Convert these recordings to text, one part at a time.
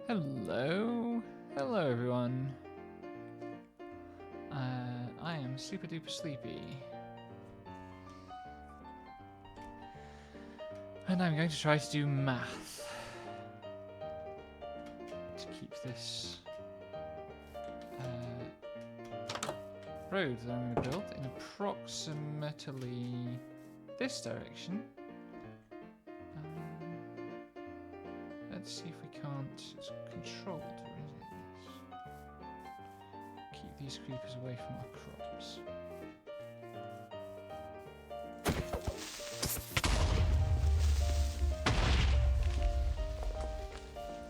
Hello. Hello, everyone. I am super duper sleepy. And I'm going to try to do math to keep this road that I'm going to build in approximately this direction. Let's see if we can't. It's controlled, isn't it? Keep these creepers away from our crops.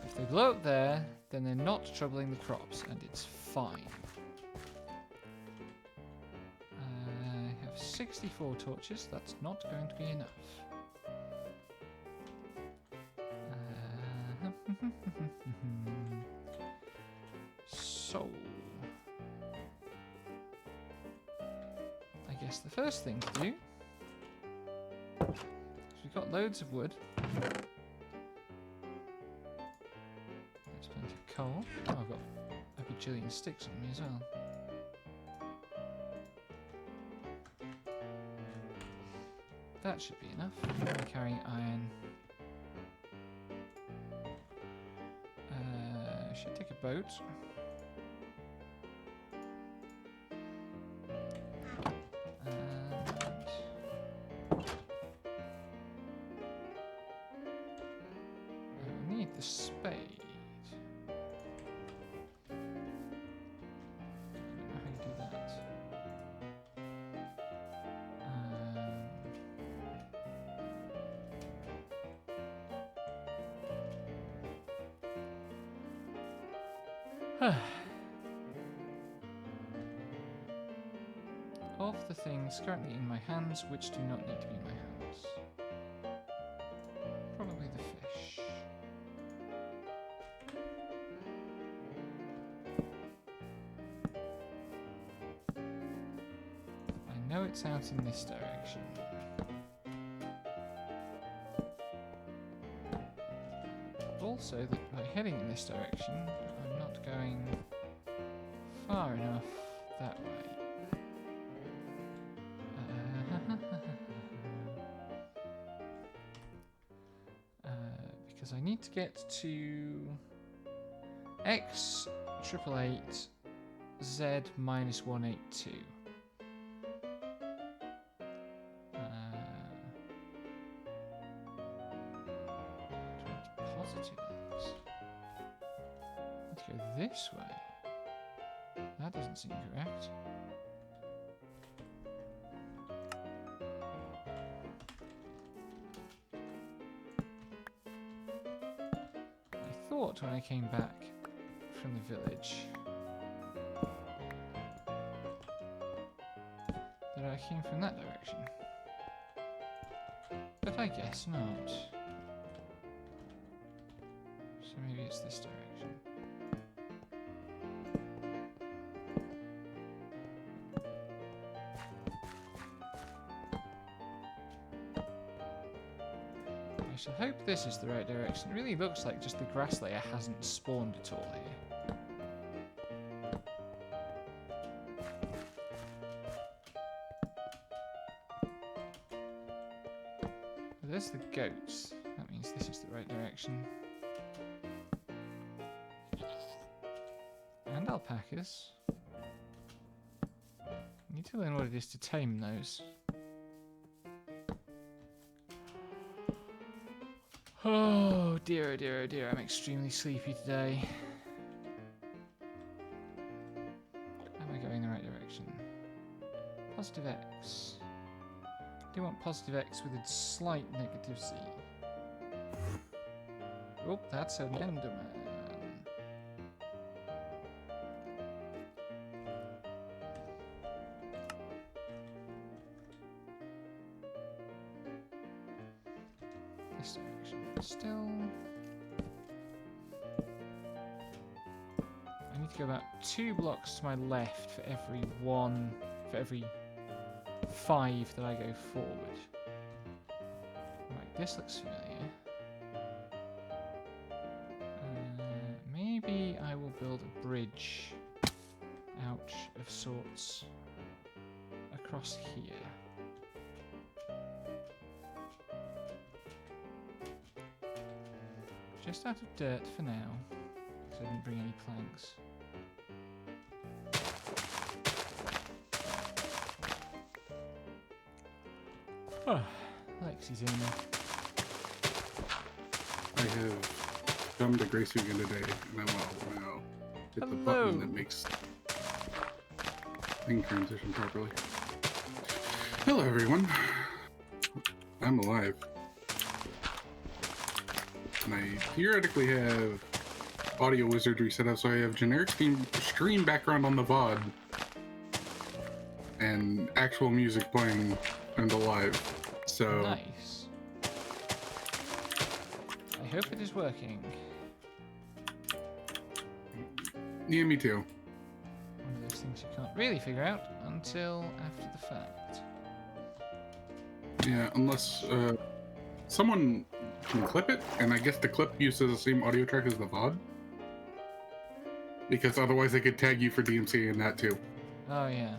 If they blow up there, then they're not troubling the crops, and it's fine. I have 64 torches. That's not going to be enough. So, I guess the first thing to do is we've got loads of wood. There's plenty of coal. Oh, I've got a bajillion sticks on me as well. That should be enough. I'm carrying iron. Should take a boat. And I'll need the spade. I don't know how you do that. Of the things currently in my hands which do not need to be in my hands. Probably the fish. I know it's out in this direction. Also, that by heading in this direction, I'm not going far enough that way. Because I need to get to X888 Z minus 182. Positive X. Let's go this way. That doesn't seem correct. I thought when I came back from the village that I came from that direction. But I guess not. So maybe it's this direction. I shall hope this is the right direction. It really looks like just the grass layer hasn't spawned at all here. There's the goats. That means this is the right direction. And alpacas. Need to learn what it is to tame those. Oh dear, oh dear, oh dear. I'm extremely sleepy today. Am I going the right direction? Positive X. I do want positive X with a slight negative Z. Oh, that's an Enderman. This direction. Still. I need to go about 2 blocks to my left for every 5 that I go forward. Right, this looks familiar. build a bridge out of sorts across here. Just out of dirt for now, because I didn't bring any planks. Oh, Lexi's in there. I have come to grace you again today, and I will now hit the button that makes thing transition properly. Hello, everyone. I'm alive. And I theoretically have audio wizardry set up, so I have generic stream background on the VOD and actual music playing in the live. So nice. I hope it is working. Yeah, me too. One of those things you can't really figure out until after the fact. Yeah, unless someone can clip it, and I guess the clip uses the same audio track as the VOD. Because otherwise they could tag you for DMCA in that too. Oh yeah.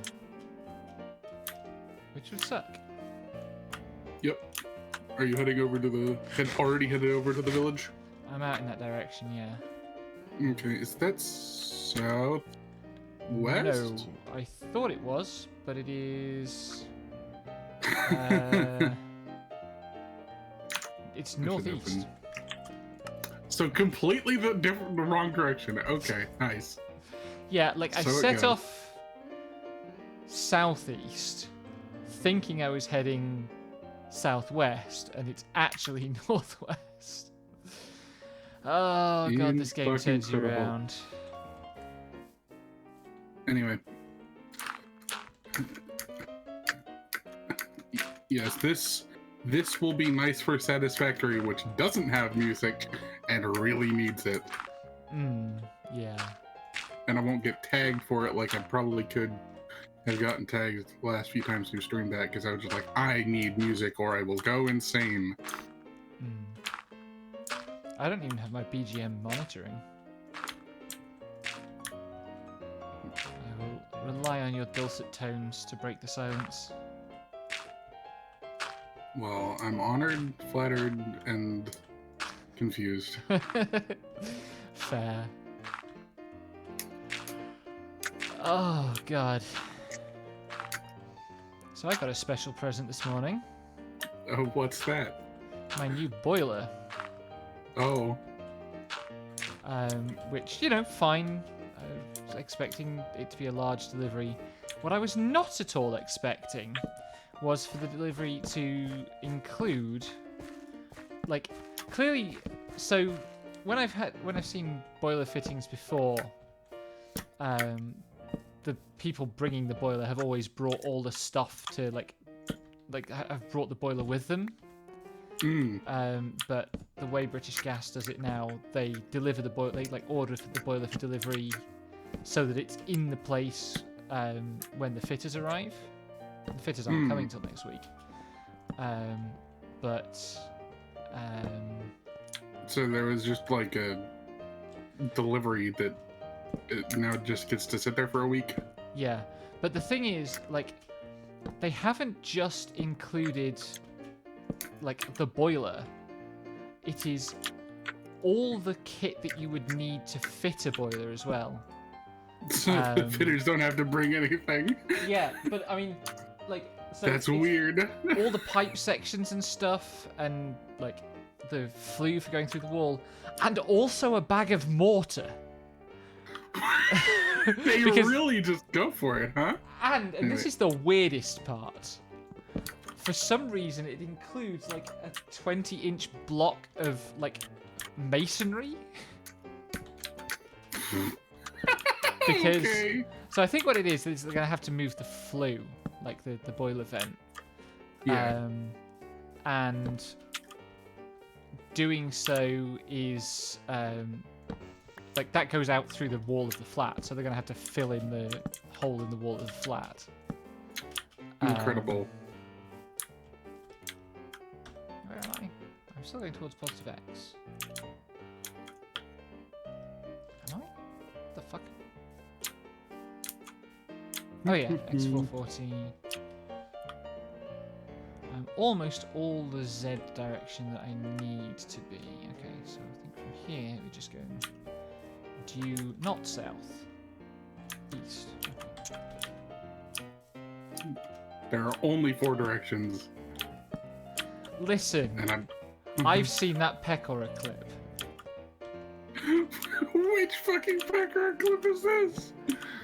Which would suck. Yep. Are you heading over to the... already headed over to the village? I'm out in that direction, yeah. Okay, is that south? West? No, I thought it was, but it is... it's northeast. So completely the wrong direction. Okay, nice. Yeah, like I So set off southeast, thinking I was heading southwest, and it's actually northwest. Oh god, this game turns you around. Anyway. Yes, this will be nice for Satisfactory, which doesn't have music and really needs it. Yeah. And I won't get tagged for it like I probably could have gotten tagged the last few times through Stream Deck, because I was just like, I need music or I will go insane. I don't even have my BGM monitoring. I will rely on your dulcet tones to break the silence. Well, I'm honored, flattered, and confused. Fair. Oh, God. So I got a special present this morning. Oh, what's that? My new boiler. Oh. Which, you know, fine. I was expecting it to be a large delivery. What I was not at all expecting was for the delivery to include, like, clearly. So when I've seen boiler fittings before, the people bringing the boiler have always brought all the stuff to like have brought the boiler with them. But the way British Gas does it now, they deliver the boiler. They like order the boiler for delivery, so that it's in the place when the fitters arrive. The fitters aren't coming till next week. So there was just like a delivery that it now just gets to sit there for a week? Yeah, but the thing is, like, they haven't just included, like, the boiler. It is all the kit that you would need to fit a boiler as well. So the fitters don't have to bring anything? Yeah, but, I mean, like... So that's weird. All the pipe sections and stuff, and, like, the flue for going through the wall, and also a bag of mortar. They really just go for it, huh? And this is the weirdest part. For some reason, it includes like a 20-inch block of like masonry. Because so I think what it is they're gonna have to move the flue, like the boiler vent. Yeah. And doing so is like that goes out through the wall of the flat, so they're going to have to fill in the hole in the wall of the flat. Incredible. Where am I? I'm still going towards positive X. Am I? Oh yeah, X440. I'm almost all the Z direction that I need to be. Okay, so I think from here we just go due not south, east. Okay. There are only 4 directions. Listen, And I'm... I've seen that Pecora clip. Which fucking Packer clip is this?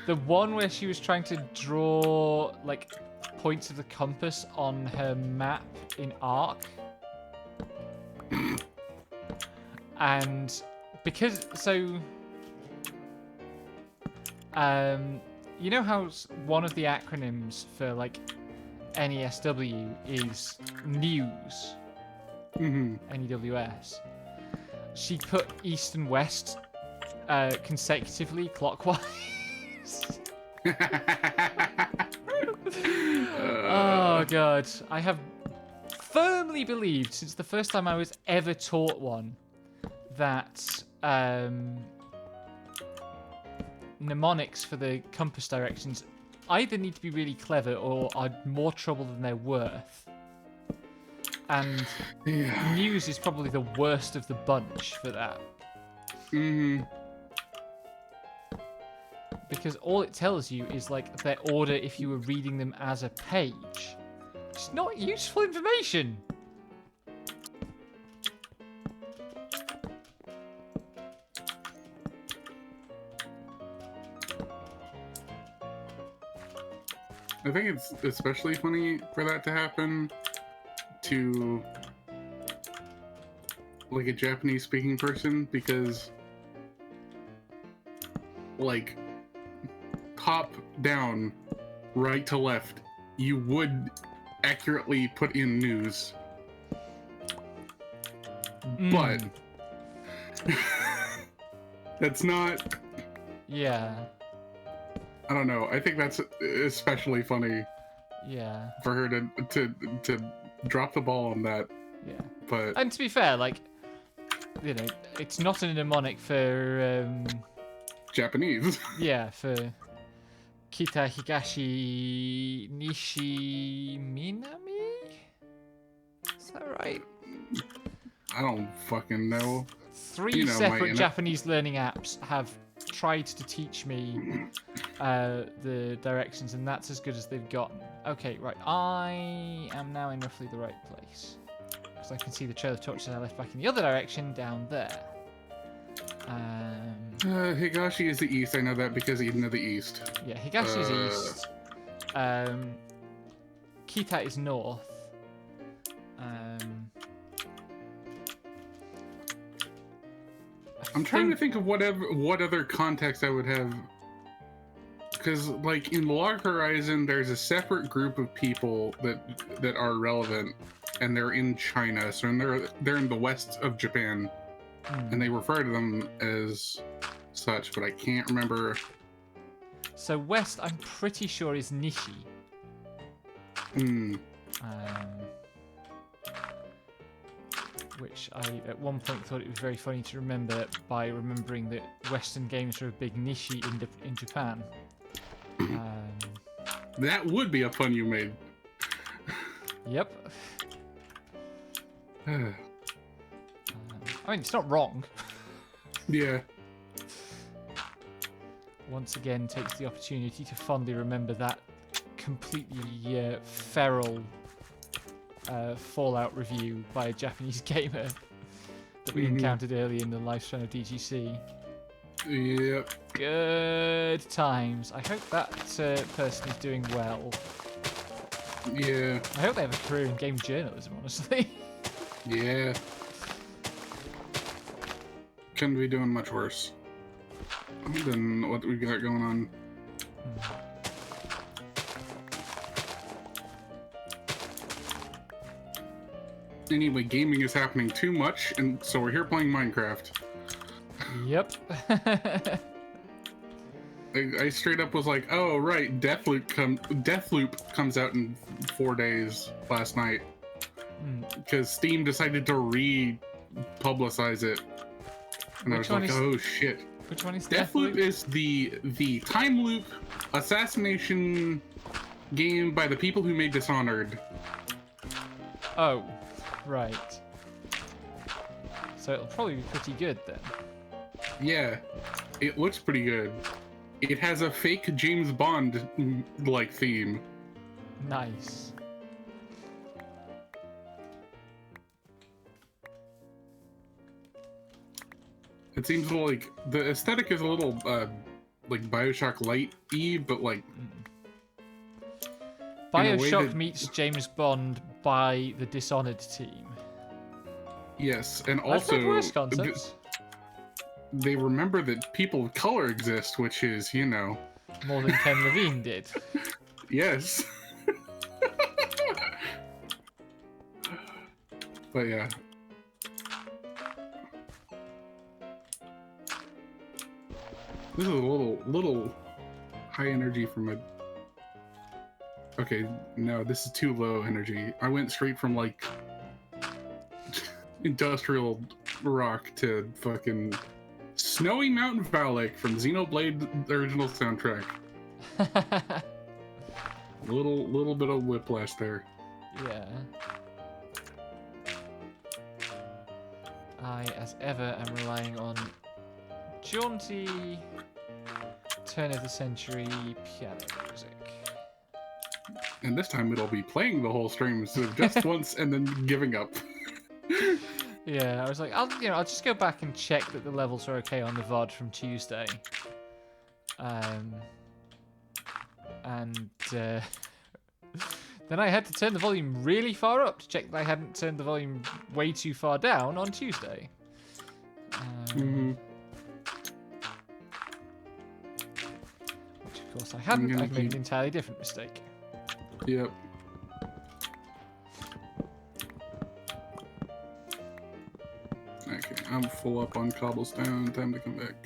The one where she was trying to draw, like, points of the compass on her map in Arc. And because, so, you know how one of the acronyms for, like, NESW is news, NEWS. She put east and west consecutively clockwise. Oh god, I have firmly believed since the first time I was ever taught one that mnemonics for the compass directions either need to be really clever or are more trouble than they're worth. And news is probably the worst of the bunch for that. Because all it tells you is like their order if you were reading them as a page. It's not useful information. I think it's especially funny for that to happen to like a Japanese speaking person, because like top down, right to left, you would accurately put in news. But that's not... Yeah. I don't know. I think that's especially funny. Yeah. For her to drop the ball on that. Yeah. But and to be fair, like, you know, it's not a mnemonic for Japanese. Yeah, for Kita Higashi Nishi Minami? Is that right? I don't fucking know. 3 separate Japanese learning apps have tried to teach me the directions, and that's as good as they've gotten. Okay, right. I am now in roughly the right place. Because I can see the trail of torches I left back in the other direction down there. Higashi is the east. I know that because Eden of the east. Yeah, Higashi is east. Kita is north. I'm trying to think of what other context I would have, because like in Log Horizon, there's a separate group of people that are relevant, and they're in China, so they're in the west of Japan, and they refer to them as such, but I can't remember. So west, I'm pretty sure is Nishi. Which I, at one point, thought it was very funny to remember by remembering that Western games are a big niche in Japan. That would be a pun you made. Yep. I mean, it's not wrong. Yeah. Once again, takes the opportunity to fondly remember that completely feral Fallout review by a Japanese gamer that we encountered early in the lifespan of DGC. Yep. Good times. I hope that person is doing well. Yeah. I hope they have a career in game journalism, honestly. Yeah. Couldn't be doing much worse than what we got going on. Anyway, gaming is happening too much, and so we're here playing Minecraft. Yep. I straight up was like, oh right, Deathloop comes out in 4 days last night. Because Steam decided to re-publicize it. And I was like, oh shit. Which one is Deathloop is the time loop assassination game by the people who made Dishonored. Oh, right. So it'll probably be pretty good then. Yeah, it looks pretty good. It has a fake James Bond like theme. Nice. It seems like the aesthetic is a little like Bioshock Light-y, but like Bioshock meets James Bond by the Dishonored team. yes, and I've also read worse concepts. They remember that people of color exist, which is, you know, More than Ken Levine did. yes. But yeah. This is a little high energy for my... Okay, no, this is too low energy. I went straight from like industrial rock to fucking Snowy Mountain Valak from Xenoblade the original soundtrack. Little bit of whiplash there. Yeah. I, as ever, am relying on jaunty turn of the century piano music. And this time it'll be playing the whole stream instead of just once and then giving up. Yeah, I was like, I'll just go back and check that the levels are okay on the VOD from Tuesday. And then I had to turn the volume really far up to check that I hadn't turned the volume way too far down on Tuesday. Which, of course, I hadn't. I've made an entirely different mistake. Yep. Okay, I'm full up on cobblestone. Time to come back.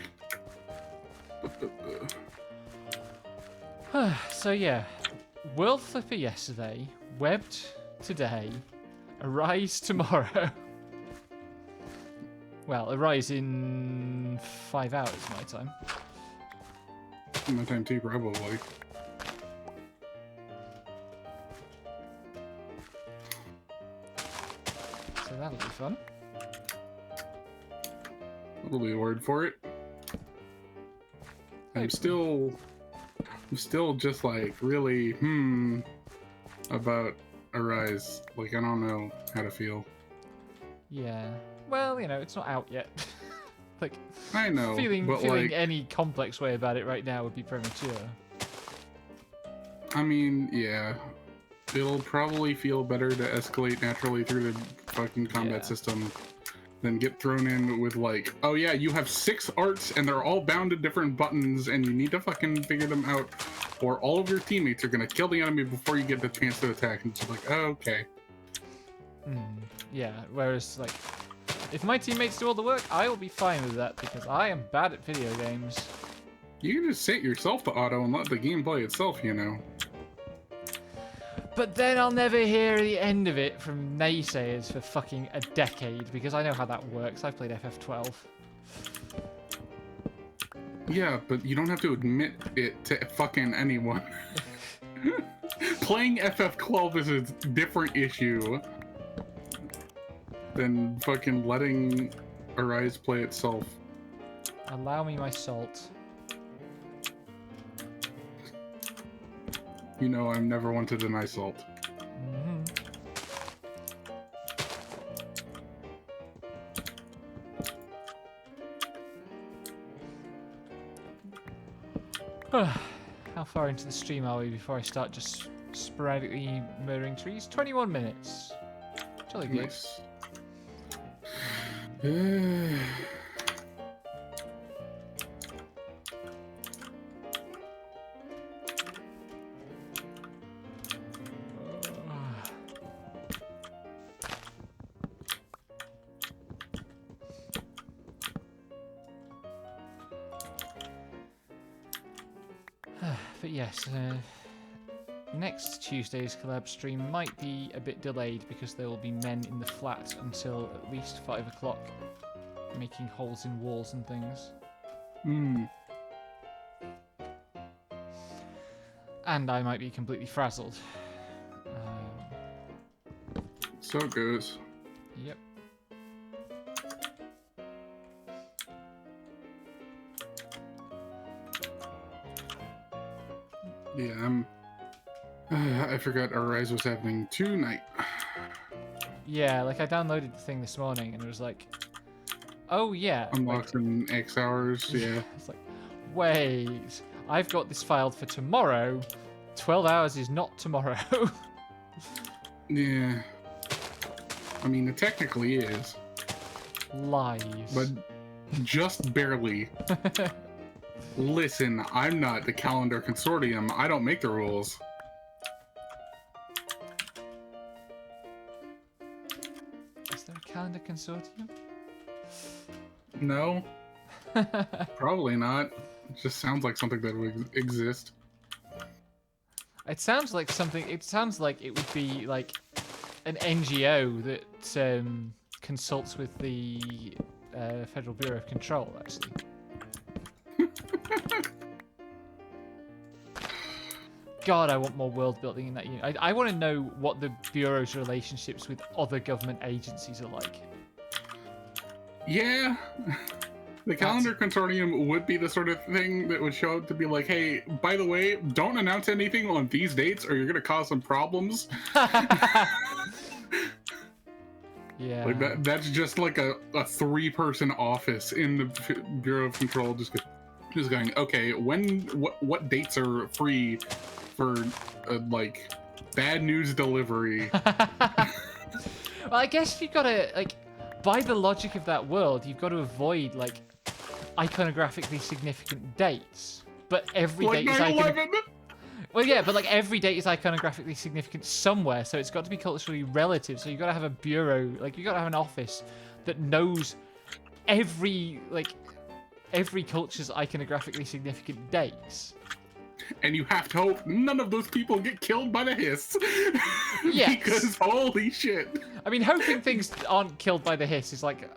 So yeah, World Flipper yesterday, Webbed today, Arise tomorrow. Well, Arise in 5 hours my time. My time too, probably. So that'll be fun. That'll be a word for it. I'm still just like really about Arise. Like I don't know how to feel. Yeah. Well, it's not out yet. Like, I know, feeling like, any complex way about it right now would be premature. I mean, yeah. It'll probably feel better to escalate naturally through the fucking combat system than get thrown in with like, oh yeah, you have 6 arts and they're all bound to different buttons and you need to fucking figure them out or all of your teammates are gonna kill the enemy before you get the chance to attack. And it's like, oh, okay. Yeah, whereas, like, if my teammates do all the work, I will be fine with that because I am bad at video games. You can just set yourself to auto and let the game play itself, you know. But then I'll never hear the end of it from naysayers for fucking a decade because I know how that works. I've played FF12. Yeah, but you don't have to admit it to fucking anyone. Playing FF12 is a different issue than fucking letting Arise play itself. Allow me my salt. You know I'm never one to deny salt. How far into the stream are we before I start just sporadically murdering trees? 21 minutes. Jolly good. Nice. But yes, next Tuesday's collab stream might be a bit delayed because there will be men in the flat until at least 5 o'clock making holes in walls and things. Hmm. And I might be completely frazzled. So it goes. Yep. Yeah, I forgot our rise was happening tonight. Yeah, like I downloaded the thing this morning and it was like, oh yeah. Unlocks in X hours, yeah. It's like, wait, I've got this filed for tomorrow. 12 hours is not tomorrow. Yeah. I mean, it technically is. Lies. But just barely. Listen, I'm not the calendar consortium. I don't make the rules. Is there a calendar consortium? No, probably not. It just sounds like something that would exist. It sounds like something. It sounds like it would be like an NGO that consults with the Federal Bureau of Control, actually. God, I want more world building in that unit. I want to know what the Bureau's relationships with other government agencies are like. Yeah. The calendar consortium would be the sort of thing that would show up to be like, hey, by the way, don't announce anything on these dates or you're going to cause some problems. Yeah. Like that's just like a 3-person office in the Bureau of Control just going, okay, what dates are free for like bad news delivery? Well, I guess you've got to, like, by the logic of that world, you've got to avoid, like, iconographically significant dates. But every Like date is 9/11? Well, yeah, but, like, every date is iconographically significant somewhere, so it's got to be culturally relative. So you've got to have a bureau, like, you've got to have an office that knows every culture's iconographically significant dates. And you have to hope none of those people get killed by the hiss. Yes. Because holy shit. I mean, hoping things aren't killed by the hiss is like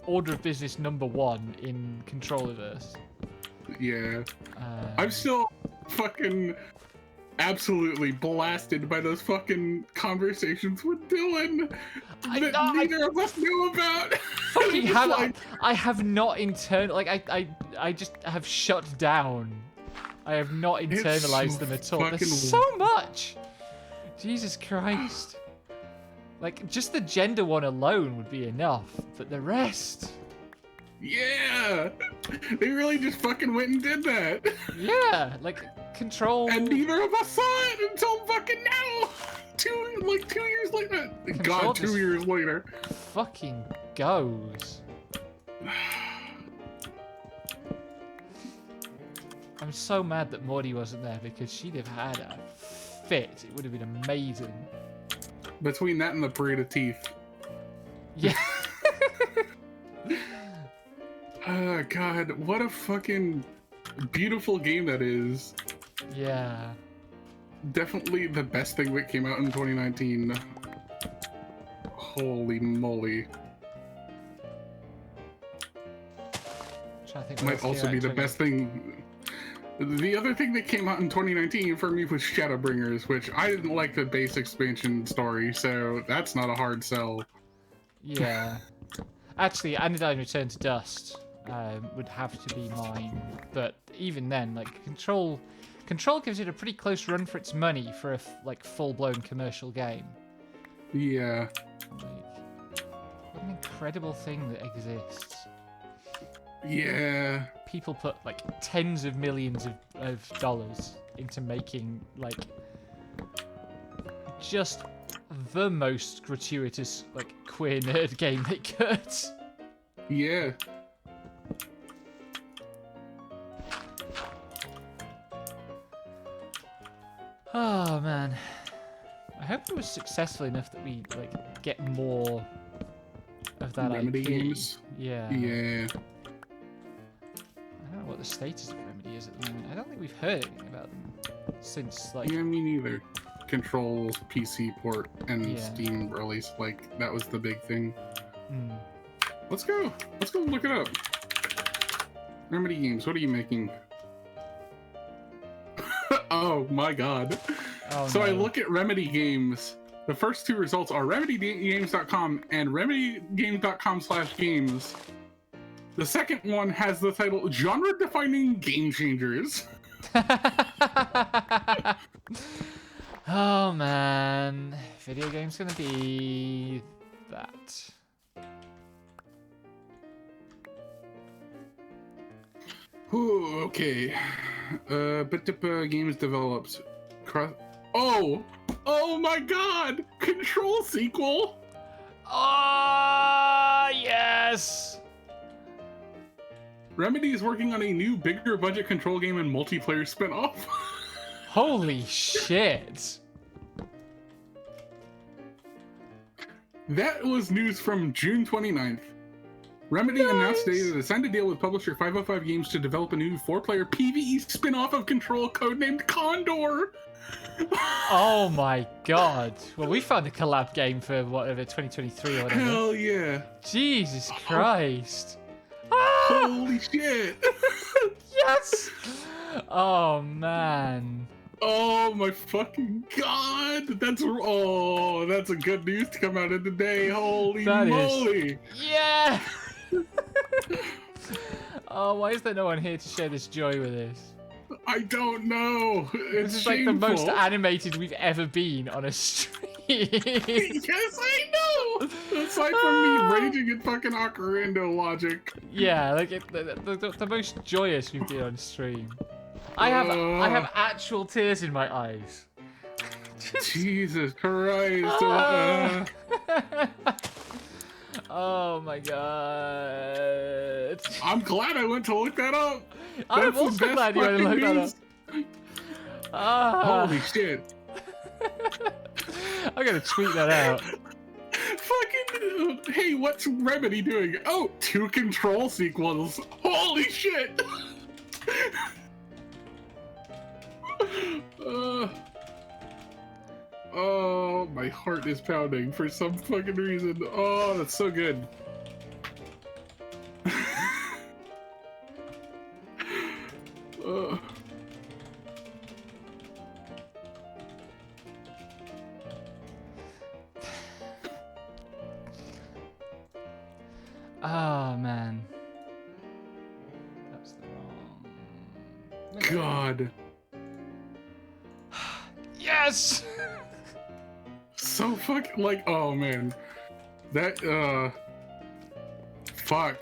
order of business number 1 in Controllerverse. Yeah. I'm still fucking absolutely blasted by those fucking conversations with Dylan that neither of us knew about. Fucking I have not I just have shut down. I have not internalized them at all. There's so much. Jesus Christ. Like, just the gender one alone would be enough, but the rest... Yeah! They really just fucking went and did that. Yeah, like, Control... And neither of us saw it until fucking now! 2 years later. Control God, 2 years later. Fucking goes. I'm so mad that Morty wasn't there because she'd have had a fit. It would have been amazing. Between that and the parade of teeth. Yeah. Oh, God. What a fucking beautiful game that is. Yeah. Definitely the best thing that came out in 2019. Holy moly. I think Might also be the best thing. The other thing that came out in 2019 for me was Shadowbringers, which I didn't like the base expansion story, so that's not a hard sell. Yeah. Actually, Anodyne Return to Dust would have to be mine, but even then, like, Control gives it a pretty close run for its money for a full-blown commercial game. Yeah. Like, what an incredible thing that exists. Yeah. People put like tens of millions of dollars into making like just the most gratuitous like queer nerd game they could. Yeah. Oh man. I hope it was successful enough that we like get more of that Remedy IP. games. Yeah. Yeah. I don't know what the status of Remedy is at the moment. I don't think we've heard anything about them since like. Yeah, me neither. Control's PC port and Yeah. Steam release, like that was the big thing. Mm. Let's go. Let's go look it up. Remedy Games, what are you making? Oh my god. Oh, So no. I look at Remedy Games. The first two results are remedygames.com and remedygames.com/games. The second one has the title Genre-Defining Game Changers. Oh man, video game's gonna be that. Ooh, okay. Games developed. Oh my god! Control sequel! Oh yes! Remedy is working on a new, bigger budget Control game and multiplayer spin-off. Holy shit! That was news from June 29th. Remedy announced today that it signed a deal with publisher 505 Games to develop a new 4-player PvE spin-off of Control codenamed Condor. Oh my god. Well, we found a collab game for whatever, 2023 or whatever. Hell yeah. Jesus Christ. Holy shit. Yes! Oh man. Oh my fucking god. That's a good news to come out of today. Holy That moly. Yeah! Oh, why is there no one here to share this joy with us? I don't know. It's This is like the most shameful. animated we've ever been on a stream. Yes, I know. Aside from me raging at fucking Ocarina logic. Yeah, like the most joyous we've been on stream. I have actual tears in my eyes. Jesus Christ. Oh my god. I'm glad I went to look that up. I'm That's the also best glad you went to fucking look that news. up. Ah. Holy shit. I'm gonna tweet that out. Fucking, hey, what's Remedy doing? Oh, 2 Control sequels. Holy shit. Oh, my heart is pounding for some fucking reason. Oh, that's so good. uh, Oh man. That's the wrong. God. Yes! So fucking, like, oh man. That, fuck.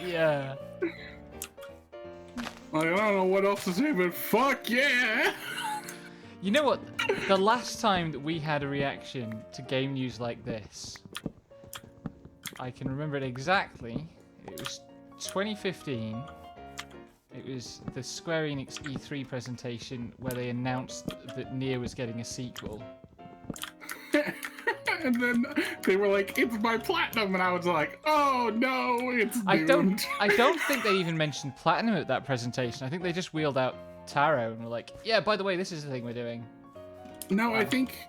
Yeah. Like, I don't know what else to say, but fuck yeah! You know what? The last time that we had a reaction to game news like this, I can remember it exactly. It was 2015. It was the Square Enix E3 presentation where they announced that Nier was getting a sequel. And then they were like, "It's my platinum," and I was like, "Oh no, it's doomed." I don't think they even mentioned platinum at that presentation. I think they just wheeled out Taro and were like, "Yeah, by the way, this is the thing we're doing." No, I think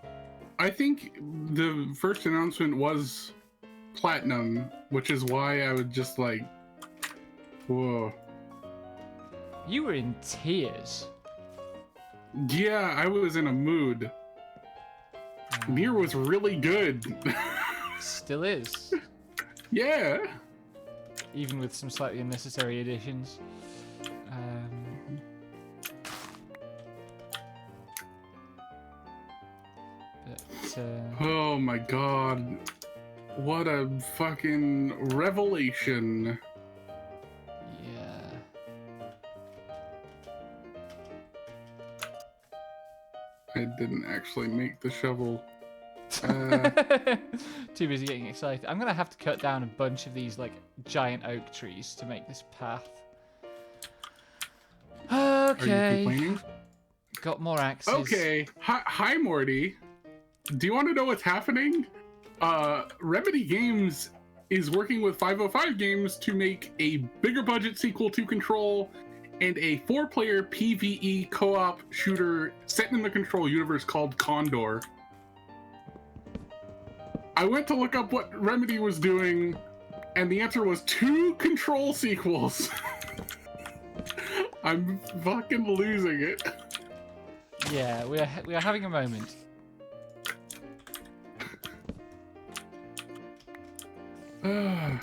the first announcement was platinum, which is why I was just like, "Whoa." You were in tears. Yeah, I was in a mood. Nier was really good. Still is. Yeah. Even with some slightly unnecessary additions. Oh my god. What a fucking revelation. Yeah. I didn't actually make the shovel. Too busy getting excited. I'm gonna have to cut down a bunch of these like giant oak trees to make this path. Okay. Are you complaining? Got more axes. Okay. Hi, Morty. Do you want to know what's happening? Remedy Games is working with 505 Games to make a bigger budget sequel to Control and a 4-player PvE co-op shooter set in the Control universe called Condor. I went to look up what Remedy was doing, And the answer was 2 Control sequels. I'm fucking losing it. Yeah, we are having a moment. I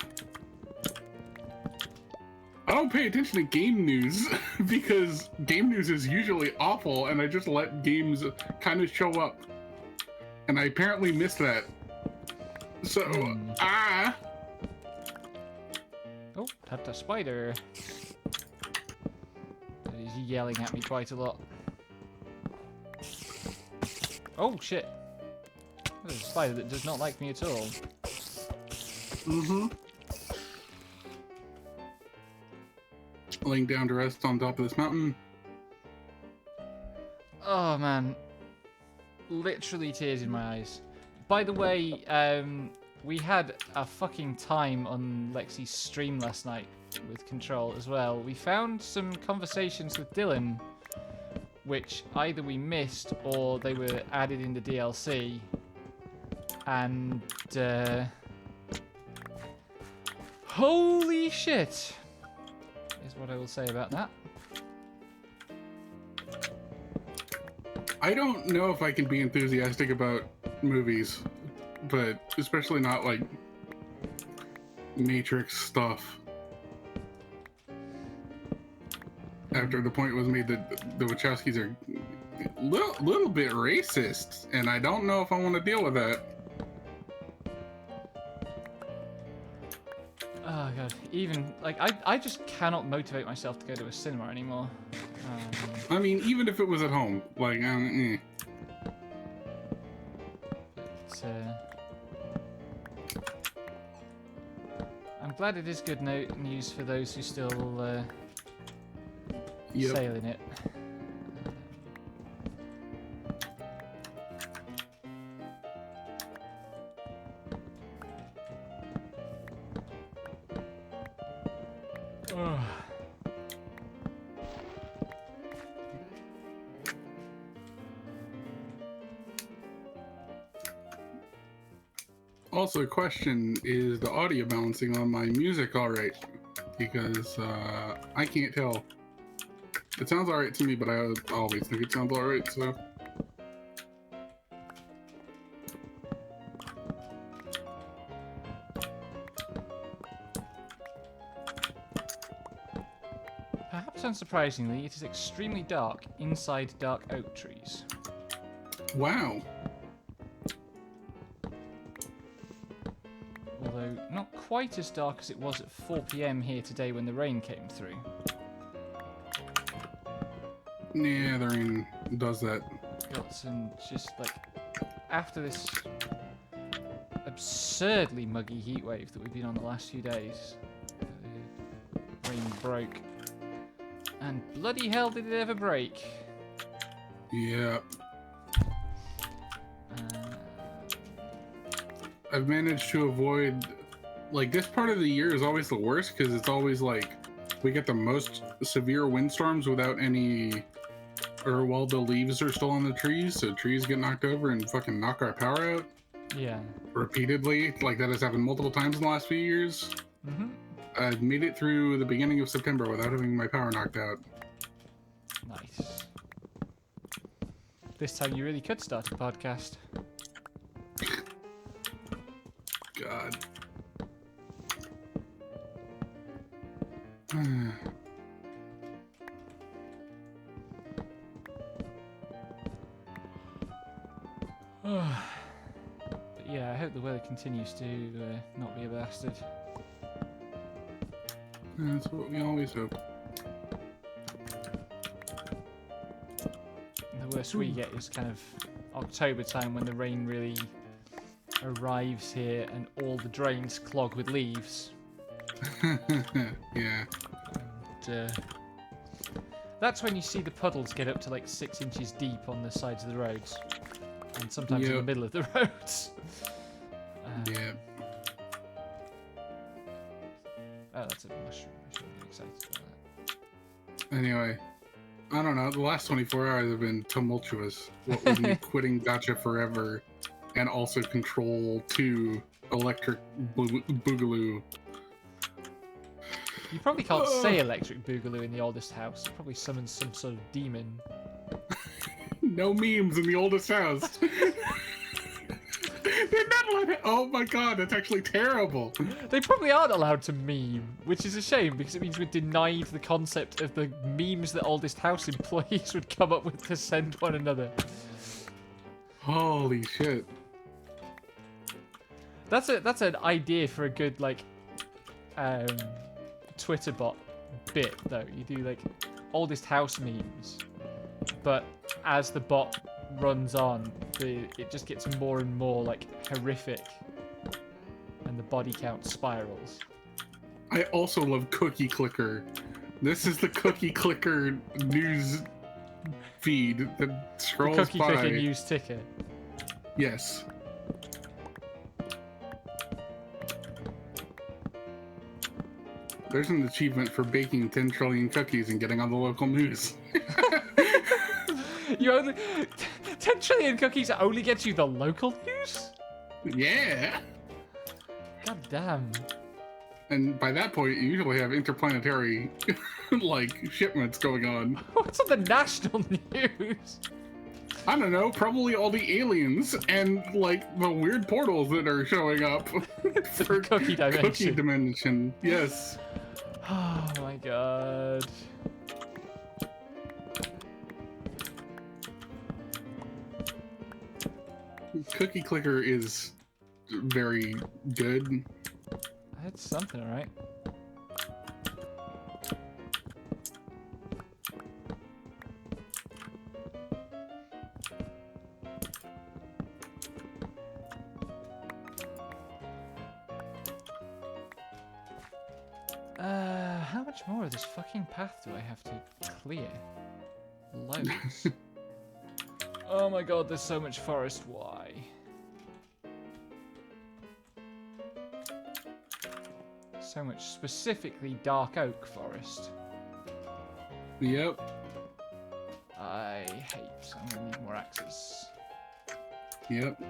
don't pay attention to game news because game news is usually awful, and I just let games kind of show up. And I apparently missed that. So, Oh, tapped a spider. He's yelling at me quite a lot. Oh, shit. There's a spider that does not like me at all. Mm-hmm. Laying down to rest on top of this mountain. Oh, man. Literally tears in my eyes. By the way, we had a fucking time on Lexi's stream last night with Control as well. We found some conversations with Dylan, which either we missed or they were added in the DLC. And, holy shit, is what I will say about that. I don't know if I can be enthusiastic about movies, but especially not like Matrix stuff. After the point was made that the Wachowskis are a little bit racist, and I don't know if I want to deal with that. Oh god, even like I just cannot motivate myself to go to a cinema anymore. I mean, even if it was at home, like, But, I'm glad it is good news for those who still sail in it. Also, question, is the audio balancing on my music alright? Because I can't tell. It sounds alright to me, but I always think it sounds alright, so... Perhaps unsurprisingly, it is extremely dark inside dark oak trees. Wow. Although not quite as dark as it was at 4 PM here today when the rain came through. Yeah, the rain does that. Got some just like after this absurdly muggy heat wave that we've been on the last few days. The rain broke. And bloody hell did it ever break. Yeah. I've managed to avoid, like, this part of the year is always the worst because it's always like we get the most severe windstorms without any, or while the leaves are still on the trees, so trees get knocked over and fucking knock our power out. Yeah. Repeatedly, like that has happened multiple times in the last few years. Mm-hmm. I've made it through the beginning of September without having my power knocked out. Nice. This time you really could start a podcast. God. But yeah, I hope the weather continues to not be a bastard. That's what we always hope. The worst we get is kind of October time when the rain really arrives here and all the drains clog with leaves. Yeah. And, that's when you see the puddles get up to like 6 inches deep on the sides of the roads. And sometimes in the middle of the roads. Yeah. Oh, that's a mushroom. I should be excited about that. Anyway, I don't know. The last 24 hours have been tumultuous. What with me quitting Gotcha forever and also Control 2 Electric Boogaloo. You probably can't say electric boogaloo in the oldest house. It probably summons some sort of demon. No memes in the oldest house. They're not allowed to... Oh my god, that's actually terrible. They probably aren't allowed to meme, which is a shame because it means we're denied the concept of the memes that oldest house employees would come up with to send one another. Holy shit. That's an idea for a good like Twitter bot bit though. You do like oldest house memes, but as the bot runs on, it just gets more and more like horrific, and the body count spirals. I also love Cookie Clicker. This is the Cookie Clicker news feed that scrolls The Cookie by. Clicker news ticker. Yes. There's an achievement for baking 10 trillion cookies and getting on the local news. You only 10 trillion cookies only gets you the local news? Yeah. God damn. And by that point, you usually have interplanetary, like, shipments going on. What's on the national news? I don't know, probably all the aliens and, like, the weird portals that are showing up for Cookie dimension. Cookie dimension. Yes. Oh my god. Cookie Clicker is very good. That's something, alright. How much more of this fucking path do I have to clear? Loads. Oh my god, there's so much forest. Why? So much specifically dark oak forest. Yep. I hate. I'm gonna need more axes. Yep.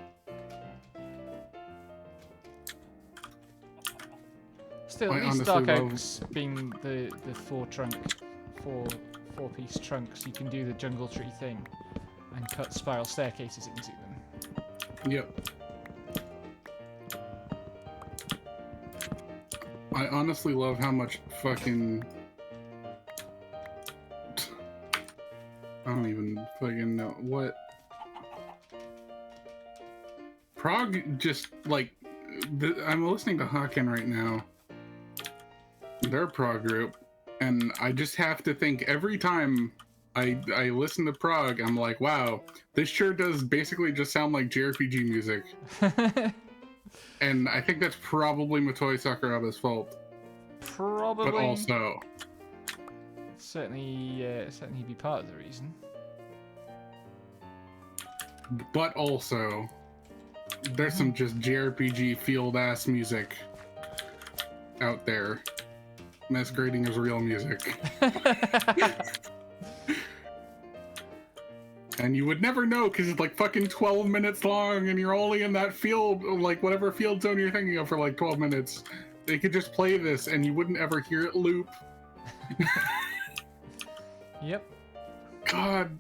Still, I at least honestly dark love- oaks being the four piece trunks, you can do the jungle tree thing and cut spiral staircases into them. Yep. I honestly love how much fucking... I don't even fucking know what... Prague just, like... I'm listening to Hawken right now. Their prog group. And I just have to think every time I listen to prog, I'm like, wow, this sure does basically just sound like JRPG music. And I think that's probably Motoi Sakuraba's fault. Probably. But also... Certainly be part of the reason. But also... There's some just JRPG field-ass music out there. Masquerading as real music. And you would never know because it's like fucking 12 minutes long and you're only in that field, like whatever field zone you're thinking of for like 12 minutes. They could just play this and you wouldn't ever hear it loop. Yep. God.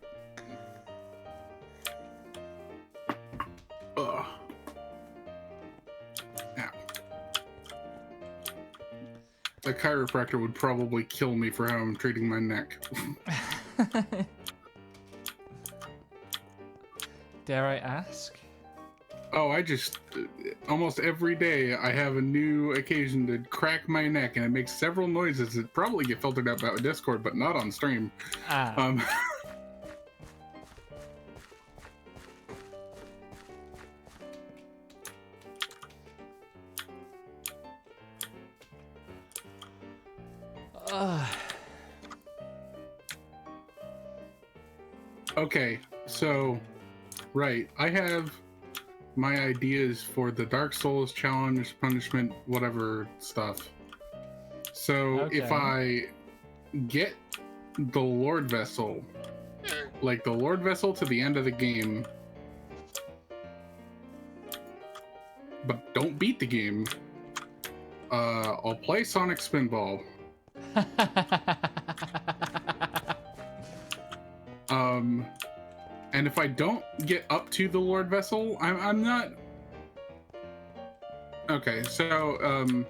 Ugh. Ow. The chiropractor would probably kill me for how I'm treating my neck. Dare I ask? Oh, I just... almost every day I have a new occasion to crack my neck and it makes several noises that probably get filtered out by Discord, but not on stream. Ah. Okay, so... Right, I have my ideas for the Dark Souls challenge, punishment, whatever stuff. So if I get the Lord Vessel, like the Lord Vessel to the end of the game, but don't beat the game, I'll play Sonic Spinball. And if I don't get up to the Lord Vessel, I'm not. Okay, so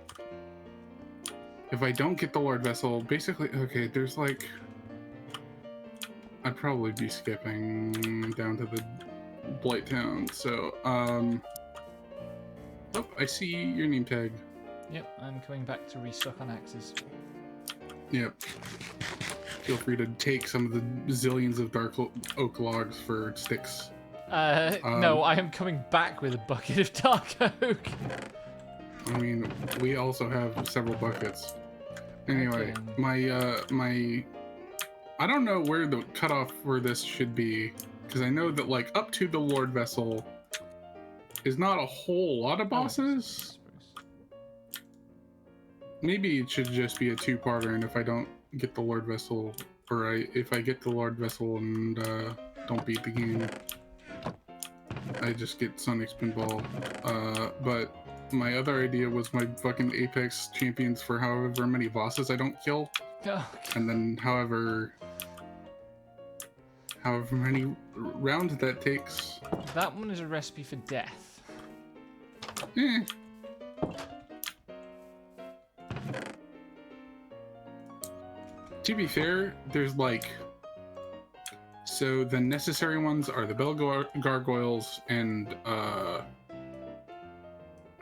if I don't get the Lord Vessel, basically, okay, there's like, I'd probably be skipping down to the Blight Town. So, oh, I see your name tag. Yep, I'm coming back to restock on axes. Yep. Feel free to take some of the zillions of dark oak logs for sticks. No, I am coming back with a bucket of dark oak. I mean, we also have several buckets. Anyway, Okay. I don't know where the cutoff for this should be, because I know that like up to the Lord Vessel is not a whole lot of bosses. Maybe it should just be a two-parter, and if I don't get the Lord Vessel, or if I get the Lord Vessel and don't beat the game, I just get Sonic's Pinball. But my other idea was my fucking Apex champions for however many bosses I don't kill, and then however many rounds that takes. That one is a recipe for death. Eh. To be fair, there's like, so the necessary ones are the bell gargoyles and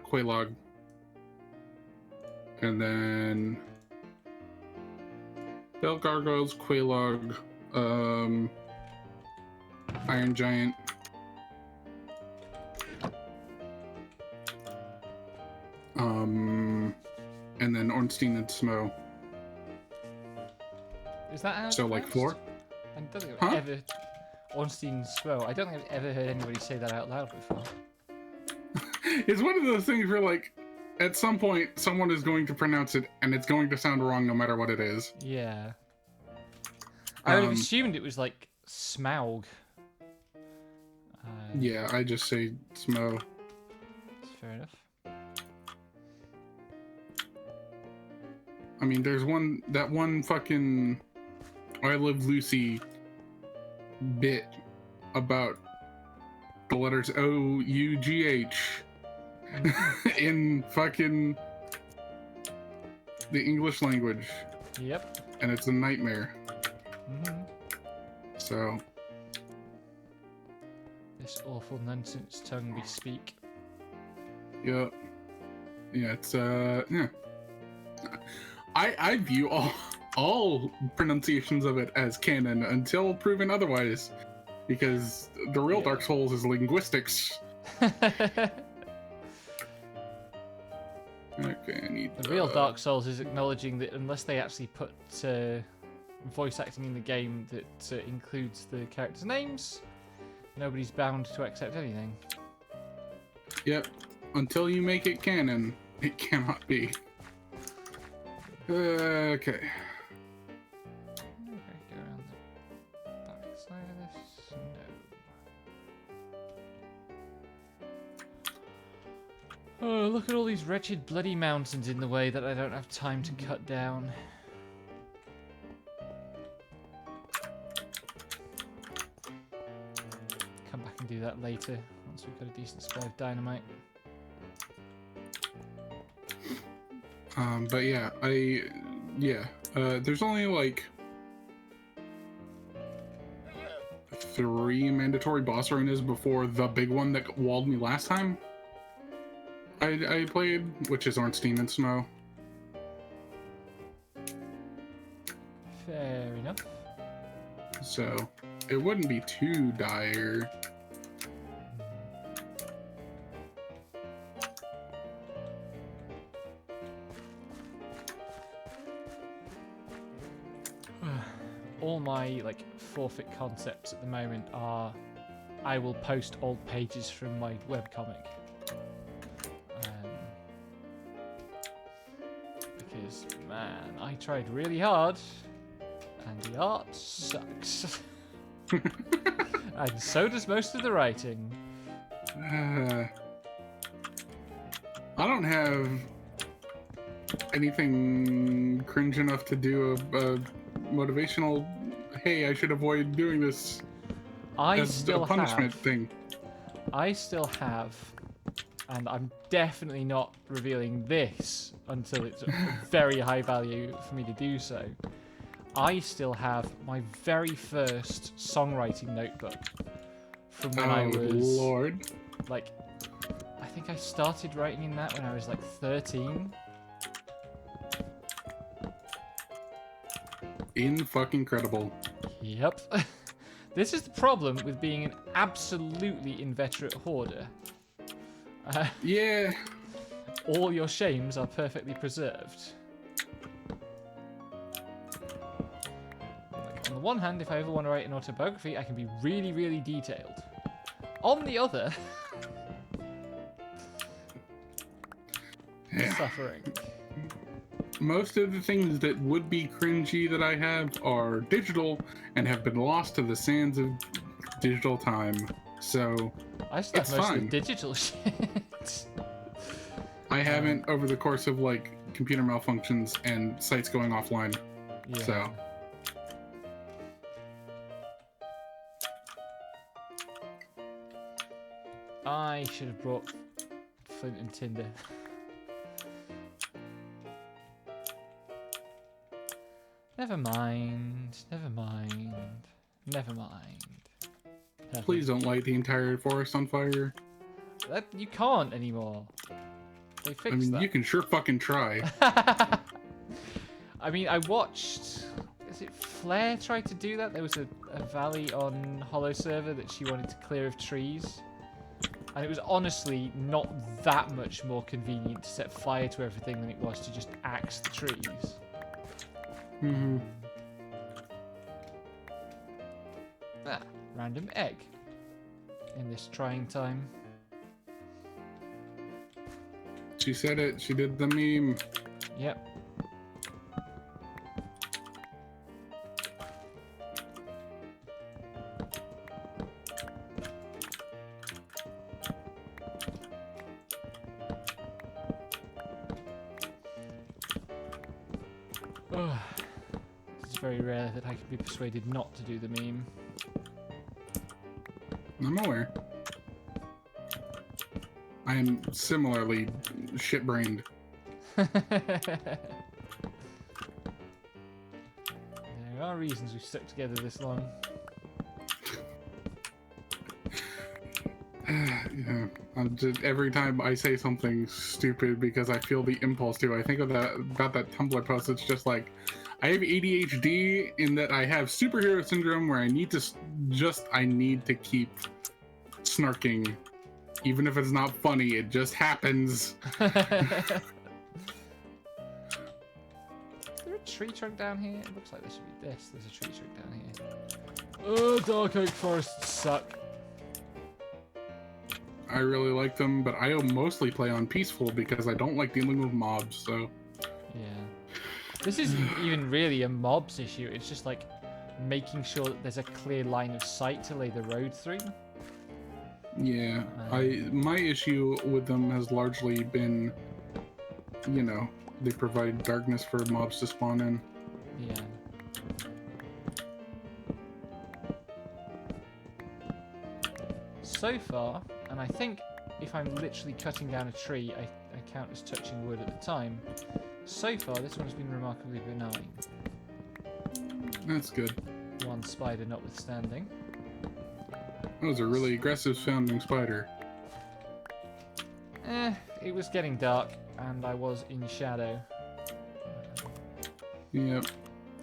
Quelaag, and then bell gargoyles, Quelaag, Iron Giant, and then Ornstein and Smo. Is that how it's So like pronounced? 4? I don't think Huh? I've ever... Ornstein Swell. I don't think I've ever heard anybody say that out loud before. It's one of those things where like, at some point, someone is going to pronounce it, and it's going to sound wrong no matter what it is. Yeah. I would have assumed it was like Smaug. Yeah, I just say Smo. That's fair enough. I mean, there's that one fucking I Love Lucy bit about the letters O-U-G-H in fucking the English language. Yep. And it's a nightmare. Mm-hmm. So. This awful nonsense tongue we speak. Yeah. Yeah, it's, yeah. I view all pronunciations of it as canon until proven otherwise, because the real Dark Souls is linguistics. Okay, I need the real Dark Souls is acknowledging that unless they actually put voice acting in the game that includes the characters' names, nobody's bound to accept anything. Yep. Until you make it canon, it cannot be. Okay. Okay, go around the back side of this. No. Oh, look at all these wretched bloody mountains in the way that I don't have time to cut down. Come back and do that later, once we've got a decent supply of dynamite. But yeah, there's only like 3 mandatory boss arenas before the big one that walled me last time I played, which is Ornstein and Snow. Fair enough. So it wouldn't be too dire. All my like forfeit concepts at the moment are I will post old pages from my webcomic. Because man, I tried really hard and the art sucks. And so does most of the writing. I don't have anything cringe enough to do a motivational, hey, I should avoid doing this I as still a punishment have. thing. I still have, and I'm definitely not revealing this until it's a very high value for me to do so. I still have my very first songwriting notebook from when I was Lord. like, I think I started writing in that when I was like 13. In-fucking-credible. Yep. This is the problem with being an absolutely inveterate hoarder. Yeah. All your shames are perfectly preserved. Like, on the one hand, if I ever want to write an autobiography, I can be really, really detailed. On the other, Yeah. suffering. Most of the things that would be cringy that I have are digital and have been lost to the sands of digital time. So I still it's have most of fine. the digital shit. I haven't over the course of like computer malfunctions and sites going offline. Yeah. So I should have brought Flint and Tinder. Never mind. Never mind. Never mind. Never. please don't light the entire forest on fire. That you can't anymore. They fixed I mean, that. you can sure fucking try. I mean, I watched. Is it Flare tried to do that? There was a valley on Hollow server that she wanted to clear of trees. And it was honestly not that much more convenient to set fire to everything than it was to just axe the trees. Mm-hmm. Ah, random egg. In this trying time. She said it. She did the meme. Yep. Ugh. It's very rare that I can be persuaded not to do the meme. I'm aware. I am similarly shit-brained. There are reasons we've stuck together this long. Yeah, I'm just, every time I say something stupid because I feel the impulse to, I think of that about that Tumblr post. It's just like, I have ADHD in that I have superhero syndrome where I need to keep snarking, even if it's not funny. It just happens. Is there a tree trunk down here? It looks like there should be this. There's a tree trunk down here. Oh, dark oak forests suck. I really like them, but I mostly play on peaceful because I don't like dealing with mobs. So Yeah. This isn't even really a mobs issue. It's just like making sure that there's a clear line of sight to lay the road through. yeah, my issue with them has largely been, you know, they provide darkness for mobs to spawn in. Yeah. So far, and I think if I'm literally cutting down a tree, I count as touching wood at the time. So far, this one's been remarkably benign. That's good. One spider notwithstanding. That was a really aggressive sounding spider. It was getting dark, and I was in shadow. Yep.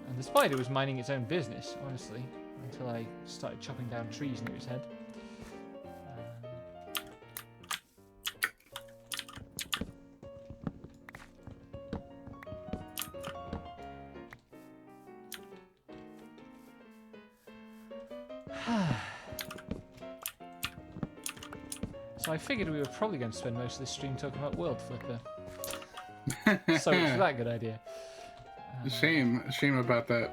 And the spider was minding its own business, honestly, until I started chopping down trees near its head. So I figured we were probably going to spend most of this stream talking about World Flipper. So much for that good idea. Shame about that.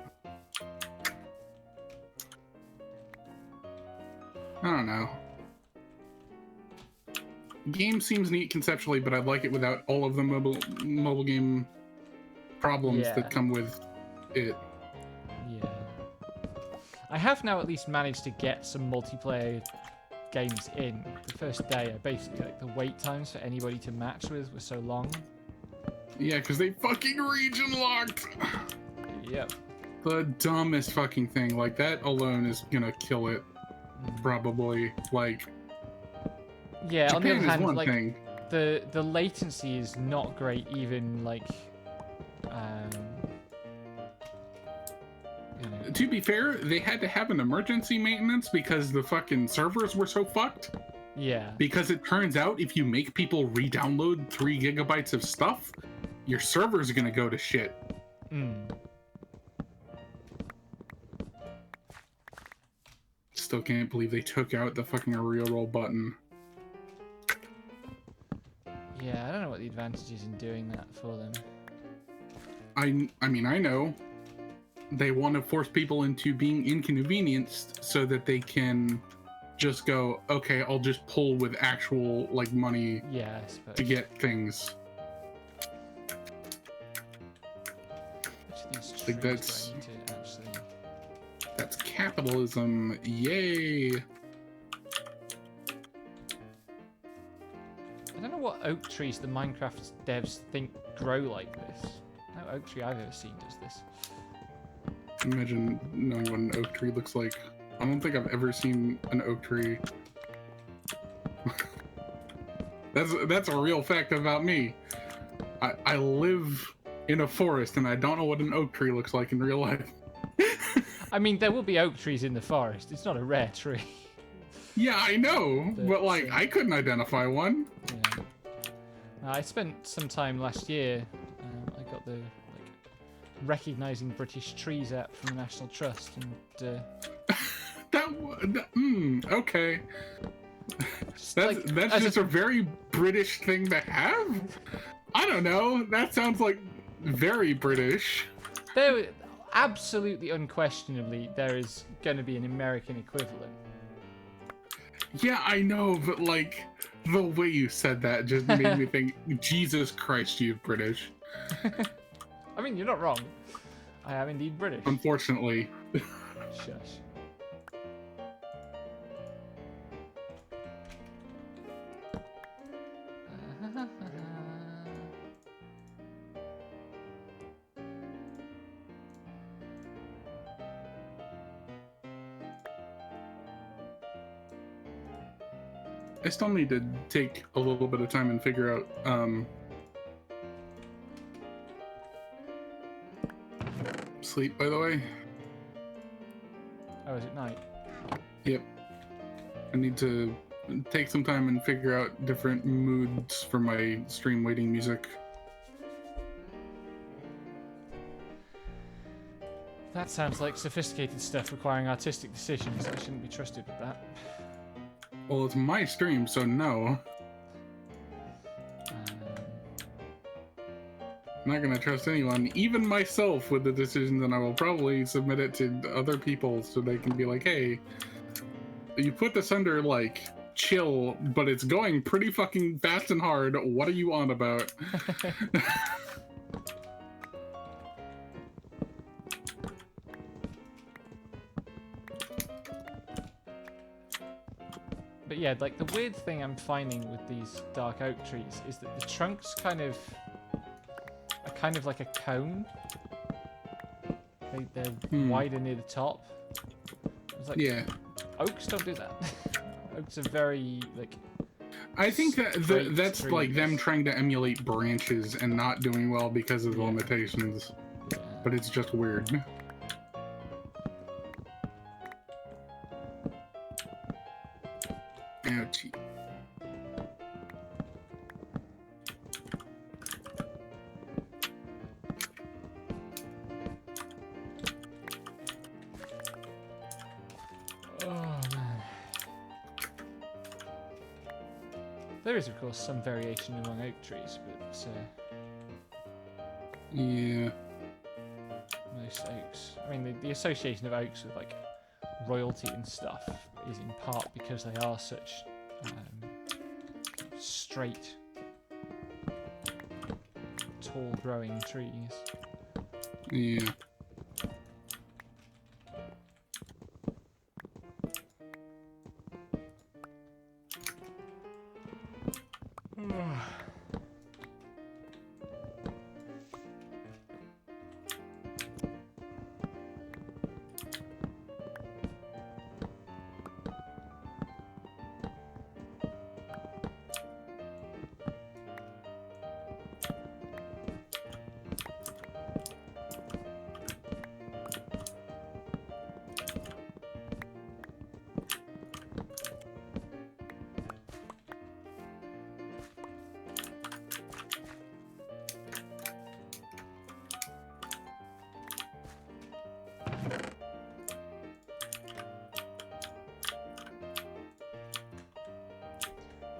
I don't know. Game seems neat conceptually, but I'd like it without all of the mobile game problems Yeah. that come with it. Yeah. I have now at least managed to get some multiplayer games in. The first day, I basically, like, the wait times for anybody to match with were so long. Yeah, because they fucking region locked. Yep. The dumbest fucking thing. Like, that alone is gonna kill it. Probably. Like, Yeah, on the Japan other is hand, one like, thing. the latency is not great even, like, you know. To be fair, they had to have an emergency maintenance because the fucking servers were so fucked. Yeah. Because it turns out if you make people re-download 3 gigabytes of stuff, your server's gonna go to shit. Still can't believe they took out the fucking reroll button. Yeah, I don't know what the advantage is in doing that for them. I mean, I know. They want to force people into being inconvenienced so that they can just go, okay, I'll just pull with actual, like, money Yeah, I suppose. to get things. Which of these Like, trees do I need to actually... That's capitalism. Yay! I don't know what oak trees the Minecraft devs think grow like this. No oak tree I've ever seen does this. Imagine knowing what an oak tree looks like. I don't think I've ever seen an oak tree. That's a real fact about me. I live in a forest and I don't know what an oak tree looks like in real life. I mean, there will be oak trees in the forest. It's not a rare tree. Yeah, I know, but like, I couldn't identify one. Yeah. I spent some time last year. I got the recognizing British trees app from the National Trust, and Okay. just, That's just a very British thing to have. I don't know. That sounds like very British. there, absolutely, unquestionably, there is going to be an American equivalent. Yeah, I know, but like the way you said that just made me think, Jesus Christ, you British. I mean, you're not wrong. I am indeed British. Unfortunately. Shush. I still need to take a little bit of time and figure out sleep, by the way. Oh, is it night? Yep. I need to take some time and figure out different moods for my stream waiting music. That sounds like sophisticated stuff requiring artistic decisions. I shouldn't be trusted with that. Well, it's my stream, so no. I'm not gonna trust anyone, even myself, with the decisions, and I will probably submit it to other people so they can be like, hey, you put this under, like, chill, but it's going pretty fucking fast and hard. What are you on about? But yeah, like, the weird thing I'm finding with these dark oak trees is that the trunks are kind of like a cone. They're wider near the top. It's like, Yeah. Oaks don't do that. Oaks are very, like... I think that that's trees. like them trying to emulate branches and not doing well because of the Yeah. limitations. Yeah. But it's just weird. Ouchie. Oh, man. There is, of course, some variation among oak trees, but Yeah. most oaks... I mean, the association of oaks with, like, royalty and stuff is in part because they are such straight, tall-growing trees. Yeah.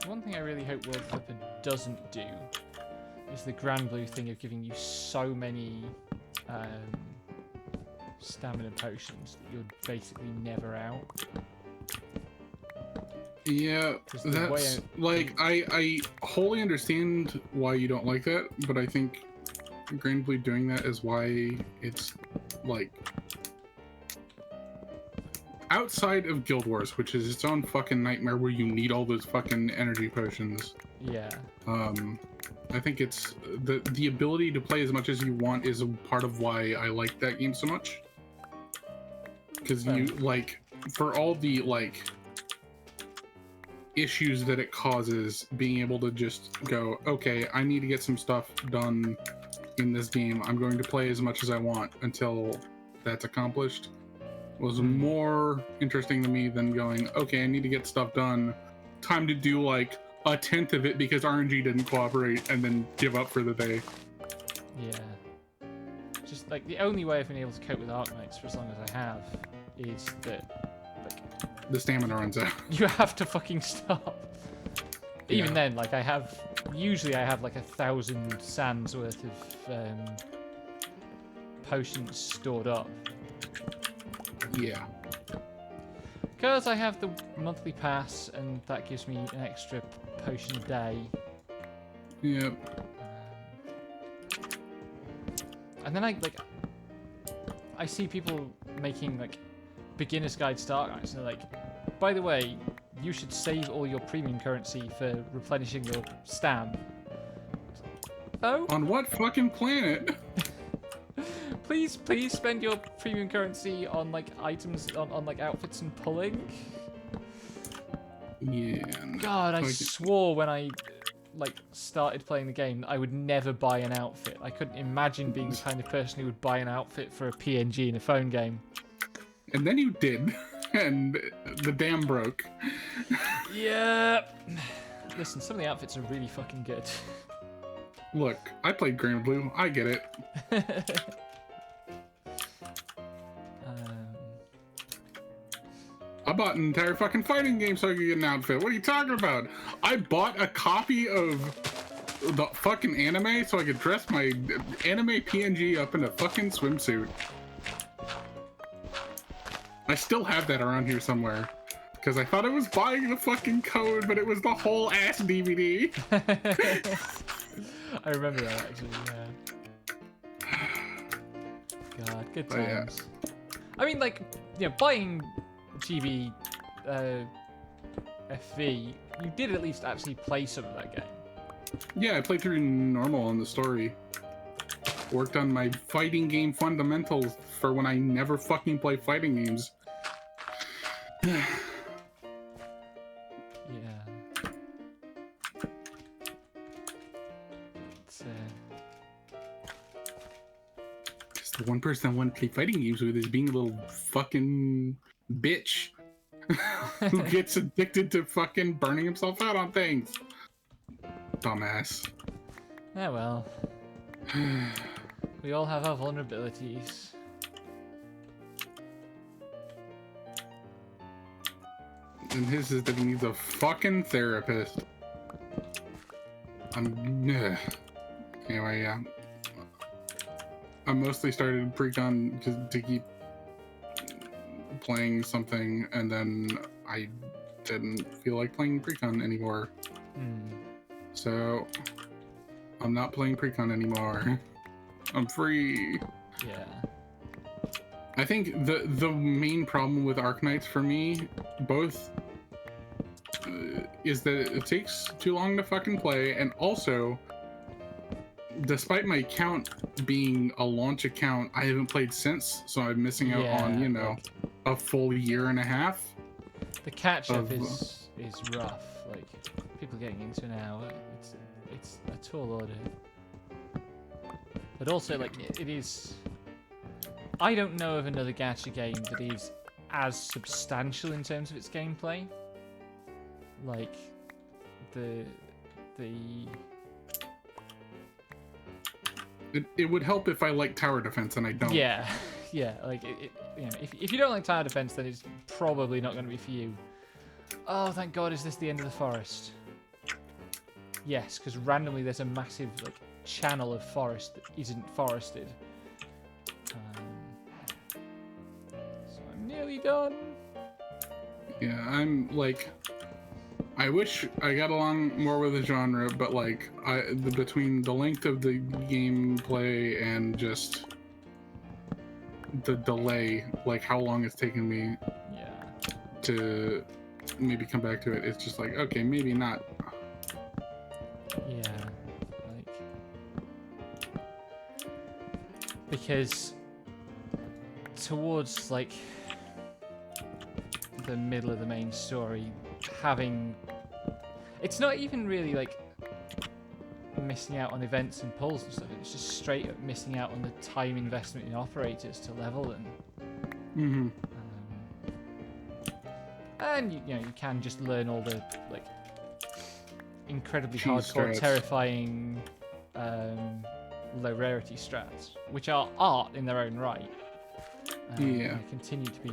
One thing I really hope World Flipper doesn't do is the Grand Blue thing of giving you so many stamina potions that you're basically never out. Yeah, 'Cause the that's way like I wholly understand why you don't like that, but I think Grand Blue doing that is why it's like outside of Guild Wars, which is its own fucking nightmare where you need all those fucking energy potions. Yeah. I think it's the ability to play as much as you want is a part of why I like that game so much. Because you like for all the like issues that it causes, being able to just go, okay, I need to get some stuff done in this game. I'm going to play as much as I want until that's accomplished. Was more interesting to me than going, okay, I need to get stuff done. Time to do like a tenth of it because RNG didn't cooperate, and then give up for the day. Yeah. Just like the only way I've been able to cope with Arknights for as long as I have is that like The stamina runs out. you have to fucking stop. Even then, like usually I have like 1,000 sands worth of potions stored up. Yeah. Because I have the monthly pass, and that gives me an extra potion a day. Yep. And then I see people making like beginner's guide start guides, and they're like, by the way, you should save all your premium currency for replenishing your stam. Oh? On what fucking planet? Please spend your premium currency on like items on like outfits and pulling. Yeah. No. God, I swore when I like started playing the game I would never buy an outfit. I couldn't imagine being the kind of person who would buy an outfit for a PNG in a phone game. And then you did, and the dam broke. Yeah. Listen, some of the outfits are really fucking good. Look, I played Grand Blue. I get it. I bought an entire fucking fighting game so I could get an outfit. What are you talking about? I bought a copy of the fucking anime so I could dress my anime PNG up in a fucking swimsuit. I still have that around here somewhere. Because I thought I was buying the fucking code, but it was the whole ass DVD. I remember that actually, yeah. God, good times. Yeah. I mean, like, you know, buying GB FV, you did at least actually play some of that game. Yeah, I played through normal on the story. Worked on my fighting game fundamentals for when I never fucking play fighting games. Yeah. It's, Just the one person I want to play fighting games with is being a little fucking bitch who gets addicted to fucking burning himself out on things. Dumbass. Yeah, well. We all have our vulnerabilities. And his is that he needs a fucking therapist. Anyway, yeah. I mostly started pre-con to keep playing something, and then I didn't feel like playing pre-con anymore. So I'm not playing pre-con anymore. I'm free. Yeah. I think the main problem with Arknights for me, both, is that it takes too long to fucking play, and also, despite my account being a launch account, I haven't played since, so I'm missing out on, you know, like, a full year and a half. the catch up of, is rough. Like, people getting into now, it's a tall order. But also, like, it is. I don't know of another gacha game that is as substantial in terms of its gameplay. Like, the It would help if I like tower defense, and I don't. yeah, yeah. Like, you know, if you don't like tower defense, then it's probably not going to be for you. Oh, thank God! Is this the end of the forest? Yes, because randomly there's a massive like channel of forest that isn't forested. So I'm nearly done. Yeah, I'm like, I wish I got along more with the genre, but like, between the length of the gameplay and just the delay, like how long it's taken me Yeah. to maybe come back to it, it's just like, okay, maybe not. Yeah. Like, because towards like the middle of the main story, it's not even really like missing out on events and pulls and stuff. It's just straight up missing out on the time investment in operators to level them. Mm-hmm. And you know you can just learn all the like incredibly Cheese hardcore, strats. terrifying low rarity strats, which are art in their own right. Yeah. I continue to be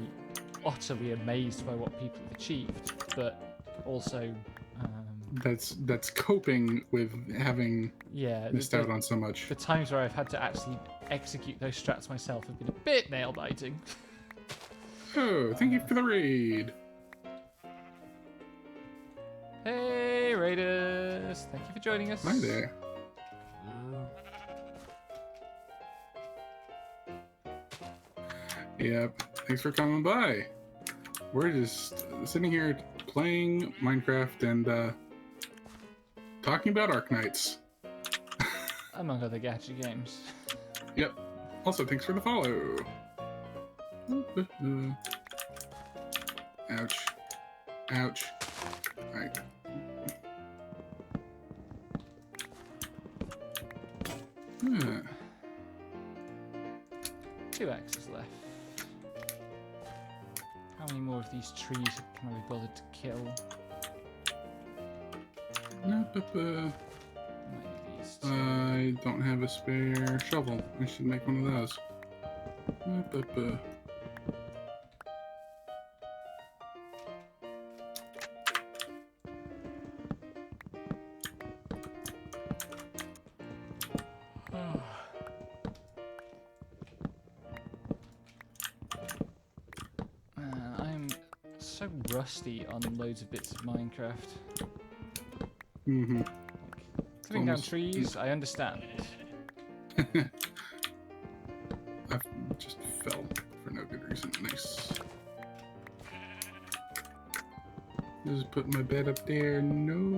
utterly amazed by what people have achieved, but also That's coping with having missed out on so much. the times where I've had to actually execute those strats myself have been a bit nail biting. Oh, thank you for the raid. Hey Raiders, thank you for joining us. Hi there. Yep, thanks for coming by. We're just sitting here playing Minecraft and talking about Arknights. Among other gacha games. Yep. Also, thanks for the follow. Ouch. Ouch. Alright. Huh. 2 axes left. How many more of these trees can I be bothered to kill? Might be these two. I don't have a spare shovel. I should make one of those. I'm so rusty on loads of bits of Minecraft. Mm-hmm. Cutting down Almost- trees, I understand. I just fell for no good reason. Nice. Just put my bed up there. No.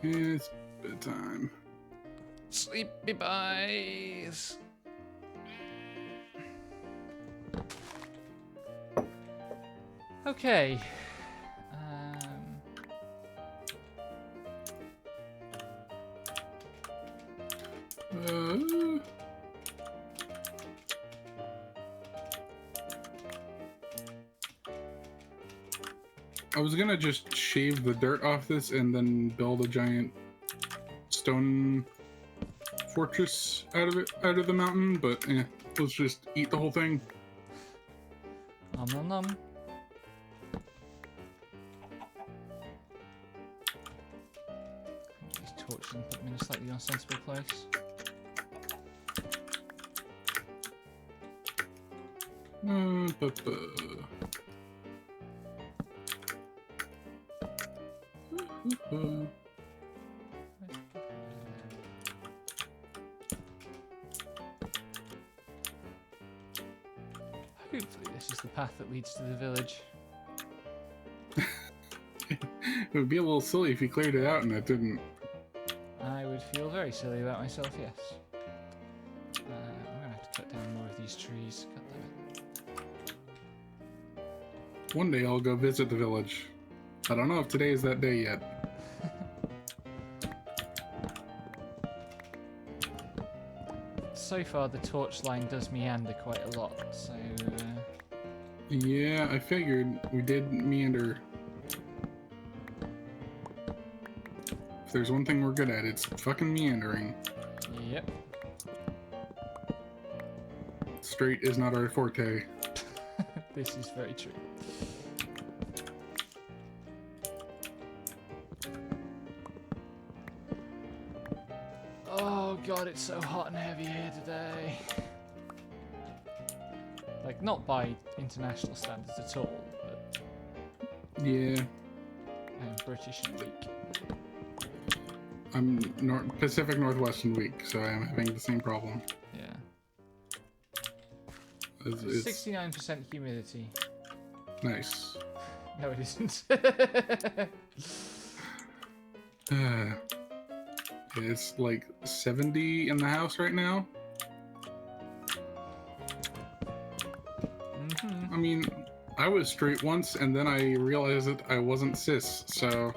It's bedtime. Sleepy boys. Okay. I was gonna just shave the dirt off this and then build a giant stone fortress out of the mountain, but let's just eat the whole thing. Nom nom nom. These torches and put them in a slightly unsensible place. Hopefully this is the path that leads to the village. It would be a little silly if you cleared it out and it didn't. I would feel very silly about myself, yes. I'm gonna have to cut down more of these trees. God damn it. One day I'll go visit the village. I don't know if today is that day yet. So far, the torch line does meander quite a lot, so... Yeah, I figured we did meander. If there's one thing we're good at, it's fucking meandering. Yep. Straight is not our forte. This is very true. Oh god, it's so hot and heavy here today. Like, not by international standards at all, but Yeah, I'm British and weak. I'm Pacific Northwestern week, so I'm having the same problem. Yeah. It's 69% humidity. nice. No, it isn't. It's like 70 in the house right now. I mean, I was straight once, and then I realized that I wasn't cis, so...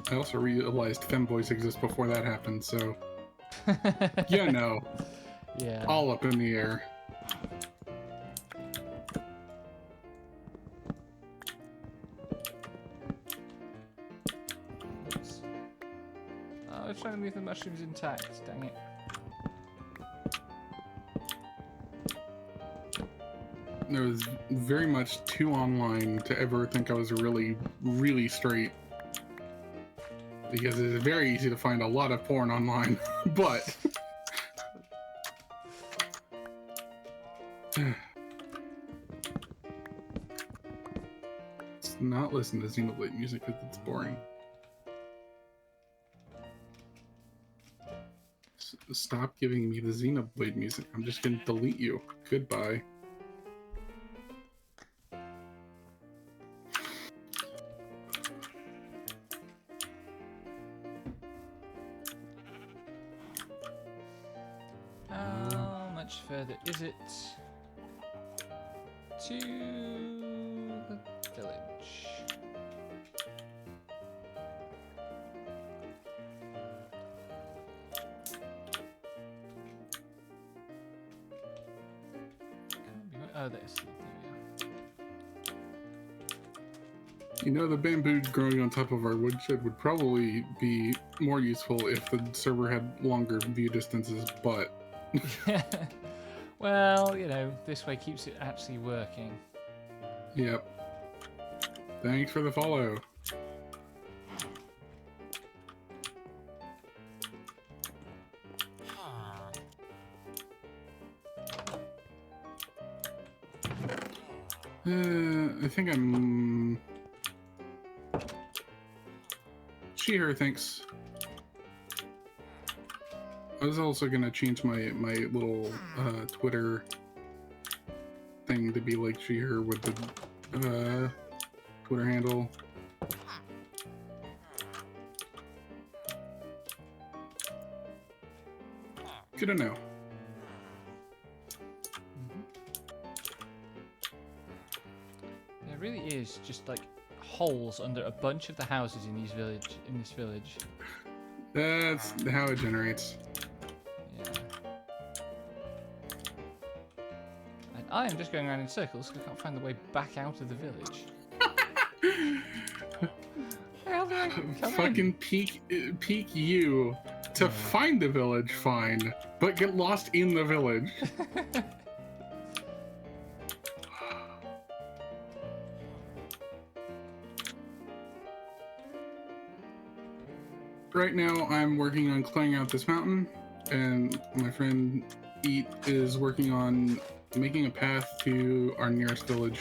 I also realized femboys exist before that happened, so... You know, Yeah. all up in the air. Oops. I was trying to leave the mushrooms intact, dang it. There was very much too online to ever think I was really, really straight. Because it's very easy to find a lot of porn online, but... Let's not listen to Xenoblade music because it's boring. Stop giving me the Xenoblade music. I'm just gonna delete you. Goodbye. How much further is it to the village? Can't be oh, there we are. You know, the bamboo growing on top of our woodshed would probably be more useful if the server had longer view distances, but... Well, you know, this way keeps it actually working. Yep. Thanks for the follow. I think I'm... She, her, thanks. I was also gonna change my little Twitter thing to be like she, her with the Twitter handle. Good to know. There really is just like holes under a bunch of the houses in this village. That's how it generates. Yeah. And I am just going around in circles because I can't find the way back out of the village. How do I come Fucking peak you to find the village, fine, but get lost in the village. right now I'm working on clearing out this mountain, and my friend Eat is working on making a path to our nearest village.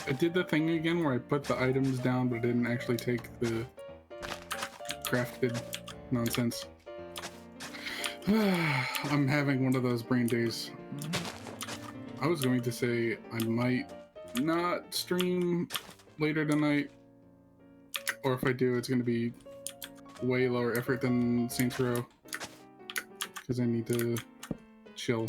I did the thing again where I put the items down but didn't actually take the crafted nonsense. I'm having one of those brain days. I was going to say I might not stream later tonight, or if I do, it's going to be way lower effort than Saints Row, because I need to chill.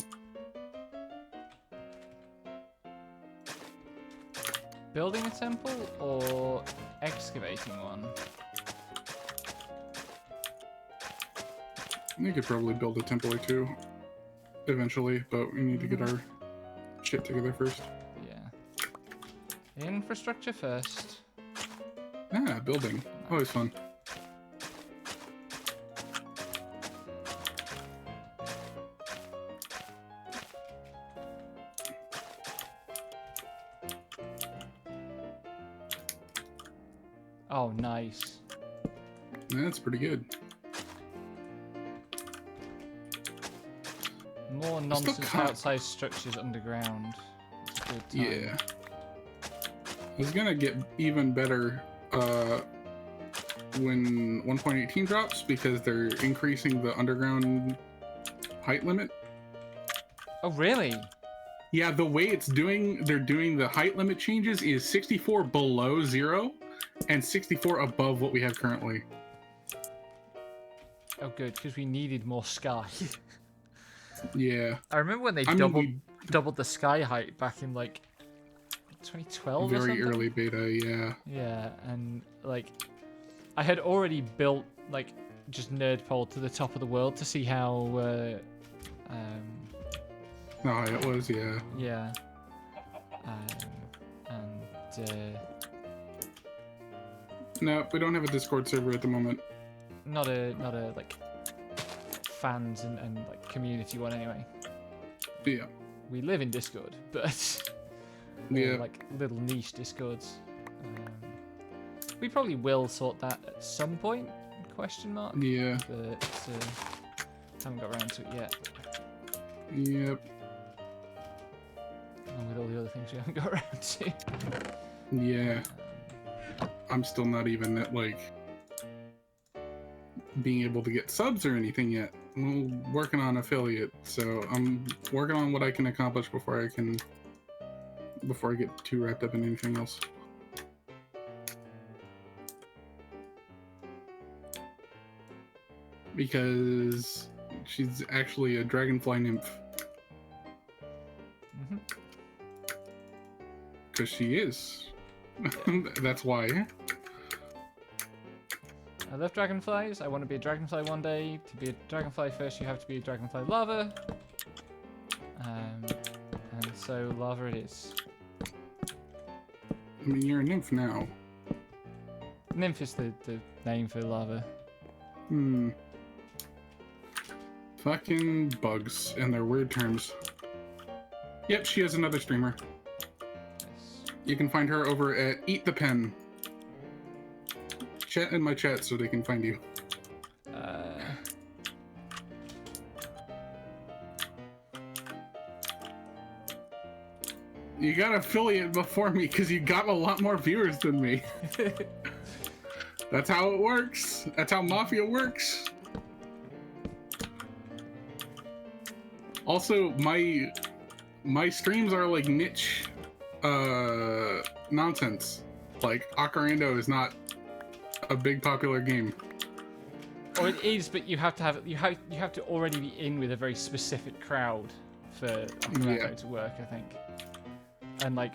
Building a temple or excavating one? We could probably build a temple or two eventually, but we need to get our shit together first. Yeah. Infrastructure first. Ah, building. Always fun. Oh, nice. That's pretty good. More nonsense outside structures underground. It's a good time. Yeah. It's gonna get even better when 1.18 drops, because they're increasing the underground height limit. Oh, really? Yeah, the way they're doing the height limit changes is 64 below 0 and 64 above what we have currently. Oh, good, because we needed more sky. Yeah. I remember when they doubled the sky height back in like 2012 or something. Very early beta, yeah. Yeah, and like I had already built like just nerd pole to the top of the world to see how No, it was, yeah. yeah. And No, we don't have a Discord server at the moment. not a like fans and like community one anyway. Yeah. We live in Discord, but Yeah. like little niche Discords. We probably will sort that at some point? Question mark. Yeah. But haven't got around to it yet. Yep. Along with all the other things we haven't got around to. Yeah. I'm still not even at like being able to get subs or anything yet. I'm working on affiliate, so I'm working on what I can accomplish before I get too wrapped up in anything else. Because she's actually a dragonfly nymph. Because she is. That's why. I love dragonflies. I want to be a dragonfly one day. To be a dragonfly first, you have to be a dragonfly larva. And so larva it is. I mean, you're a nymph now. Nymph is the name for larva. Fucking bugs and their weird terms. Yep, she is another streamer. Yes. You can find her over at Eat the Pen. Chat in my chat so they can find you. You got affiliate before me because you got a lot more viewers than me. That's how it works. That's how Mafia works. Also, my streams are like niche nonsense. Like Ocarina is not a big popular game. Or it is, but you have to already be in with a very specific crowd for Ocarina to work, I think. And like,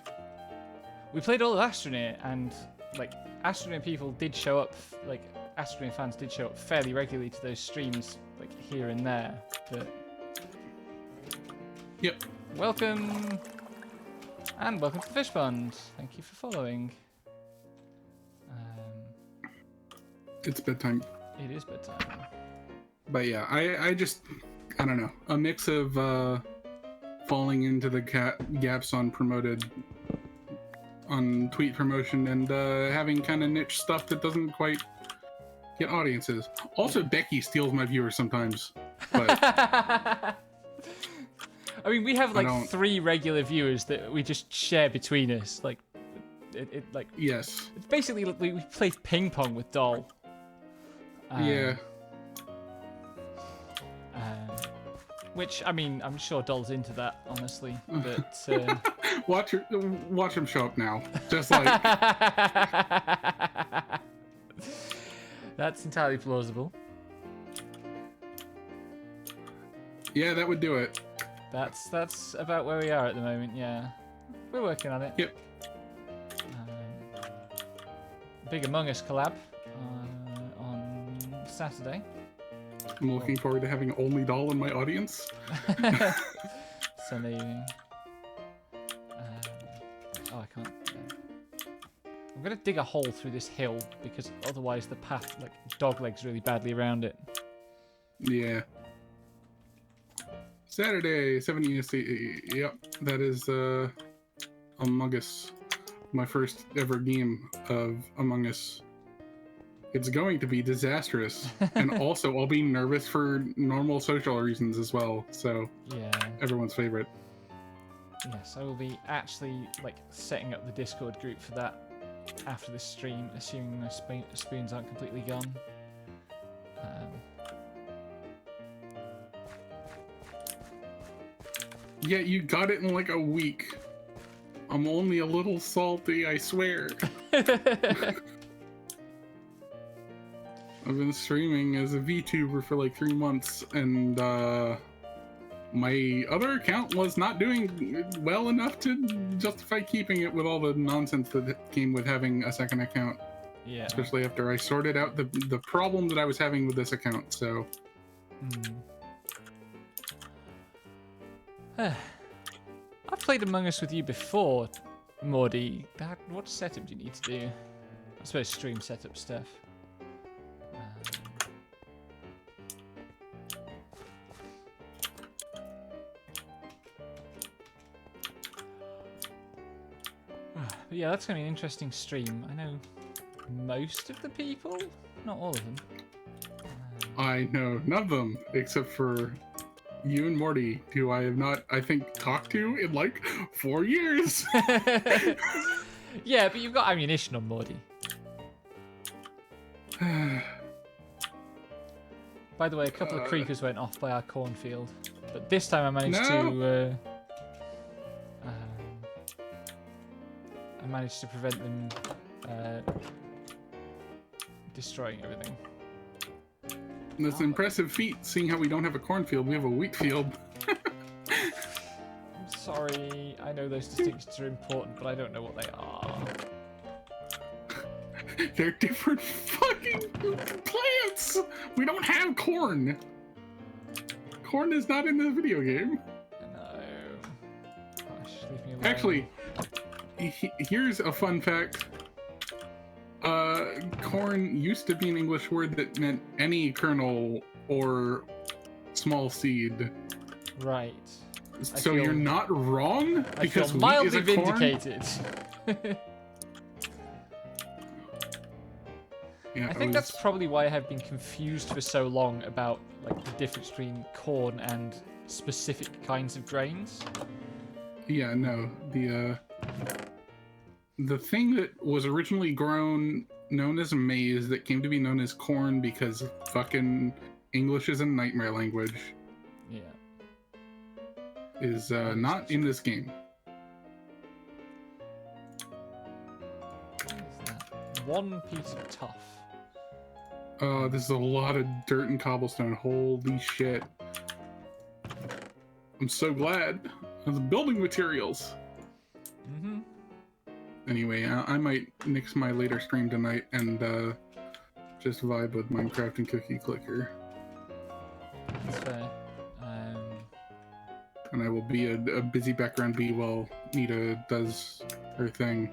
we played all of Astroneer, and like Astroneer people did show up, like Astroneer fans did show up fairly regularly to those streams, like here and there. But yep. Welcome, and welcome to the Fish Pond. Thank you for following. It's bedtime. It is bedtime. But yeah, I just, I don't know, a mix of falling into the gaps on tweet promotion and having kind of niche stuff that doesn't quite get audiences. Also, Becky steals my viewers sometimes. But I mean, we have like 3 regular viewers that we just share between us. Like, like yes, it's basically we play ping pong with Doll. Yeah. Which, I mean, I'm sure Doll's into that, honestly. But watch him show up now, just like. That's entirely plausible. Yeah, that would do it. That's about where we are at the moment. Yeah, we're working on it. Yep. Big Among Us collab on Saturday. I'm looking forward to having only Doll in my audience. Sunday evening. Oh, I can't. I'm gonna dig a hole through this hill because otherwise the path, like, dog legs really badly around it. Yeah. Saturday, 7 EST. Yep, that is Among Us. My first ever game of Among Us. It's going to be disastrous, and also I'll be nervous for normal social reasons as well. So yeah, everyone's favorite. Yes, I will be actually like setting up the Discord group for that after this stream, assuming my spoons aren't completely gone. Yeah, you got it in like a week. I'm only a little salty, I swear. I've been streaming as a VTuber for like 3 months, and my other account was not doing well enough to justify keeping it with all the nonsense that came with having a second account. Yeah. Especially after I sorted out the problem that I was having with this account, so... I've played Among Us with you before, Mordy. What setup do you need to do? I suppose stream setup stuff. But yeah, that's going to be an interesting stream. I know most of the people, not all of them. I know none of them, except for you and Morty, who I have not, I think, talked to in like 4 years. Yeah, but you've got ammunition on Morty. By the way, a couple of creepers went off by our cornfield, but this time I managed to. I managed to prevent them destroying everything. That's an impressive feat, seeing how we don't have a cornfield, we have a wheat field. I'm sorry, I know those distinctions are important, but I don't know what they are. They're different fucking plants! We don't have corn! Corn is not in this video game. No. Gosh, leave me alone. Actually, here's a fun fact. Corn used to be an English word that meant any kernel or small seed. Right. So you're not wrong, because I feel mildly wheat is a vindicated. Yeah, I think that's probably why I have been confused for so long about like the difference between corn and specific kinds of grains. Yeah, no. The thing that was originally grown known as maize that came to be known as corn because fucking English is a nightmare language. Yeah. Is not in this game. What is that? One piece of tough. This is a lot of dirt and cobblestone. Holy shit. I'm so glad. It's building materials. Mm-hmm. Anyway, I might nix my later stream tonight and just vibe with Minecraft and Cookie Clicker. That's fair. And I will be a busy background bee while Nita does her thing.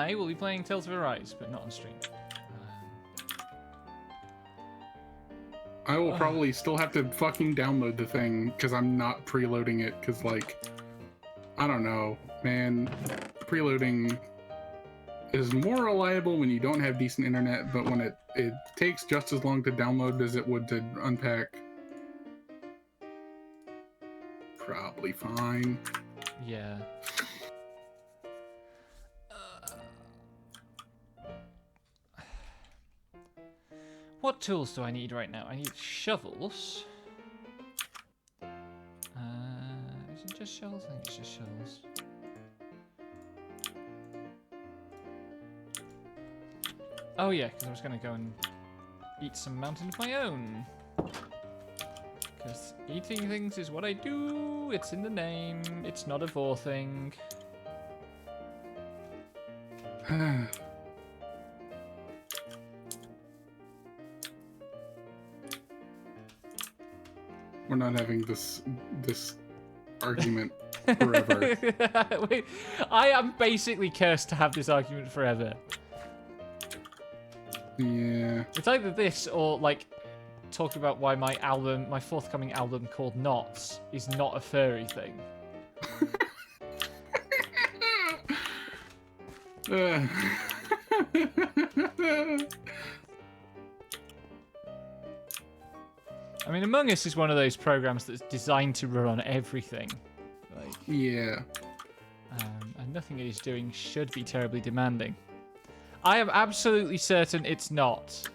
I will be playing Tales of Arise, but not on stream. I will probably still have to fucking download the thing because I'm not preloading it because, like, I don't know, man. Preloading is more reliable when you don't have decent internet, but when it takes just as long to download as it would to unpack, probably fine. Yeah. What tools do I need right now? I need shovels. Is it just shovels? I think it's just shovels. Oh yeah, because I was going to go and eat some mountain of my own. Because eating things is what I do. It's in the name. It's not a vor thing. We're not having this argument forever. Wait, I am basically cursed to have this argument forever. Yeah. It's either this or like talk about why my forthcoming album called Knots is not a furry thing. I mean, Among Us is one of those programs that's designed to run on everything. Like, yeah. And nothing it is doing should be terribly demanding. I am absolutely certain it's not.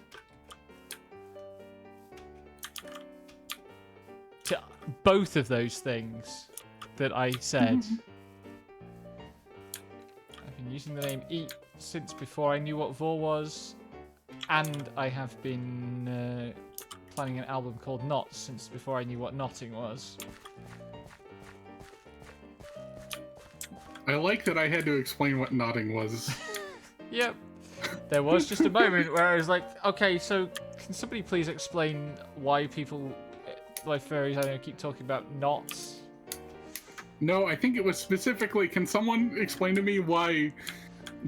To both of those things that I said. I've been using the name Eat since before I knew what vor was. And I have been planning an album called Knots since before I knew what knotting was. I like that I had to explain what knotting was. Yep. There was just a moment where I was like, okay, so can somebody please explain why people, like furries, I don't know, keep talking about knots? No, I think it was specifically, can someone explain to me why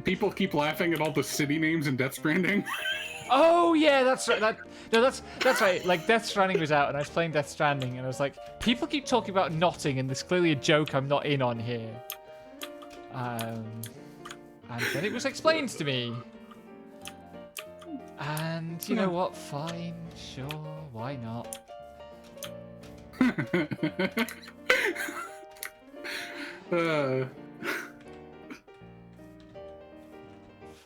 people keep laughing at all the city names in Death Stranding? Oh yeah, that's right. That's right. Like Death Stranding was out, and I was playing Death Stranding, and I was like, people keep talking about knotting, and there's clearly a joke I'm not in on here. And then it was explained to me. And you know what? Fine, sure, why not?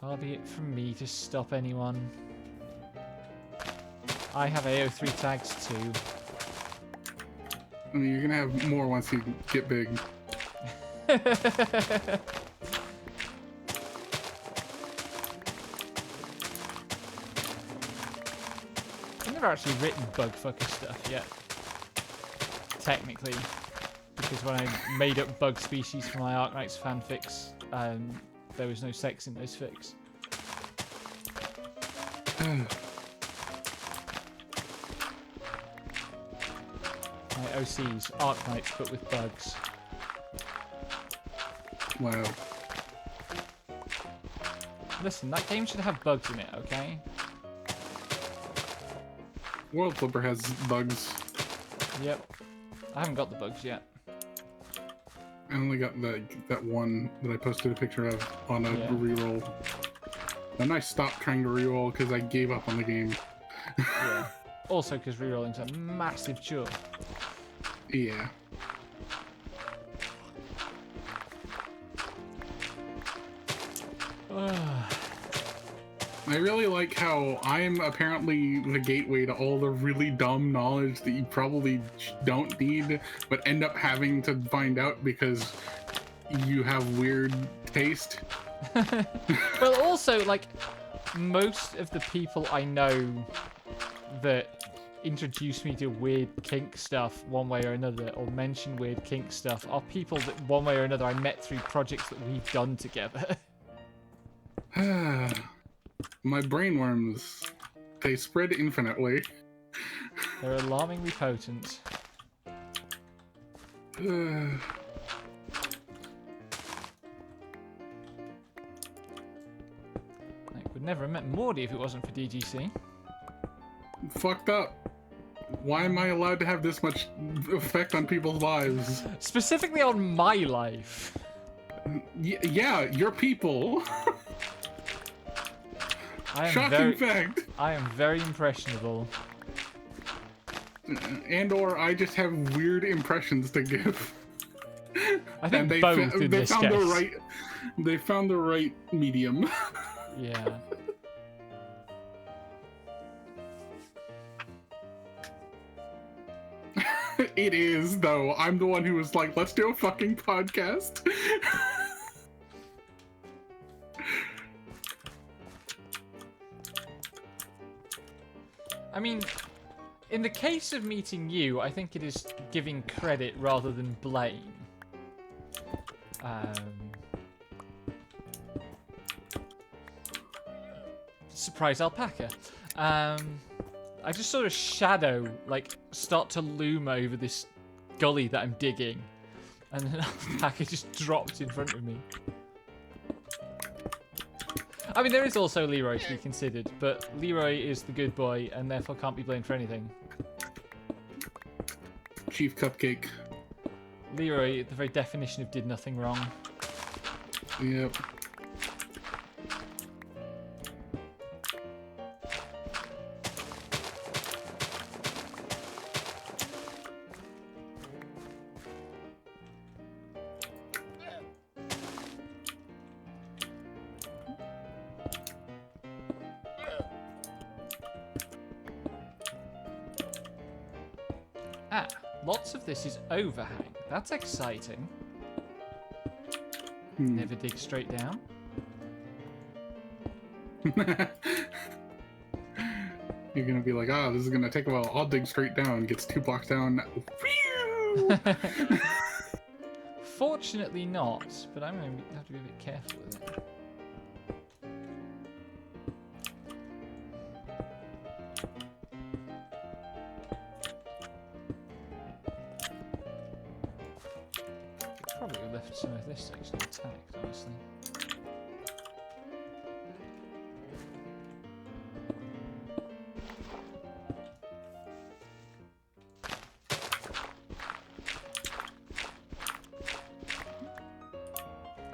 Far be it from me to stop anyone. I have AO3 tags too. I mean, you're gonna have more once you get big. I've never actually written bugfucker stuff yet. Technically. Because when I made up bug species for my Arknights fanfics, there was no sex in those fics. My OCs, Arknights, but with bugs. Wow. Listen, that game should have bugs in it, okay? World Flipper has bugs. Yep. I haven't got the bugs yet. I only got that one that I posted a picture of on a reroll. Then I stopped trying to reroll because I gave up on the game. Yeah. Also because rerolling's a massive chore. Yeah. I really like how I'm apparently the gateway to all the really dumb knowledge that you probably don't need, but end up having to find out because you have weird taste. Well, also, like, most of the people I know that introduce me to weird kink stuff one way or another, or mention weird kink stuff, are people that one way or another I met through projects that we've done together. My brainworms, they spread infinitely. They're alarmingly potent. never have met Morty if it wasn't for DGC. Fucked up. Why am I allowed to have this much effect on people's lives? Specifically on my life. Yeah, your people. Shocking fact. I am very impressionable. And or I just have weird impressions to give. I think and both in this case. They found the right medium. Yeah. It is, though. I'm the one who was like, let's do a fucking podcast. I mean, in the case of meeting you, I think it is giving credit rather than blame. Surprise alpaca. I just saw a shadow, like, start to loom over this gully that I'm digging. And an alpaca just dropped in front of me. I mean, there is also Leroy to be considered, but Leroy is the good boy and therefore can't be blamed for anything. Chief Cupcake. Leroy, the very definition of did nothing wrong. Yep. Ah, lots of this is overhang. That's exciting. Never dig straight down. You're gonna be like, this is gonna take a while. I'll dig straight down. Gets 2 blocks down. Fortunately not, but I'm going to have to be a bit careful with it. Probably left some of this section intact, honestly.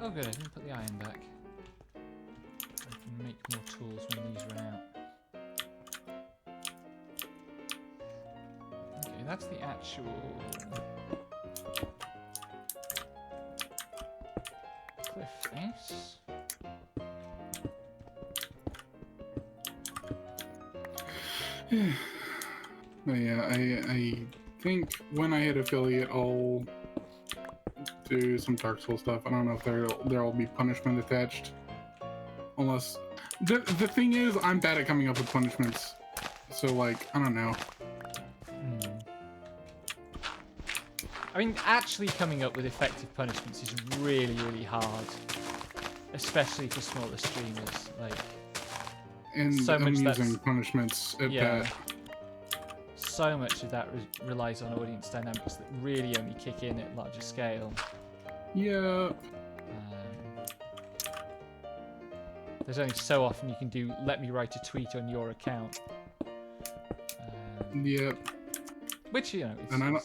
Oh good, I didn't put the iron back. I can make more tools when these run out. Okay, that's the actual cliff face. But yeah, I think when I hit affiliate, I'll do some Dark Souls stuff. I don't know if there'll be punishment attached, unless the thing is I'm bad at coming up with punishments. So like I don't know. I mean, actually coming up with effective punishments is really, really hard, especially for smaller streamers. Like, And so I'm much using punishments at that. So much of that relies on audience dynamics that really only kick in at larger scale. Yeah. There's only so often you can do, let me write a tweet on your account. Yep. Which, you know,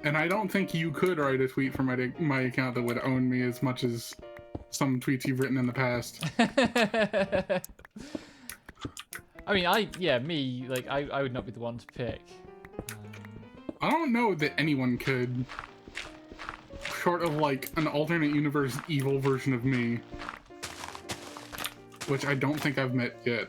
and I don't think you could write a tweet from my account that would own me as much as some tweets you've written in the past. I mean, I would not be the one to pick. I don't know that anyone could, short of like an alternate universe evil version of me, which I don't think I've met yet.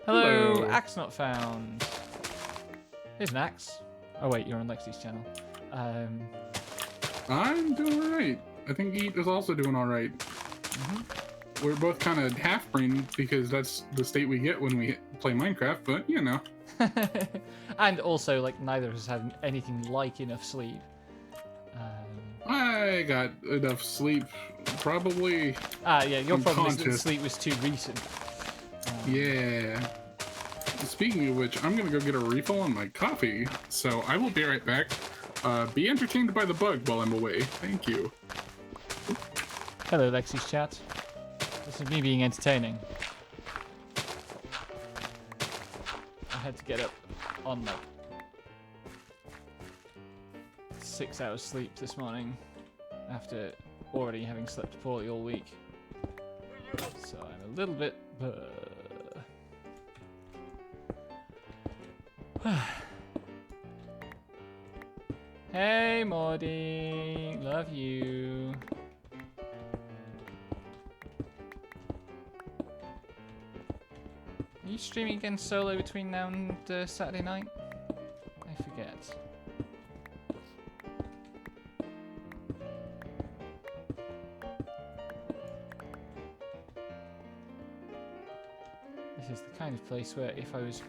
Hello, axe not found. Here's an axe. Oh wait, you're on Lexi's channel. I'm doing alright. I think Eat is also doing alright. We're both kind of half-brained because that's the state we get when we play Minecraft, but you know. And also, like, neither of us had anything like enough sleep. I got enough sleep, probably. Yeah, your problem is that the sleep was too recent. Yeah. Speaking of which, I'm gonna go get a refill on my coffee, so I will be right back. Be entertained by the bug while I'm away. Thank you. Hello, Lexi's chat. This is me being entertaining. I had to get up on like 6 hours sleep this morning after already having slept poorly all week. So I'm a little bit... Hey, Morty. Love you. Are you streaming again solo between now and Saturday night? I forget. This is the kind of place where if I was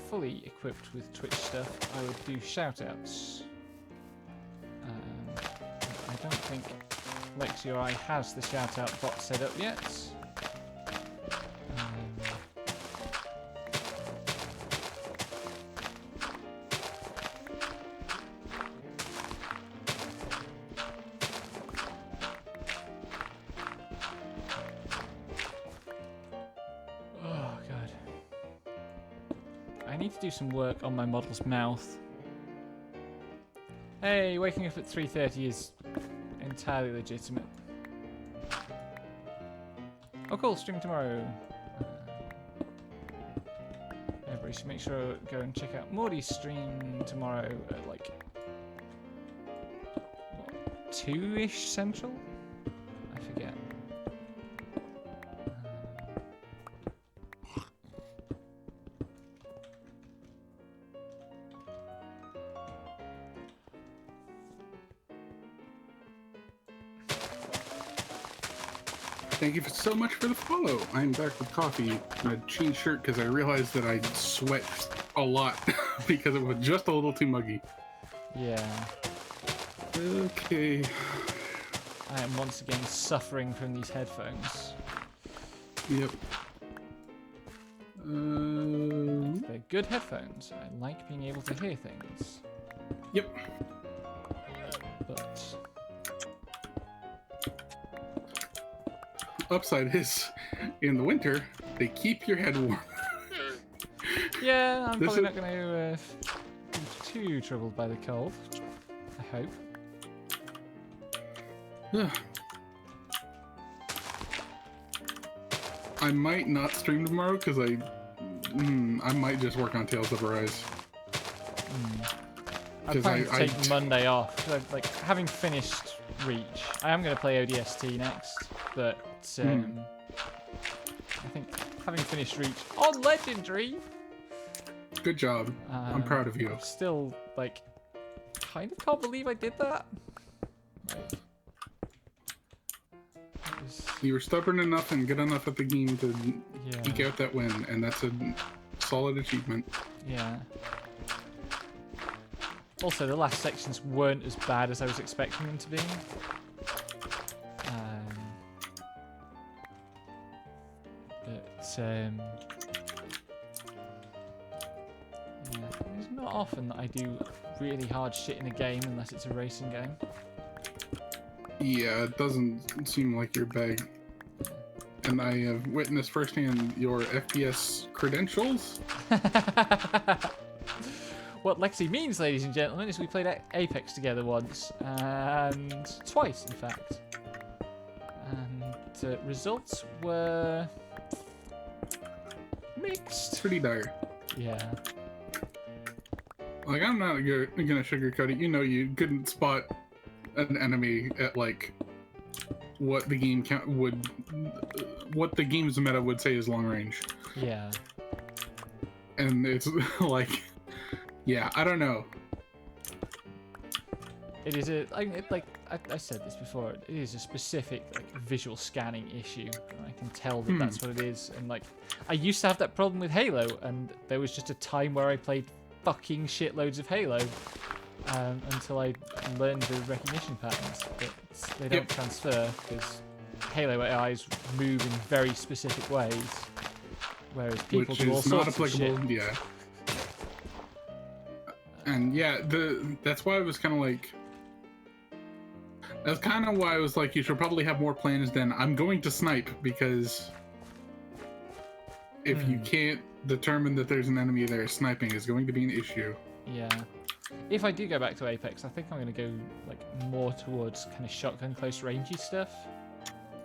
fully equipped with Twitch stuff, I would do shoutouts. I don't think Lexi or I has the shoutout bot set up yet. Oh god. I need to do some work on my model's mouth. Hey, waking up at 3:30 is entirely legitimate. Oh cool, stream tomorrow. Everybody should make sure to go and check out Morty's stream tomorrow at like 2-ish Central? I forget. Thank you so much for the follow. I'm back with coffee and a jean shirt because I realized that I sweat a lot because it was just a little too muggy. Yeah. Okay. I am once again suffering from these headphones. Yep. They're good headphones. I like being able to hear things. Yep. But upside is, in the winter, they keep your head warm. yeah, I'm This probably is- not going to be too troubled by the cold. I hope. I might not stream tomorrow because I might just work on Tales of Arise. I'm 'Cause planning to I- take Monday off. 'Cause like having finished Reach, I am going to play ODST next, but I think having finished Reach on Legendary, Good job. I'm proud of you. I'm still like kind of can't believe I did that. Like, it was- You were stubborn enough and good enough at the game to eke yeah, out that win, and that's a solid achievement. yeah. Also, the last sections weren't as bad as I was expecting them to be. Yeah, it's not often that I do really hard shit in a game unless it's a racing game. Yeah, it doesn't seem like your bag. And I have witnessed firsthand your FPS credentials. What Lexi means, ladies and gentlemen, is we played Apex together once, and twice, in fact. And results were mixed. Pretty dire. Yeah. Like, I'm not gonna sugarcoat it. You know, you couldn't spot an enemy at like what the game what the game's meta would say is long range, Yeah. and it's like, yeah, I don't know. It is I said this before. It is a specific like visual scanning issue. And I can tell that that's what it is. And like, I used to have that problem with Halo, and there was just a time where I played fucking shitloads of Halo until I learned the recognition patterns. But they don't transfer because Halo AIs move in very specific ways, whereas people Which do all is not sorts of shit. applicable. Yeah. And yeah, that's why I was kind of like, That's kind of why I was like, you should probably have more plans than I'm going to snipe, because if you can't determine that there's an enemy there, sniping is going to be an issue. Yeah. If I do go back to Apex, I think I'm going to go like more towards kind of shotgun close rangey stuff.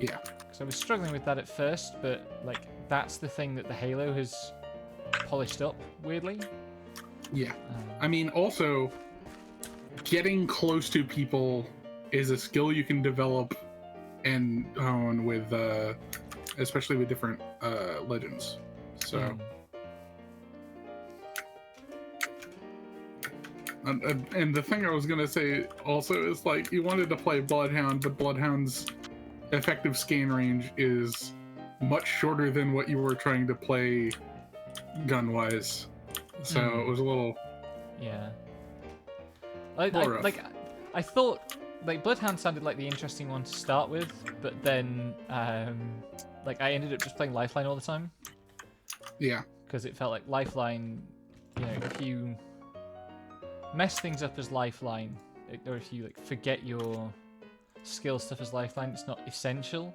Yeah. Because I was struggling with that at first, but like that's the thing that the Halo has polished up weirdly. Yeah. I mean, also, getting close to people is a skill you can develop and hone with, especially with different legends. So. And the thing I was gonna say also is like, you wanted to play Bloodhound, but Bloodhound's effective scan range is much shorter than what you were trying to play gun-wise. So it was a little... Yeah. rough. I thought like Bloodhound sounded like the interesting one to start with, but then like I ended up just playing Lifeline all the time. Yeah. Because it felt like Lifeline, you know, if you mess things up as Lifeline, or if you like forget your skill stuff as Lifeline, it's not essential.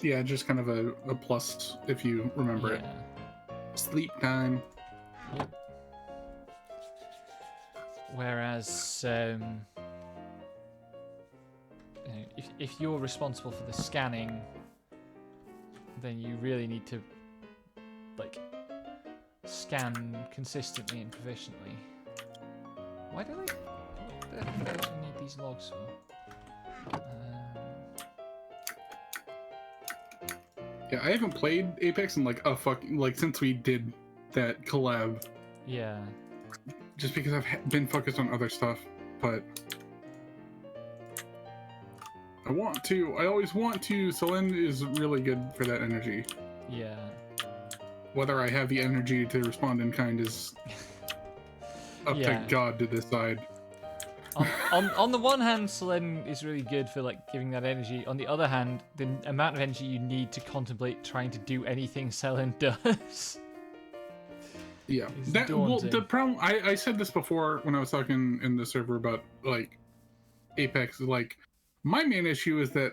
Yeah, just kind of a plus if you remember it. Sleep time. Yep. Whereas, if you're responsible for the scanning, then you really need to like scan consistently and proficiently. Why do I actually need these logs for? Yeah, I haven't played Apex in like since we did that collab. Yeah. Just because I've been focused on other stuff, but I always want to. Selene is really good for that energy. Yeah. Whether I have the energy to respond in kind is up to God to decide. On the one hand, Selene is really good for like giving that energy. On the other hand, the amount of energy you need to contemplate trying to do anything Selene does. Yeah, the problem. I said this before when I was talking in the server about like Apex. Like, my main issue is that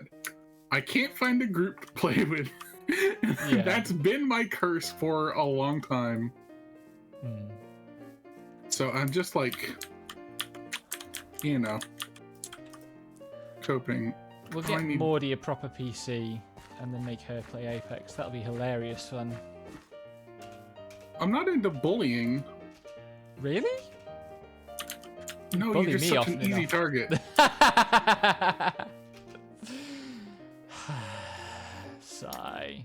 I can't find a group to play with. Yeah. That's been my curse for a long time. So I'm just like, you know, coping. We'll get Maudie a proper PC and then make her play Apex. That'll be hilarious fun. I'm not into bullying. Really? No, you're just such an easy target. Sigh.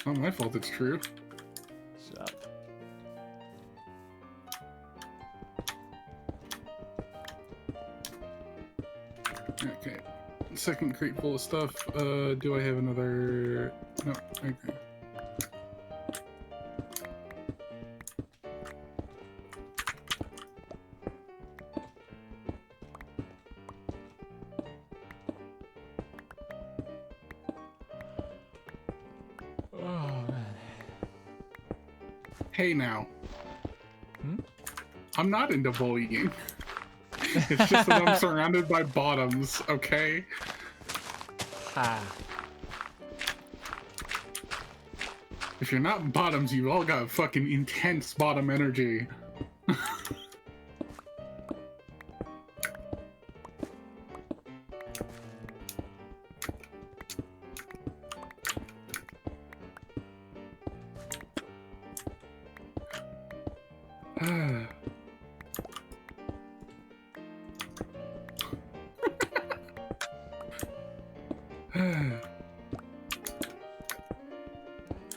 Not my fault it's true. Shut up. Okay. Second crate full of stuff. Do I have another? No, okay. Hey now. I'm not into bullying. It's just that I'm surrounded by bottoms, okay? Ha. If you're not bottoms, you all got fucking intense bottom energy.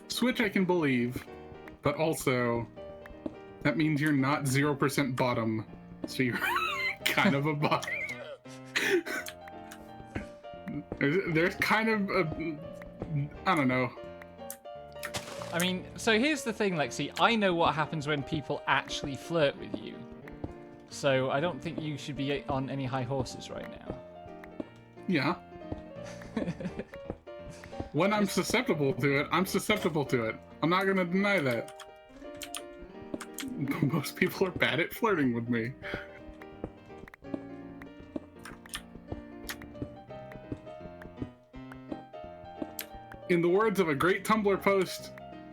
Switch I can believe, but also that means you're not 0% bottom, so you're kind of a bottom. There's kind of a, I don't know. I mean, so here's the thing, Lexi. I know what happens when people actually flirt with you. So I don't think you should be on any high horses right now. Yeah. When I'm susceptible to it, I'm susceptible to it. I'm not gonna deny that. Most people are bad at flirting with me. In the words of a great Tumblr post,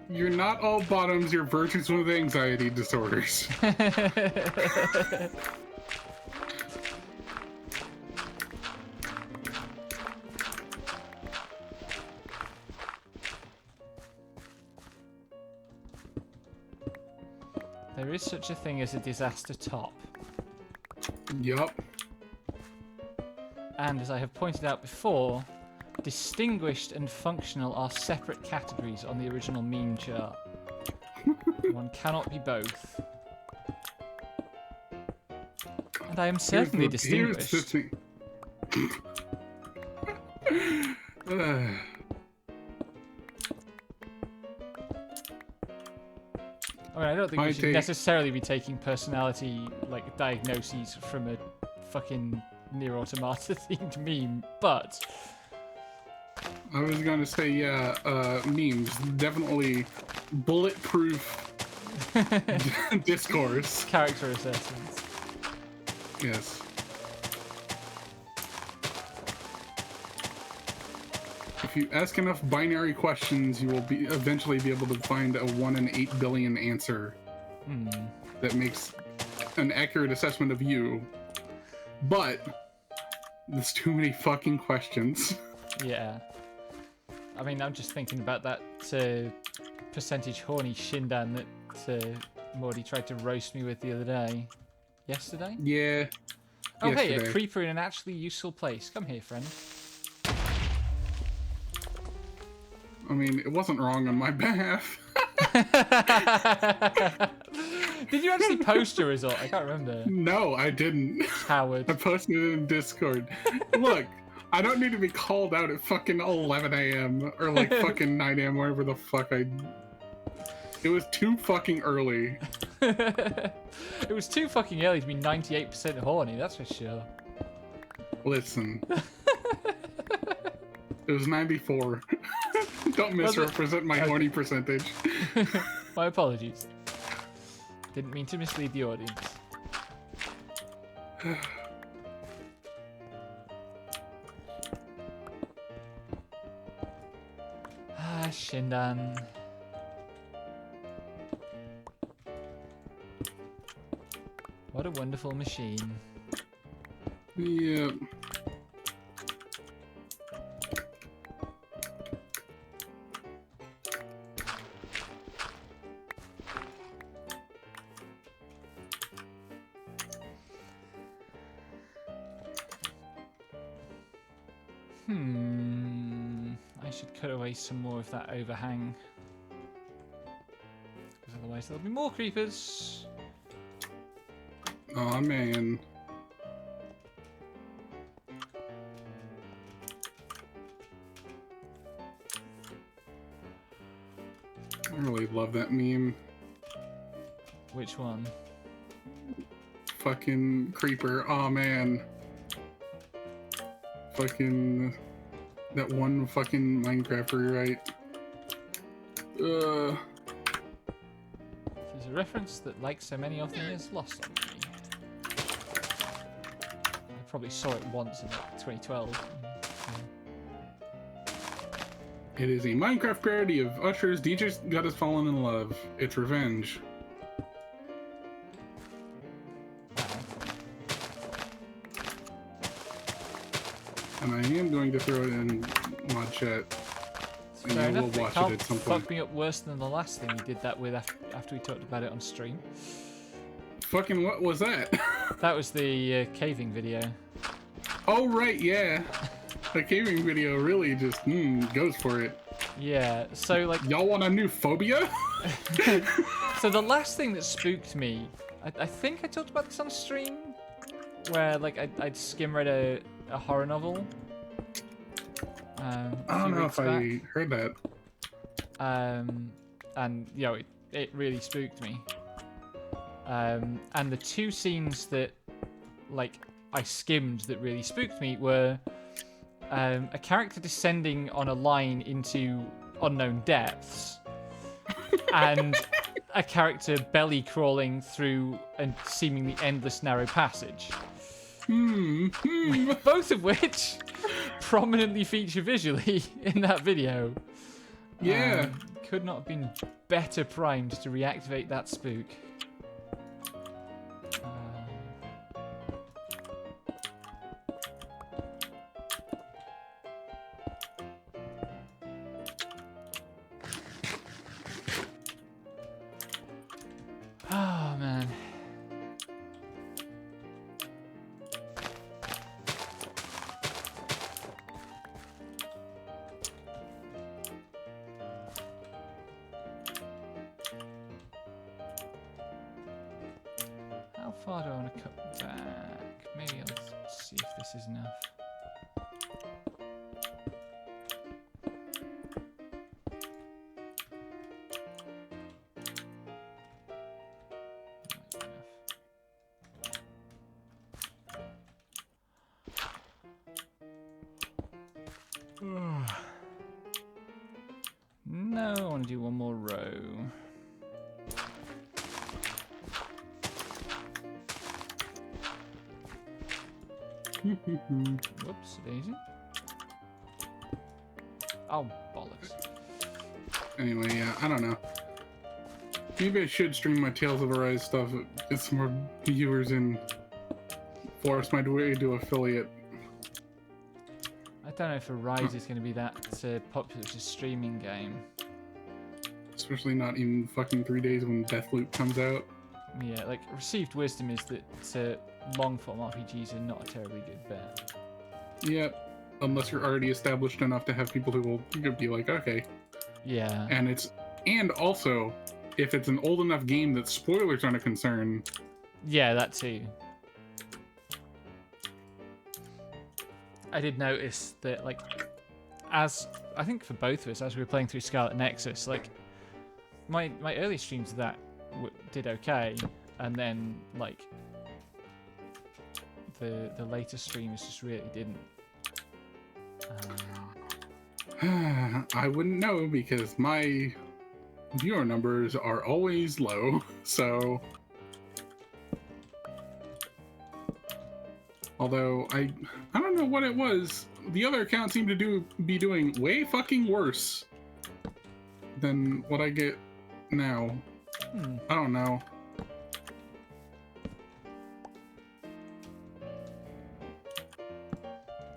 you're not all bottoms, you're virgins with anxiety disorders. There is such a thing as a disaster top. Yup. And as I have pointed out before, distinguished and functional are separate categories on the original meme chart. One cannot be both. And I am certainly distinguished. Here's the thing. I mean, I don't think we should necessarily be taking personality like diagnoses from a fucking Nier Automata themed meme, but I was gonna say, yeah, memes definitely bulletproof discourse. Character assessments. Yes. If you ask enough binary questions, you will eventually be able to find a 1 in 8 billion answer that makes an accurate assessment of you. But there's too many fucking questions. Yeah. I mean, I'm just thinking about that percentage horny Shindan that Morty tried to roast me with the other day. Yesterday? Yeah. Oh, yesterday. Hey, a creeper in an actually useful place. Come here, friend. I mean, it wasn't wrong on my behalf. Did you actually post your result? I can't remember. No, I didn't. Howard. I posted it in Discord. Look, I don't need to be called out at fucking 11 a.m. or like fucking 9 a.m. wherever the fuck It was too fucking early. It was too fucking early to be 98% horny, that's for sure. Listen. It was 94. Don't misrepresent my horny percentage. My apologies. Didn't mean to mislead the audience. Ah, Shindan. What a wonderful machine. Yep. I should cut away some more of that overhang. Because otherwise there'll be more creepers. Aw, man. I really love that meme. Which one? Fucking creeper. Aw, man. Fucking... That one fucking Minecrafter, right? There's a reference that, like so many of them, is lost on me. I probably saw it once in like 2012. It is a Minecraft parody of Usher's DJ's God Has Fallen in Love. It's revenge. And I am going to throw it in mod chat. And Fair I will enough. watch Can't it at some point. fuck me up worse than the last thing we did that with after we talked about it on stream. Fucking what was that? That was the caving video. Oh, right, yeah. The caving video really just goes for it. Yeah, so like... Y'all want a new phobia? So the last thing that spooked me, I think I talked about this on stream, where like I'd skim read a horror novel. I don't know if I heard that. And you know, it really spooked me. And the two scenes that like I skimmed that really spooked me were a character descending on a line into unknown depths and a character belly crawling through a seemingly endless narrow passage. Both of which prominently feature visually in that video. Yeah. Could not have been better primed to reactivate that spook. Oh, man. How far do I want to cut back? Maybe let's see if this is enough. No, I want to do one more row. Whoops, daisy. Oh, bollocks. Anyway, yeah, I don't know. Maybe I should stream my Tales of Arise stuff, get some more viewers and force my way to affiliate. I don't know if Arise is going to be that popular as a streaming game. Especially not in fucking 3 days when Deathloop comes out. Yeah, like, received wisdom is that long-form RPGs are not a terribly good bet. Yep. Unless you're already established enough to have people who will be like, okay. Yeah. And also, if it's an old enough game that spoilers aren't a concern. Yeah, that too. I did notice that, like, as I think for both of us, as we were playing through Scarlet Nexus, like, my early streams of that did okay, and then like the later streams just really didn't. I wouldn't know because my viewer numbers are always low, so. Although I don't know what it was. The other account seemed to be doing way fucking worse than what I get now. I don't know.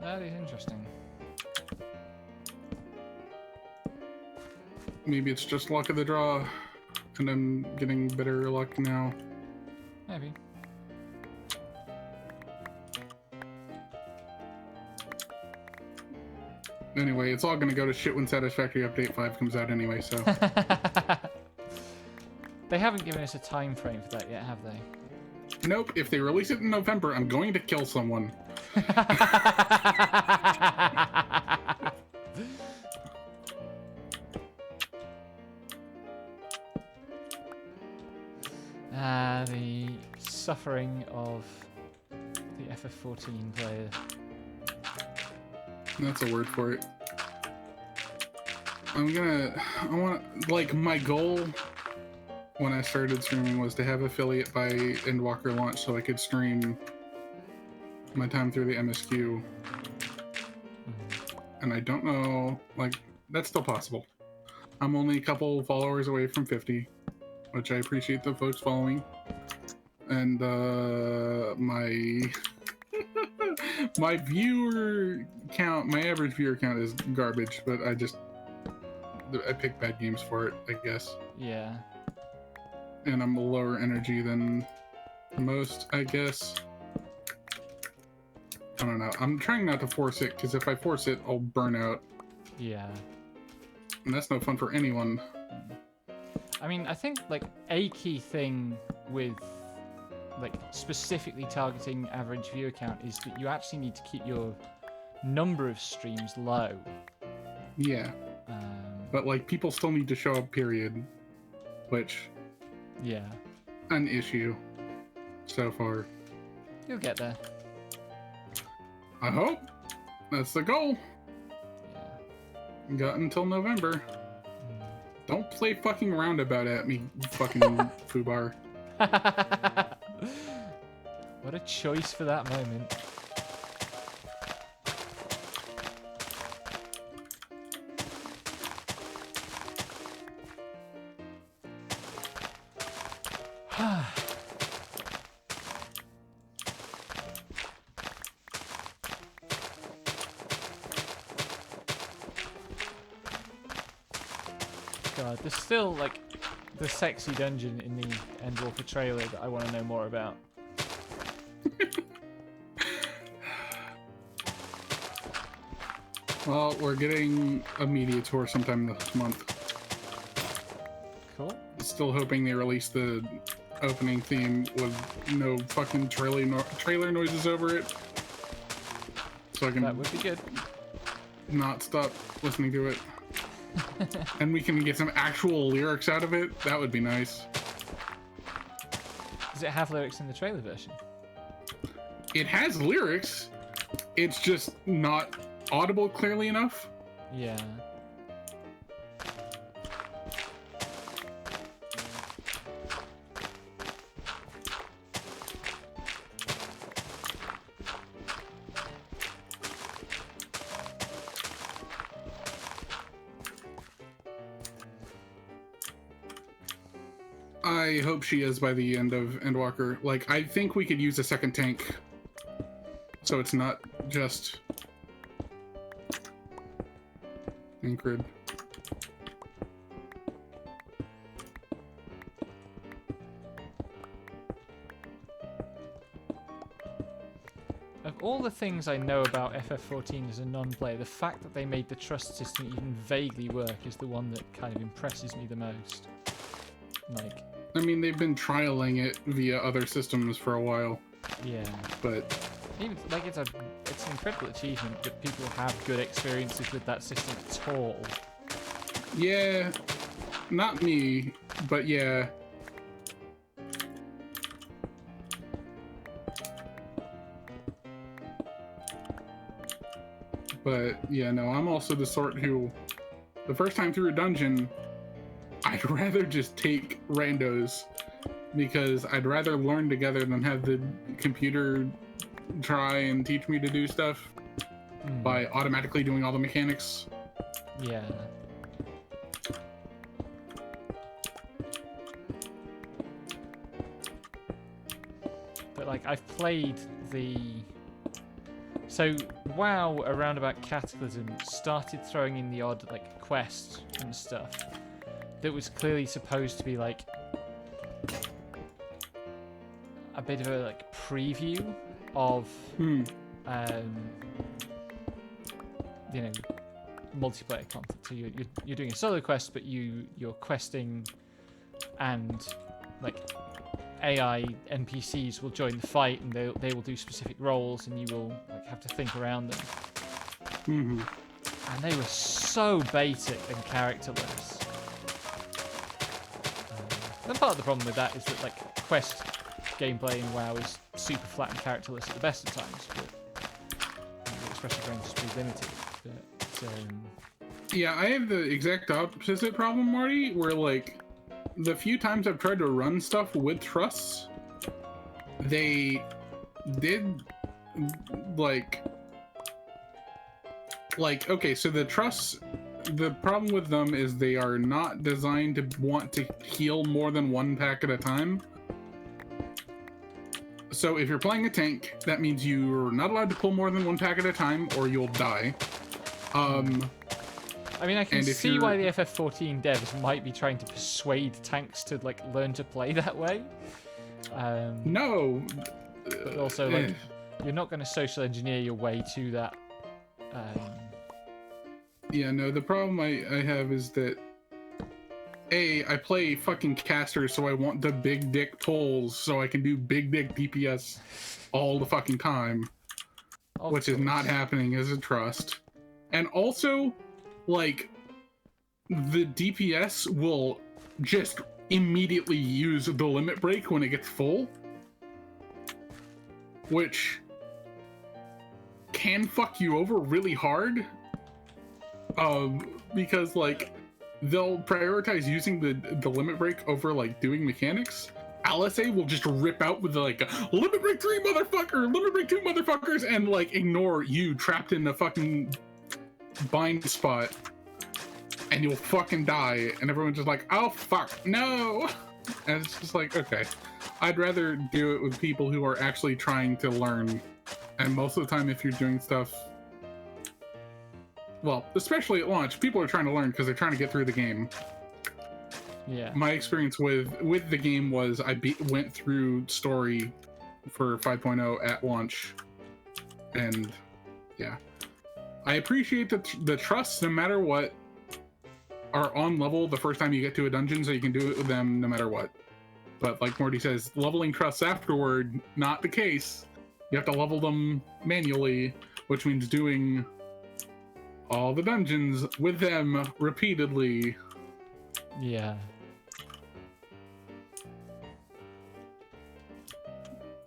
That is interesting. Maybe it's just luck of the draw, and I'm getting better luck now. Maybe. Anyway, it's all gonna go to shit when Satisfactory Update 5 comes out anyway, so. They haven't given us a time frame for that yet, have they? Nope, if they release it in November, I'm going to kill someone. The suffering of the FF14 player. That's a word for it. I want, like, my goal when I started streaming was to have affiliate by Endwalker launch so I could stream my time through the MSQ. And I don't know, like, that's still possible. I'm only a couple followers away from 50, which I appreciate the folks following. And my my viewer count, my average viewer count is garbage, but I pick bad games for it, I guess. Yeah. And I'm lower energy than most, I guess. I don't know. I'm trying not to force it, because if I force it, I'll burn out. Yeah. And that's no fun for anyone. I mean, I think, like, a key thing with, like, specifically targeting average viewer count is that you actually need to keep your number of streams low. Yeah. But, like, people still need to show up, period. Which... yeah. An issue. So far. You'll get there. I hope. That's the goal. Yeah. Got until November. Don't play fucking roundabout at me, fucking foobar. What a choice for that moment. God, there's still like the sexy dungeon in the Endwalker trailer that I want to know more about. Well, we're getting a media tour sometime this month. Cool. Still hoping they release the opening theme with no fucking trailer noises over it, so I can That would be good. not stop listening to it. And we can get some actual lyrics out of it. That would be nice. Does it have lyrics in the trailer version? It has lyrics. It's just not audible clearly enough. Yeah. I hope she is by the end of Endwalker. Like, I think we could use a second tank, so it's not just Incred. Of all the things I know about FF14 as a non-player, the fact that they made the trust system even vaguely work is the one that kind of impresses me the most. Like, I mean, they've been trialing it via other systems for a while, yeah. but Even like it's an incredible achievement that people have good experiences with that system at all. yeah, not me, but yeah. But yeah, no, I'm also the sort who, the first time through a dungeon, I'd rather just take randos, because I'd rather learn together than have the computer try and teach me to do stuff by automatically doing all the mechanics. Yeah. But like, I've played the... So, WoW, around about Cataclysm, started throwing in the odd, like, quest and stuff that was clearly supposed to be, like, a bit of a, like, preview of, you know, multiplayer content. So you're doing a solo quest, but you're questing, and, like, AI NPCs will join the fight, and they will do specific roles, and you will like have to think around them. And they were so basic and characterless. And part of the problem with that is that like quest gameplay in WoW is super flat and characterless at the best of times, but the expression range is pretty limited. But yeah, I have the exact opposite problem, Marty, where like the few times I've tried to run stuff with trusts, they did like okay, so the trusts, the problem with them is they are not designed to want to heal more than one pack at a time. So if you're playing a tank, that means you're not allowed to pull more than one pack at a time or you'll die. I mean, I can see why the FF14 devs might be trying to persuade tanks to like learn to play that way. No, but also like you're not going to social engineer your way to that. Yeah, no. The problem I have is that I play fucking caster, so I want the big dick pulls so I can do big dick DPS all the fucking time, which is not happening as a trust. And also, like, the DPS will just immediately use the limit break when it gets full, which can fuck you over really hard. Because like they'll prioritize using the limit break over like doing mechanics. LSA will just rip out with like limit break 3 motherfucker, limit break 2 motherfuckers, and like ignore you trapped in the fucking bind spot, and you'll fucking die, and everyone's just like, oh fuck, no. And it's just like, okay, I'd rather do it with people who are actually trying to learn. And most of the time, if you're doing stuff, well, especially at launch, people are trying to learn because they're trying to get through the game. Yeah. My experience with the game was went through story for 5.0 at launch, and yeah, I appreciate the trust no matter what are on level the first time you get to a dungeon, so you can do it with them no matter what. But like Morty says, leveling trusts afterward, not the case. You have to level them manually, which means doing all the dungeons with them repeatedly. Yeah.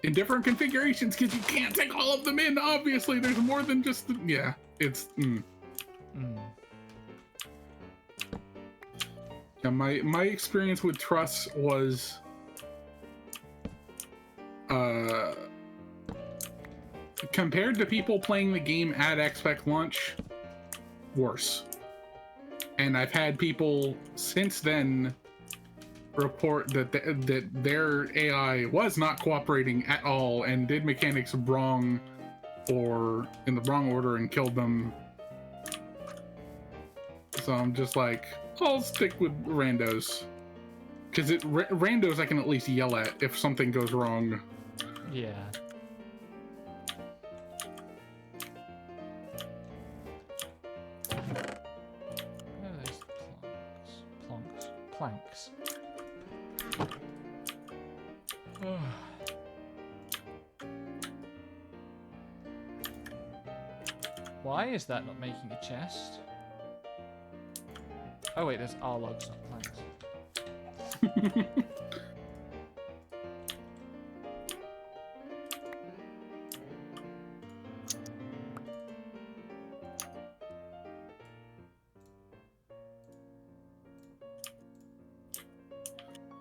In different configurations, because you can't take all of them in. Obviously, there's more than just yeah. It's Yeah, my experience with Truss was compared to people playing the game at XPEC launch, worse. And I've had people since then report that their AI was not cooperating at all and did mechanics wrong or in the wrong order and killed them. So I'm just like, I'll stick with randos. Because randos I can at least yell at if something goes wrong. Yeah. Oh, there's planks. Why is that not making a chest? Oh wait, there's R logs, not planks.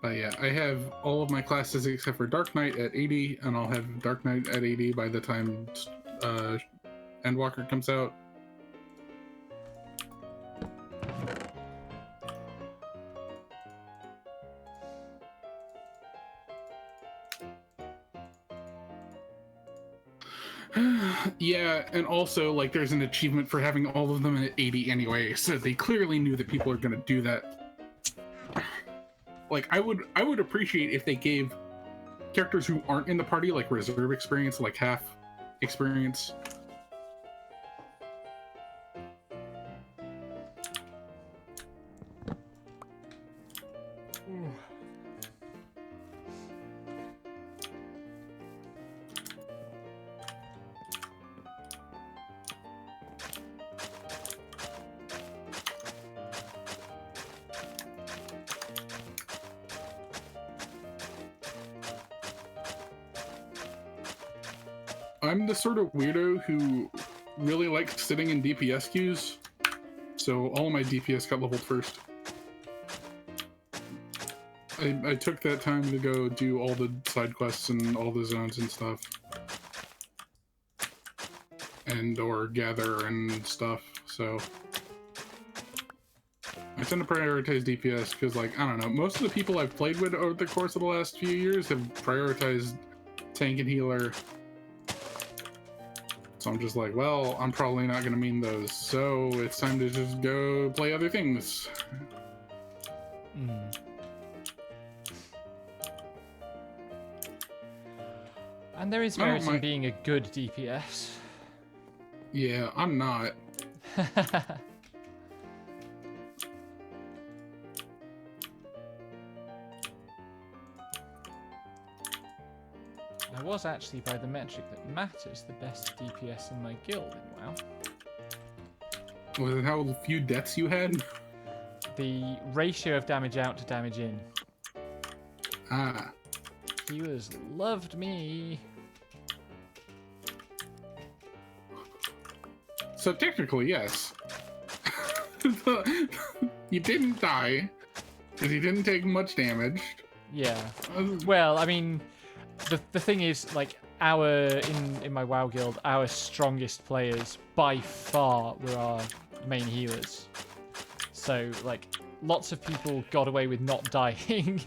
But yeah, I have all of my classes except for Dark Knight at 80, and I'll have Dark Knight at 80 by the time Endwalker comes out. Yeah, and also, like, there's an achievement for having all of them at 80 anyway, so they clearly knew that people are going to do that. Like, I would appreciate if they gave characters who aren't in the party, like, reserve experience, like, half experience. I'm the sort of weirdo who really likes sitting in DPS queues, so all of my DPS got leveled first. I took that time to go do all the side quests and all the zones and stuff. And or gather and stuff, so I tend to prioritize DPS because, like, I don't know, most of the people I've played with over the course of the last few years have prioritized tank and healer. So I'm just like, well, I'm probably not going to mean those, so it's time to just go play other things. And there is merit in being a good DPS. Yeah, I'm not. I was actually, by the metric that matters, the best DPS in my guild in WoW. Was it how few deaths you had? The ratio of damage out to damage in. Ah. Healers loved me. So technically, yes. You didn't die, because you didn't take much damage. Yeah. Well, I mean, the thing is, like, in my WoW guild, our strongest players by far were our main healers. So, like, lots of people got away with not dying.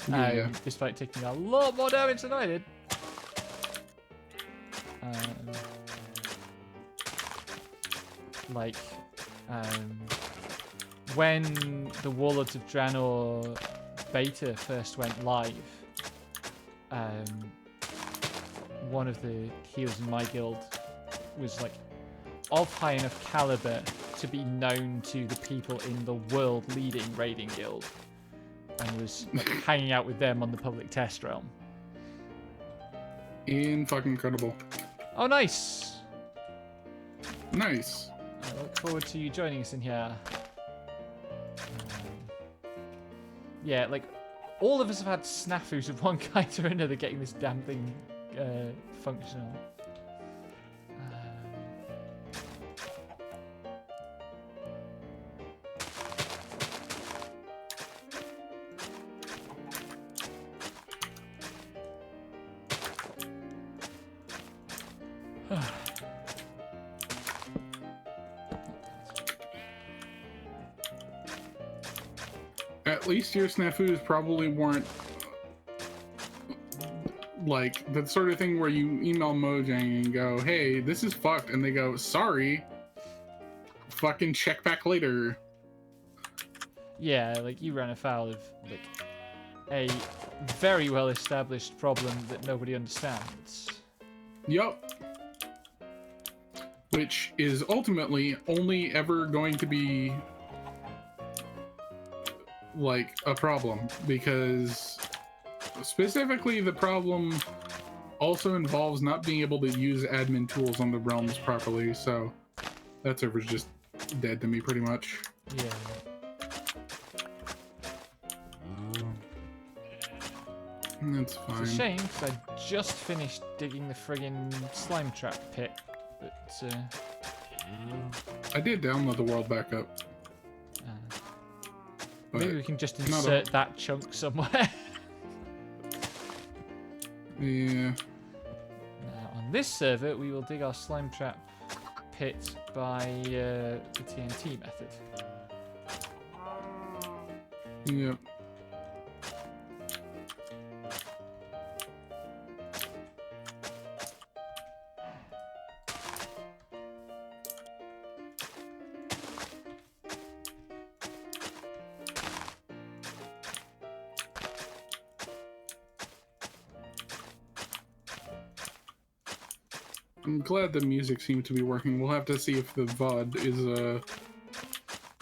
Yeah. Despite taking a lot more damage than I did. Like, when the Warlords of Draenor beta first went live, one of the healers in my guild was like of high enough caliber to be known to the people in the world-leading raiding guild, and was like hanging out with them on the public test realm. Fucking incredible. Oh, nice. Nice. I look forward to you joining us in here. Yeah, like, all of us have had snafus of one kind or another getting this damn thing functional. At least your snafus probably weren't like the sort of thing where you email Mojang and go, hey, this is fucked, and they go, sorry, fucking check back later. Yeah, like, you ran afoul of like a very well established problem that nobody understands. Yup. Which is ultimately only ever going to be like a problem, because specifically the problem also involves not being able to use admin tools on the realms properly, so that server's just dead to me pretty much. Yeah. That's fine. It's a shame, because I just finished digging the friggin' slime trap pit, but I did download the world back up. Maybe we can just insert that chunk somewhere. Yeah. Now, on this server, we will dig our slime trap pit by the TNT method. Yep. I'm glad the music seems to be working. We'll have to see if the VOD is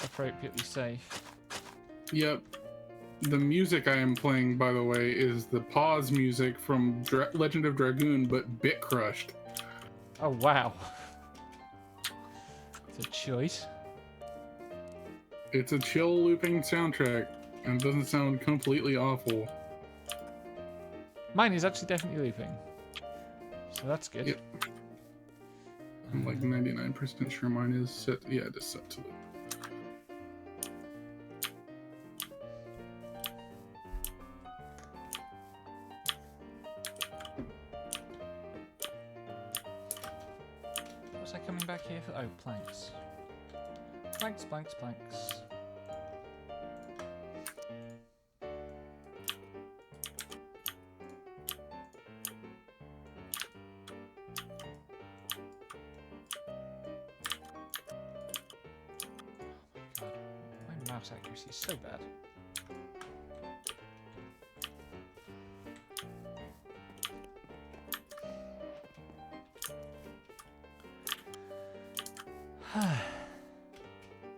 Appropriately safe. Yep. The music I am playing, by the way, is the pause music from Legend of Dragoon, but bit crushed. Oh, wow. It's a choice. It's a chill looping soundtrack and doesn't sound completely awful. Mine is actually definitely looping. So that's good. Yep. I'm like 99% sure mine is set. Yeah, it is set to loop. Was I coming back here for? Oh, planks. Planks, planks, planks. My mouse accuracy is so bad.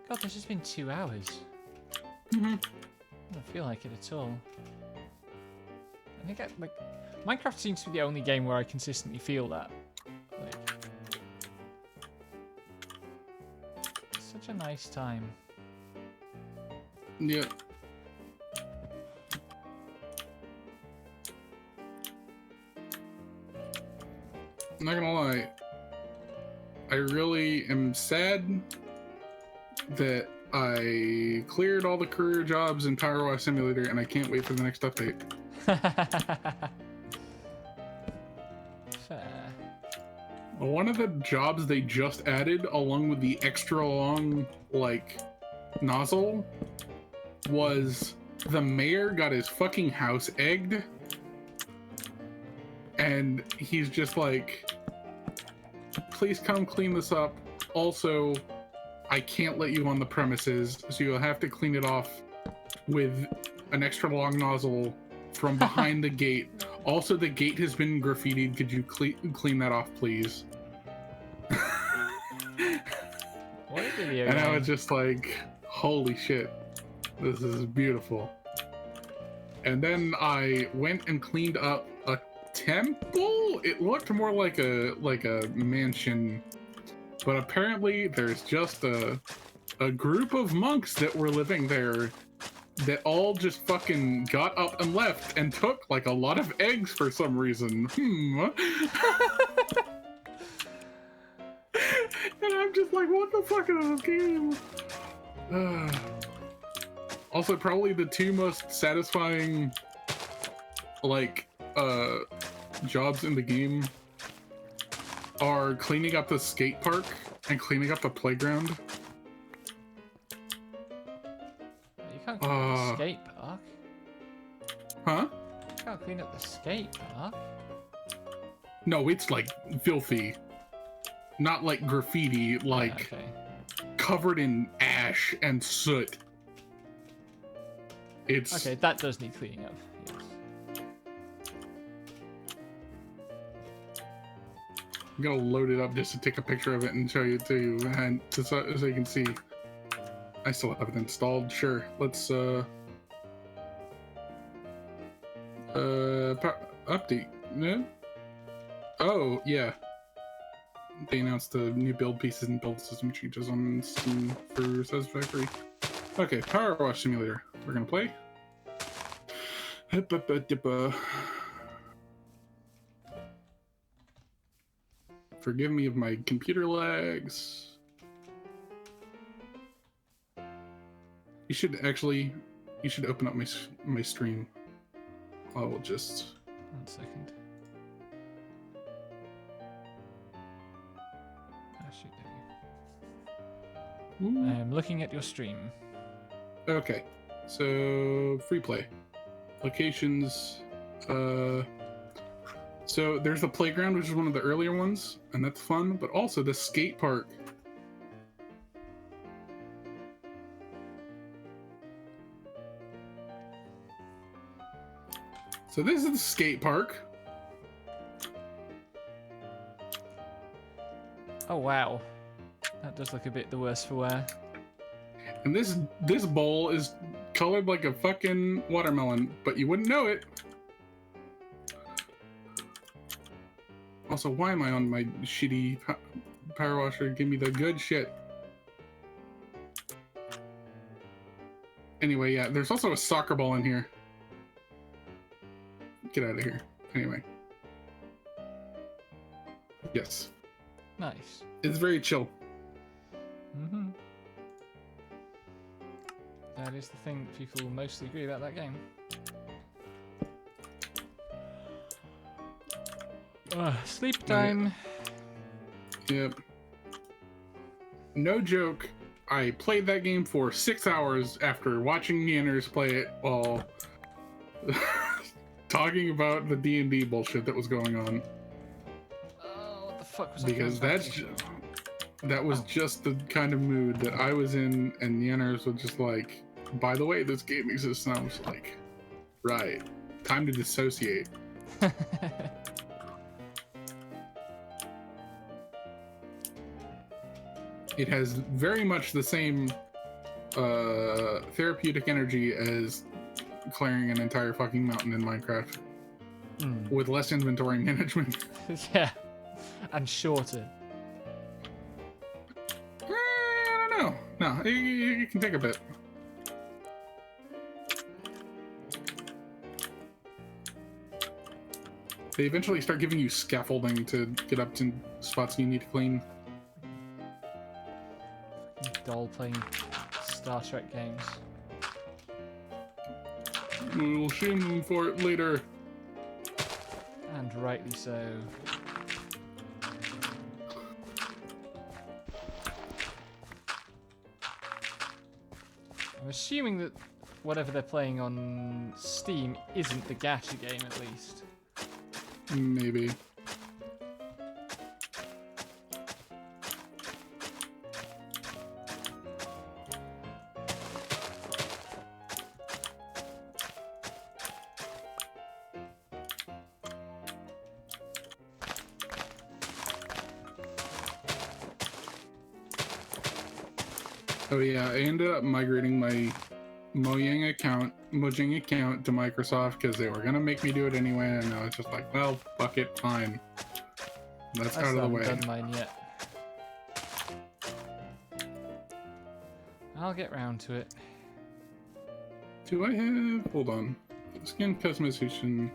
God, this has been 2 hours. Mm-hmm. I don't feel like it at all. I think Minecraft seems to be the only game where I consistently feel that. Like, it's such a nice time. Yeah. I'm not gonna lie. I really am sad that I cleared all the career jobs in Power Wash Simulator, and I can't wait for the next update. Fair. One of the jobs they just added, along with the extra long, like, nozzle, was the mayor got his fucking house egged, and he's just like, please come clean this up. Also, I can't let you on the premises, so you'll have to clean it off with an extra long nozzle from behind the gate. Also, the gate has been graffitied. Could you clean that off, please? What a video And game. I was just like, holy shit, this is beautiful. And then I went and cleaned up a temple. It looked more like a mansion, but apparently there's just a group of monks that were living there that all just fucking got up and left and took like a lot of eggs for some reason. And I'm just like, what the fuck is this game? Also, probably the two most satisfying, like, jobs in the game are cleaning up the skate park and cleaning up the playground. You can't clean up the skate park. Huh? You can't clean up the skate park. No, it's like filthy. Not like graffiti, like Okay. covered in ash and soot. It's Okay, that does need cleaning up. Yes. I'm gonna load it up just to take a picture of it and show you to you, and so you can see. I still have it installed. Sure, let's update. Yeah. Oh yeah. They announced the new build pieces and build system changes on Steam for Satisfactory. Okay, Power Wash Simulator. We're gonna play. Forgive me of my computer lags. You should open up my stream. I will just. 1 second. Ah, shoot, there you go. I am looking at your stream. Okay, so free play locations. So there's the playground, which is one of the earlier ones, and that's fun. But also the skate park. So this is the skate park. Oh wow, that does look a bit the worse for wear. And this bowl is colored like a fucking watermelon, but you wouldn't know it. Also, why am I on my shitty power washer? Give me the good shit. Anyway, yeah, there's also a soccer ball in here. Get out of here. Anyway. Yes. Nice. It's very chill. Mm-hmm. That is the thing that people mostly agree about that game. Sleep time. Yep. No joke. I played that game for 6 hours after watching Neanners play it while talking about the D&D bullshit that was going on. Oh, what the fuck was Because that was just the kind of mood that I was in, and Neanners was just like, by the way, this game exists, and I was like, right, time to dissociate. It has very much the same therapeutic energy as clearing an entire fucking mountain in Minecraft. With less inventory management. Yeah, and shorter. I don't know. No, you can take a bit. They eventually start giving you scaffolding to get up to spots you need to clean. Doll playing Star Trek games. We'll shame them for it later. And rightly so. I'm assuming that whatever they're playing on Steam isn't the gacha game, at least. Maybe. Oh yeah, I ended up migrating my Mojang account to Microsoft because they were gonna make me do it anyway, and I was just like, well, fuck it, fine. That's I out of still the way. haven't done mine yet. I'll get round to it. Do I have... Hold on. Skin customization.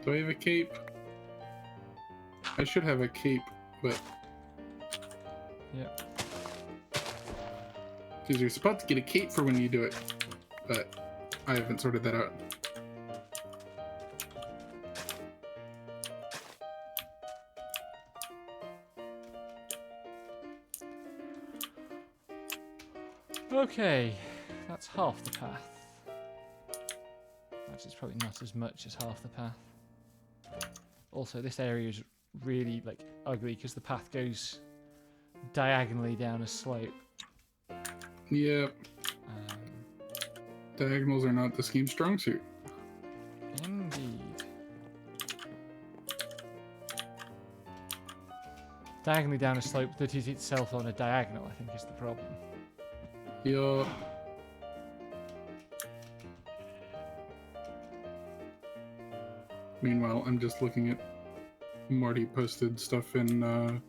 Do I have a cape? I should have a cape, but... Yep. Because you're supposed to get a cape for when you do it, but I haven't sorted that out. Okay, that's half the path. Actually, it's probably not as much as half the path. Also, this area is really like ugly because the path goes diagonally down a slope. Yep. Diagonals are not the scheme's strong suit. Indeed. Diagonally down a slope that is itself on a diagonal, I think, is the problem. Yup. Meanwhile, I'm just looking at Marty posted stuff in the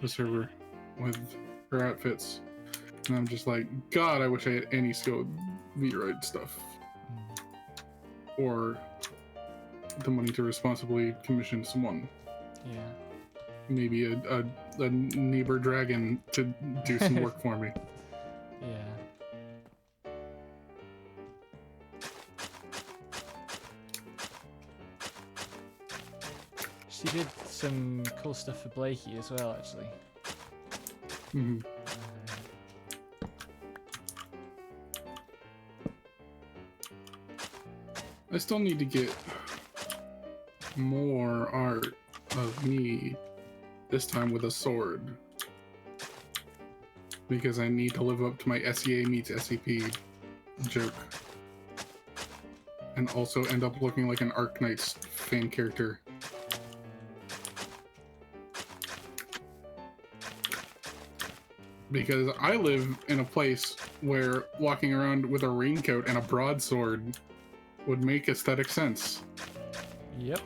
server with her outfits. And I'm just like, God, I wish I had any skill with V-Ride stuff. Or the money to responsibly commission someone. Yeah. Maybe a neighbor dragon to do some work for me. Yeah. She did some cool stuff for Blakey as well, actually. Mm-hmm. I still need to get more art of me, this time with a sword. Because I need to live up to my SEA meets SCP joke. And also end up looking like an Arknight's fan character. Because I live in a place where walking around with a raincoat and a broadsword would make aesthetic sense. Yep.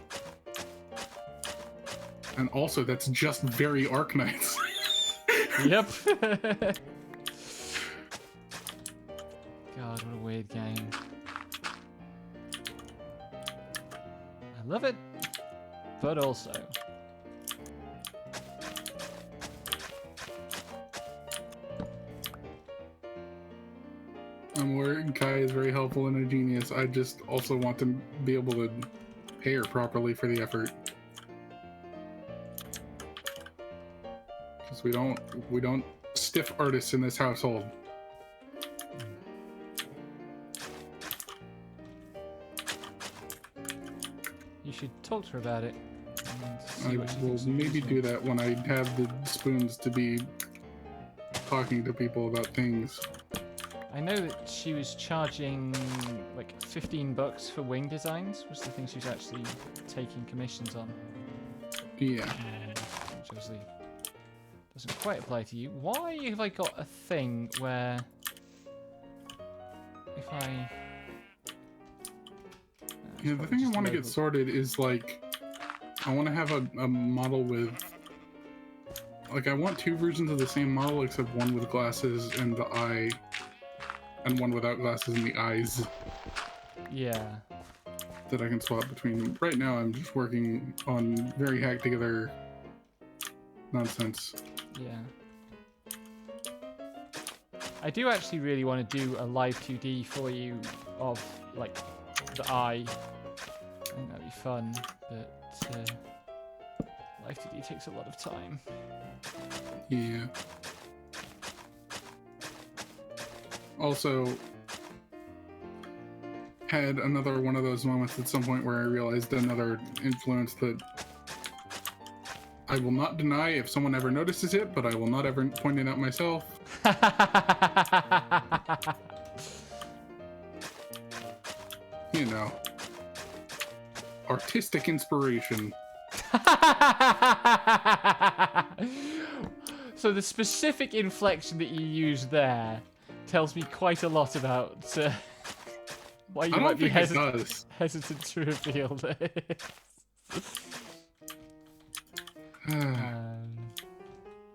And also, that's just very Arknights. Yep. God, what a weird game. I love it, but also. I'm worried Kai is very helpful and a genius. I just also want to be able to pay her properly for the effort. Because we don't stiff artists in this household. You should talk to her about it. And see I what she will thinks of maybe using do it. that when I have the spoons to be talking to people about things. I know that she was charging like $15 for wing designs, was the thing she was actually taking commissions on. Yeah. Which obviously doesn't quite apply to you. Why have I got a thing where if I... Yeah, the thing I want to get sorted is like, I want to have a model with, like, I want two versions of the same model except one with glasses and the eye, and one without glasses and the eyes. Yeah. That I can swap between. Right now I'm just working on very hacked together nonsense. Yeah. I do actually really want to do a live 2D for you of, like, the eye. I think that'd be fun, but live 2D takes a lot of time. Yeah. also had another one of those moments at some point where I realized another influence that I will not deny if someone ever notices it, but I will not ever point it out myself. You know, artistic inspiration. So the specific inflection that you used there tells me quite a lot about why you might be hesitant to reveal this.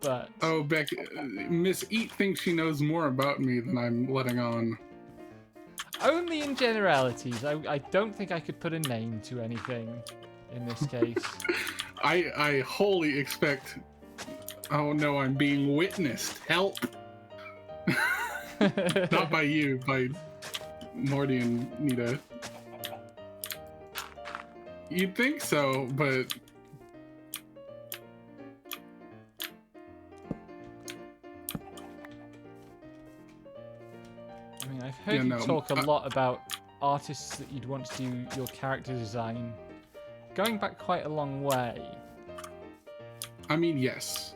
But oh, Beck, Miss Eat thinks she knows more about me than I'm letting on. Only in generalities. I don't think I could put a name to anything in this case. I wholly expect. Oh no, I'm being witnessed. Help! Not by you, by Morty and Nita. You'd think so, but I mean, I've heard you talk a lot about artists that you'd want to do your character design, going back quite a long way. I mean, yes.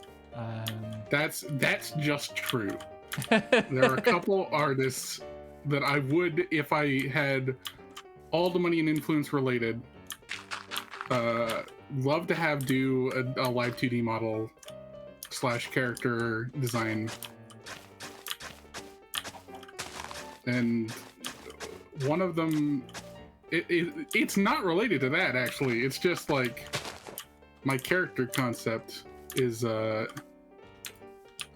That's just true. There are a couple artists that I would, if I had all the money and influence related, love to have do a live 2D model / character design. And one of them, it's not related to that, actually. It's just like my character concept is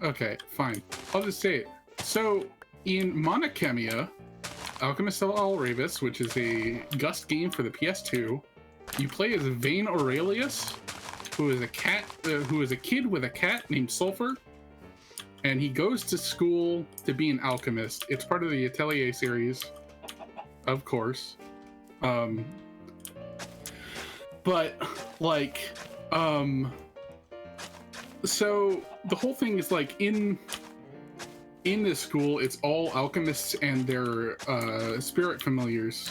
okay, fine, I'll just say it. So in Monochemia Alchemist Alchemist, which is a Gust game for the PS2, you play as Vane Aurelius, who is a kid with a cat named Sulfur, and he goes to school to be an alchemist. It's part of the Atelier series, of course. But like so the whole thing is like in this school, it's all alchemists and their spirit familiars,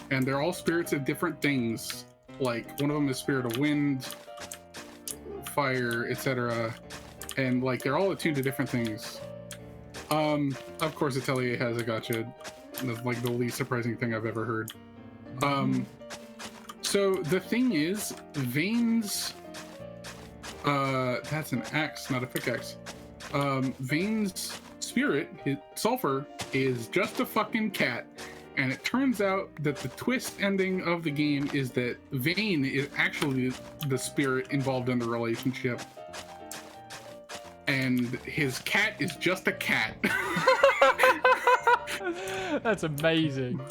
and they're all spirits of different things. Like one of them is spirit of wind, fire, etc., and like they're all attuned to different things. Of course, Atelier has a gacha. That's like the least surprising thing I've ever heard. So the thing is, Vane's that's an axe, not a pickaxe. Vane's spirit, his Sulfur, is just a fucking cat, and it turns out that the twist ending of the game is that Vane is actually the spirit involved in the relationship, and his cat is just a cat. That's amazing.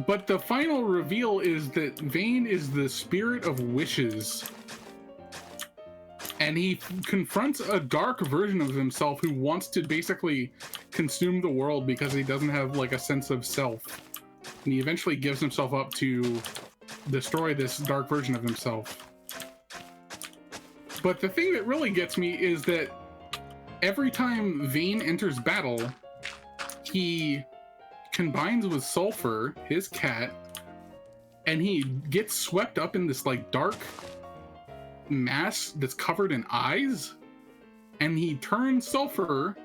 But the final reveal is that Vane is the spirit of wishes, and he confronts a dark version of himself who wants to basically consume the world because he doesn't have like a sense of self, and he eventually gives himself up to destroy this dark version of himself. But the thing that really gets me is that every time Vane enters battle, he combines with Sulfur, his cat, and he gets swept up in this like dark mass that's covered in eyes, and he turns Sulfur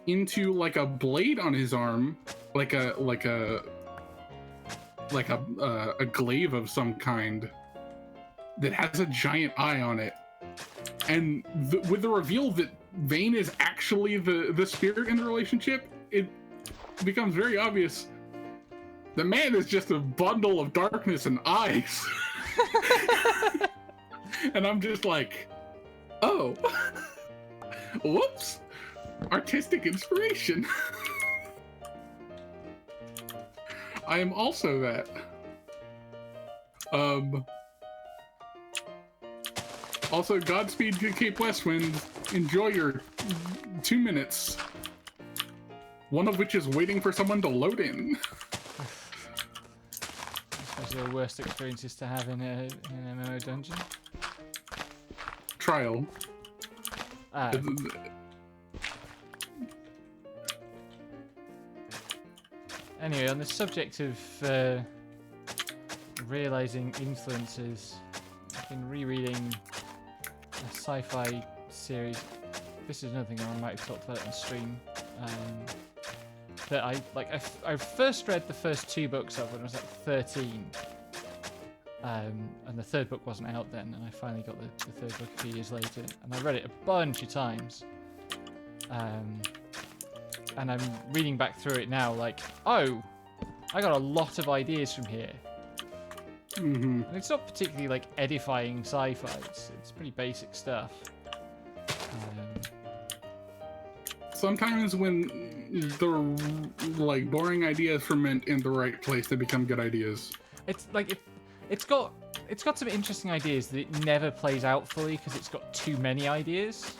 into like a blade on his arm, like a glaive of some kind that has a giant eye on it. And with the reveal that Vane is actually the spirit in the relationship, it becomes very obvious the man is just a bundle of darkness and eyes. And I'm just like, oh, whoops, artistic inspiration. I am also that. Also, Godspeed to Cape Westwind. Enjoy your 2 minutes. One of which is waiting for someone to load in. Especially the worst experiences to have in an MMO dungeon. Trial. Anyway, on the subject of realizing influences, I've been rereading a sci-fi series. This is another thing I might have talked about on stream. That I first read the first 2 books of when I was like 13. And the 3rd book wasn't out then, and I finally got the 3rd book a few years later, and I read it a bunch of times. And I'm reading back through it now, like, oh, I got a lot of ideas from here. Mm-hmm. And it's not particularly like edifying sci-fi. It's pretty basic stuff. Sometimes when the like boring ideas ferment in the right place, they become good ideas. It's like it's got some interesting ideas that it never plays out fully because it's got too many ideas.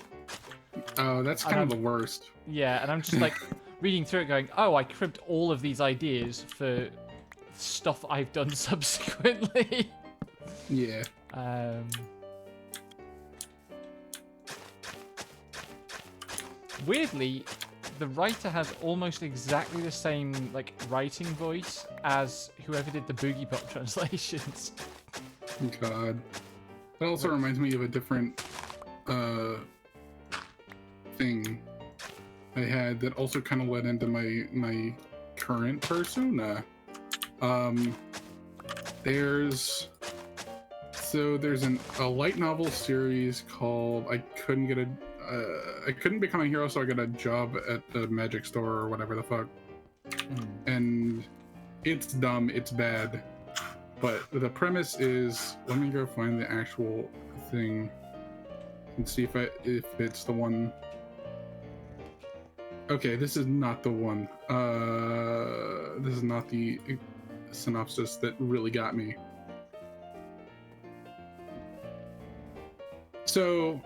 Oh, that's kind of the worst. Yeah, and I'm just like reading through it going, oh, I cribbed all of these ideas for stuff I've done subsequently. Yeah. Weirdly, the writer has almost exactly the same like writing voice as whoever did the Boogie Pop translations. God. That also reminds me of a different thing I had that also kind of led into my current persona. There's a light novel series called I couldn't become a hero, so I got a job at the magic store or whatever the fuck. And it's dumb, it's bad. But the premise is, let me go find the actual thing and see if it's the one. Okay, this is not the one. This is not the synopsis that really got me. So,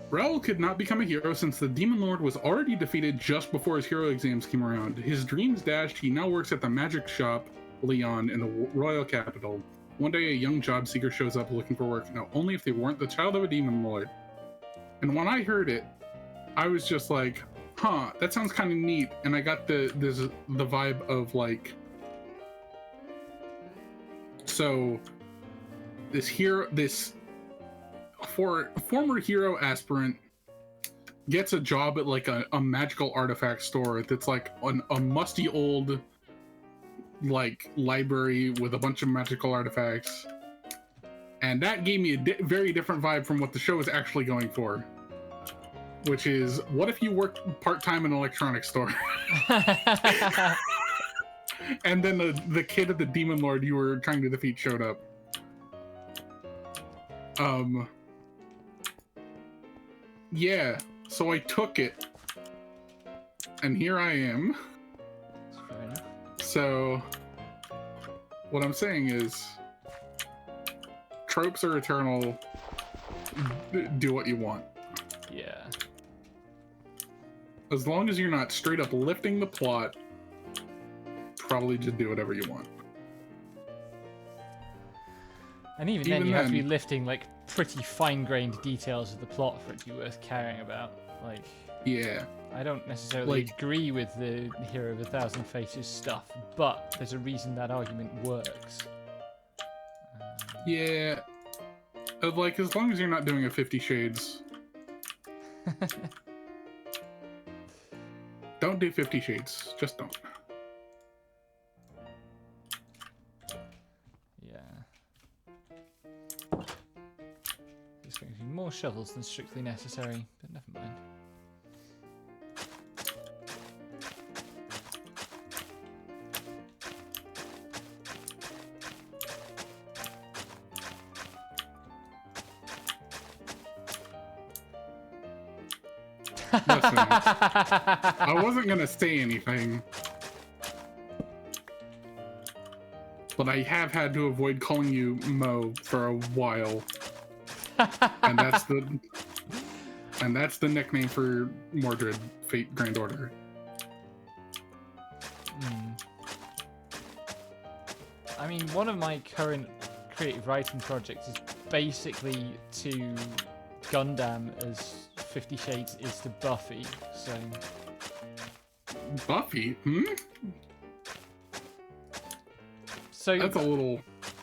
Raoul could not become a hero since the Demon Lord was already defeated just before his hero exams came around. His dreams dashed, he now works at the magic shop Leon in the royal capital. One day a young job seeker shows up looking for work. Now, only if they weren't the child of a Demon Lord. And when I heard it, I was just like, huh, that sounds kind of neat. And I got the vibe of like, so this former hero aspirant gets a job at like a magical artifact store that's like a musty old like library with a bunch of magical artifacts, and that gave me a very different vibe from what the show is actually going for, which is, what if you worked part-time in an electronics store? And then the kid of the Demon Lord you were trying to defeat showed up. Yeah, so I took it, and here I am. So, what I'm saying is, tropes are eternal. Do what you want. Yeah. As long as you're not straight up lifting the plot, probably just do whatever you want. And even then, you have to be lifting like pretty fine-grained details of the plot for it to be worth caring about. Like, yeah. I don't necessarily agree with the Hero of a Thousand Faces stuff, but there's a reason that argument works. Yeah. Like, as long as you're not doing a 50 Shades. Don't do 50 Shades. Just don't. Yeah. There's going to be more shovels than strictly necessary, but never mind. Listen, I wasn't gonna say anything, but I have had to avoid calling you Mo for a while, and that's the nickname for Mordred, Fate Grand Order. I mean, one of my current creative writing projects is basically to Gundam as 50 Shades is to Buffy, so... Buffy? So That's a little...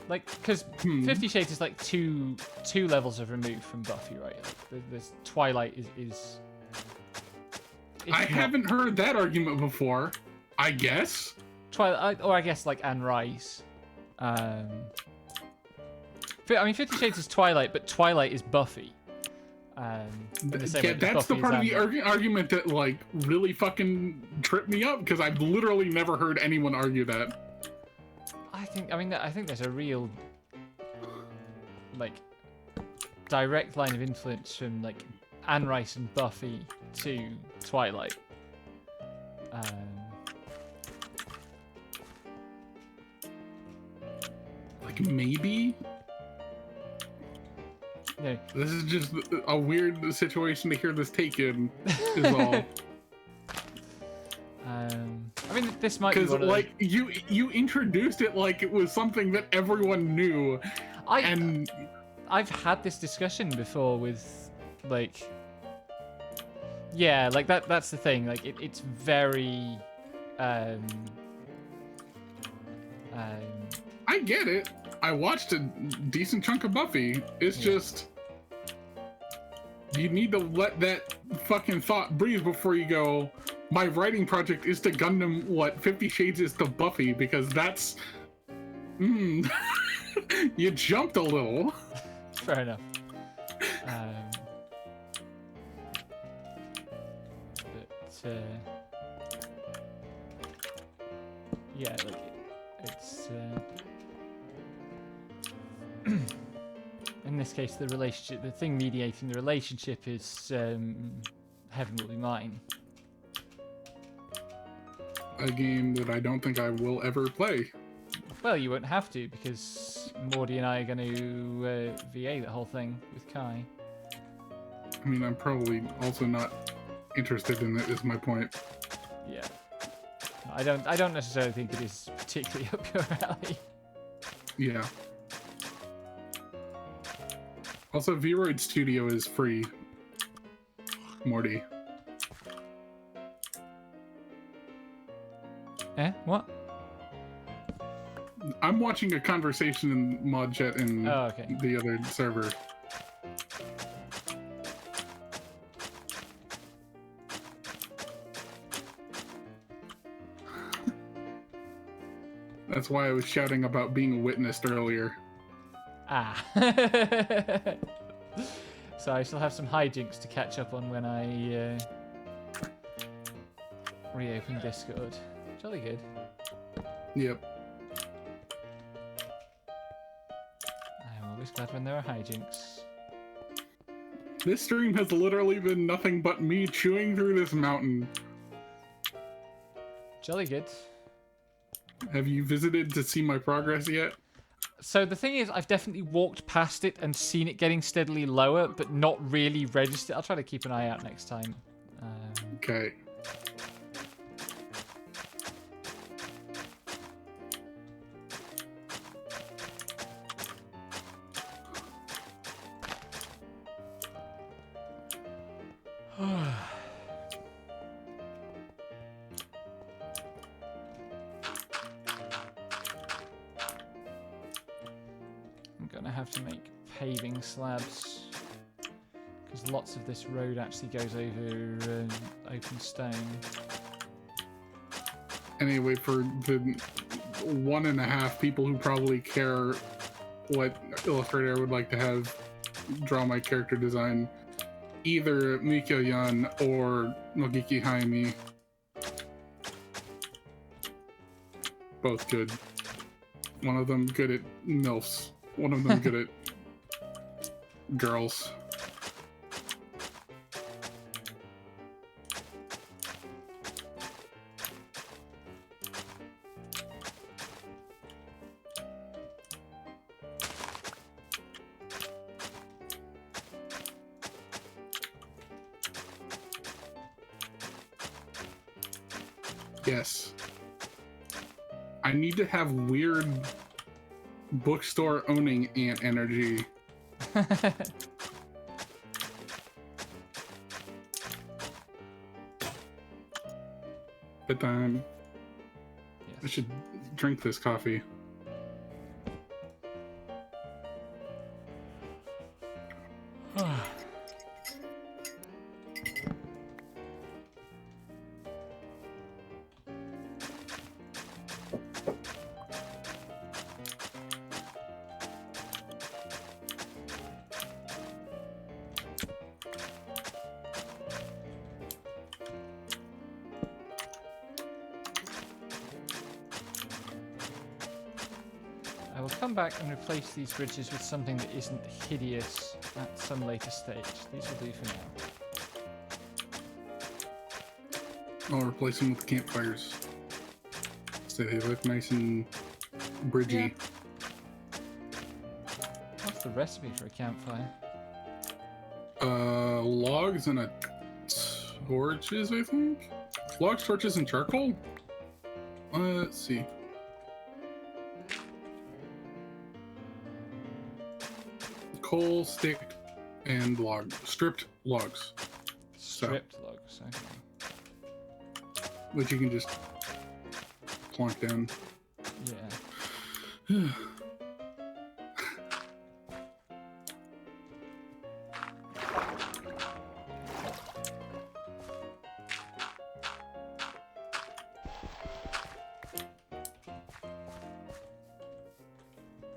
like, because 50 Shades is like two levels of removed from Buffy, right? Like, there's Twilight is I haven't heard that argument before. I guess. Twilight, or I guess like Anne Rice. I mean, 50 Shades is Twilight, but Twilight is Buffy. In the same way Yeah, that that's Buffy the part of is the Anne Rice. argument that like really fucking tripped me up because I've literally never heard anyone argue that. I think there's a real like direct line of influence from like Anne Rice and Buffy to Twilight. Like maybe. No. This is just a weird situation to hear this taken. Is all. I mean, this might be Because one of like you introduced it like it was something that everyone knew, and I've had this discussion before with like, yeah, like that's the thing. Like it's very, I get it. I watched a decent chunk of Buffy. It's just you need to let that fucking thought breathe before you go. My writing project is to Gundam what 50 Shades is to Buffy, because that's you jumped a little. fair enough. Yeah, like it's in this case the relationship, the thing mediating the relationship is Heaven Will Be Mine. A game that I don't think I will ever play. Well, you won't have to, because Mordy and I are going to VA the whole thing with Kai. I mean, I'm probably also not interested in it, is my point. Yeah. I don't necessarily think it is particularly up your alley. Yeah. Also, Vroid Studio is free. Morty. What? I'm watching a conversation in ModChat in the other server. That's why I was shouting about being witnessed earlier. Ah. So I still have some hijinks to catch up on when I reopen Discord. Jolly good. Yep. I'm always glad when there are hijinks. This stream has literally been nothing but me chewing through this mountain. Jolly good. Have you visited to see my progress yet? So the thing is, I've definitely walked past it and seen it getting steadily lower, but not really registered. I'll try to keep an eye out next time. Okay. I'm gonna have to make paving slabs because lots of this road actually goes over open stone. Anyway, for the 1.5 people who probably care what illustrator I would like to have draw my character design, either Mikyo Yan or Nogiki Haimi. Both good. One of them good at MILFs. One of them good at girls. Yes. I need to have weird bookstore owning ant energy. But Yes. I should drink this coffee. I will come back and replace these bridges with something that isn't hideous at some later stage. These will do for now. I'll replace them with campfires. So they look nice and bridgy. Yeah. What's the recipe for a campfire? Logs and torches, I think? Logs, torches, and charcoal? Let's see. Coal, stick, and stripped logs. Stripped logs, okay. Which you can just plonk down. Yeah.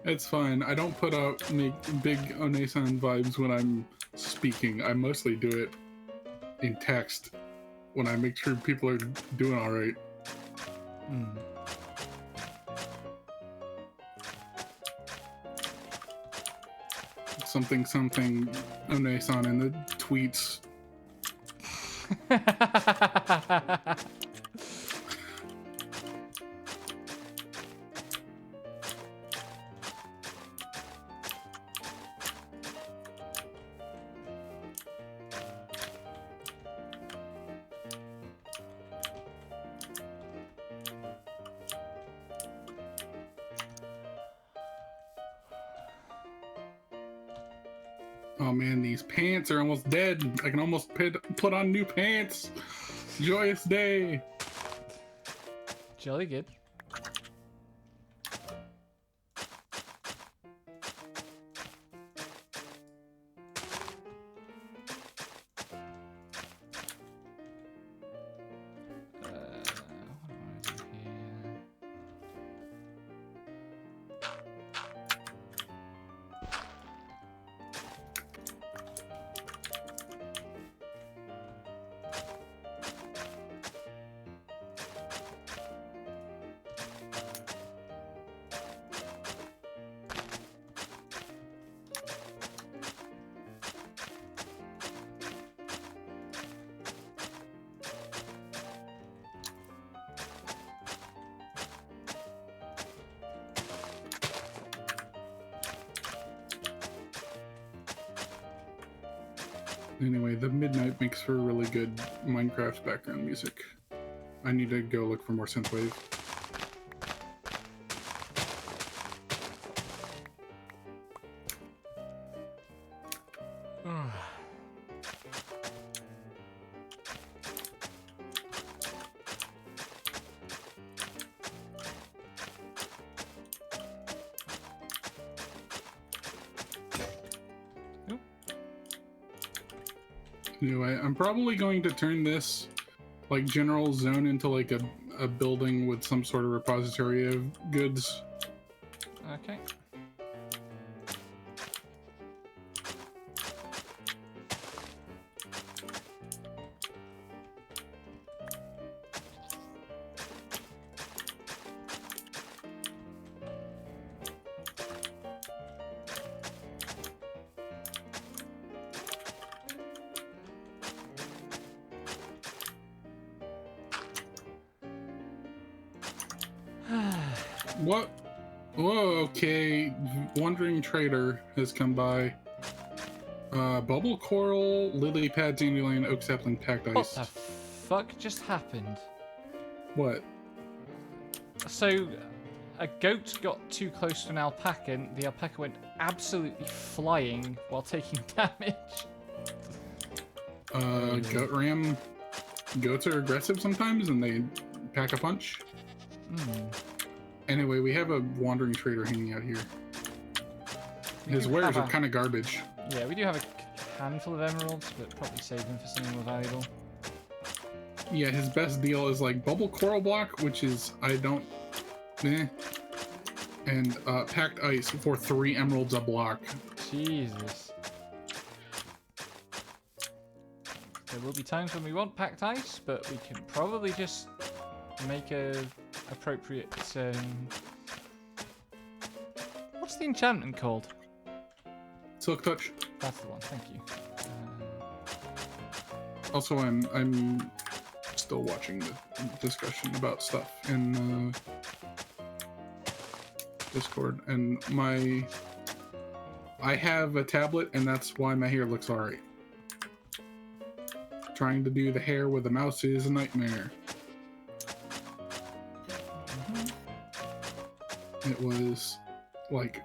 It's fine. I don't put out big Onesan vibes when I'm speaking. I mostly do it in text when I make sure people are doing all right. Mm. Something Onesan in the tweets. Oh man, these pants are almost dead. I can almost put on new pants. Joyous day. Jolly good. What do I do here? Anyway, the midnight makes for really good Minecraft background music. I need to go look for more synthwave. Anyway, I'm probably going to turn this like general zone into like a building with some sort of repository of goods. Okay. What? Whoa, okay. Wandering Trader has come by. Bubble Coral, Lily Pad, Dandelion, Oak Sapling, Packed What Ice. the fuck just happened? What? So, a goat got too close to an alpaca, and the alpaca went absolutely flying while taking damage. Goat Ram. Goats are aggressive sometimes and they pack a punch. Anyway, we have a Wandering Trader hanging out here. His wares are kind of garbage. Yeah, we do have handful of emeralds, but probably save them for something more valuable. Yeah, his best deal is like bubble coral block, which is and packed ice for 3 emeralds a block. Jesus. There will be times when we want packed ice, but we can probably just make a appropriate. What's the enchantment called? Silk touch. That's the one. Thank you. Also, I'm still watching the discussion about stuff in Discord, and I have a tablet, and that's why my hair looks alright. Trying to do the hair with a mouse is a nightmare. It was like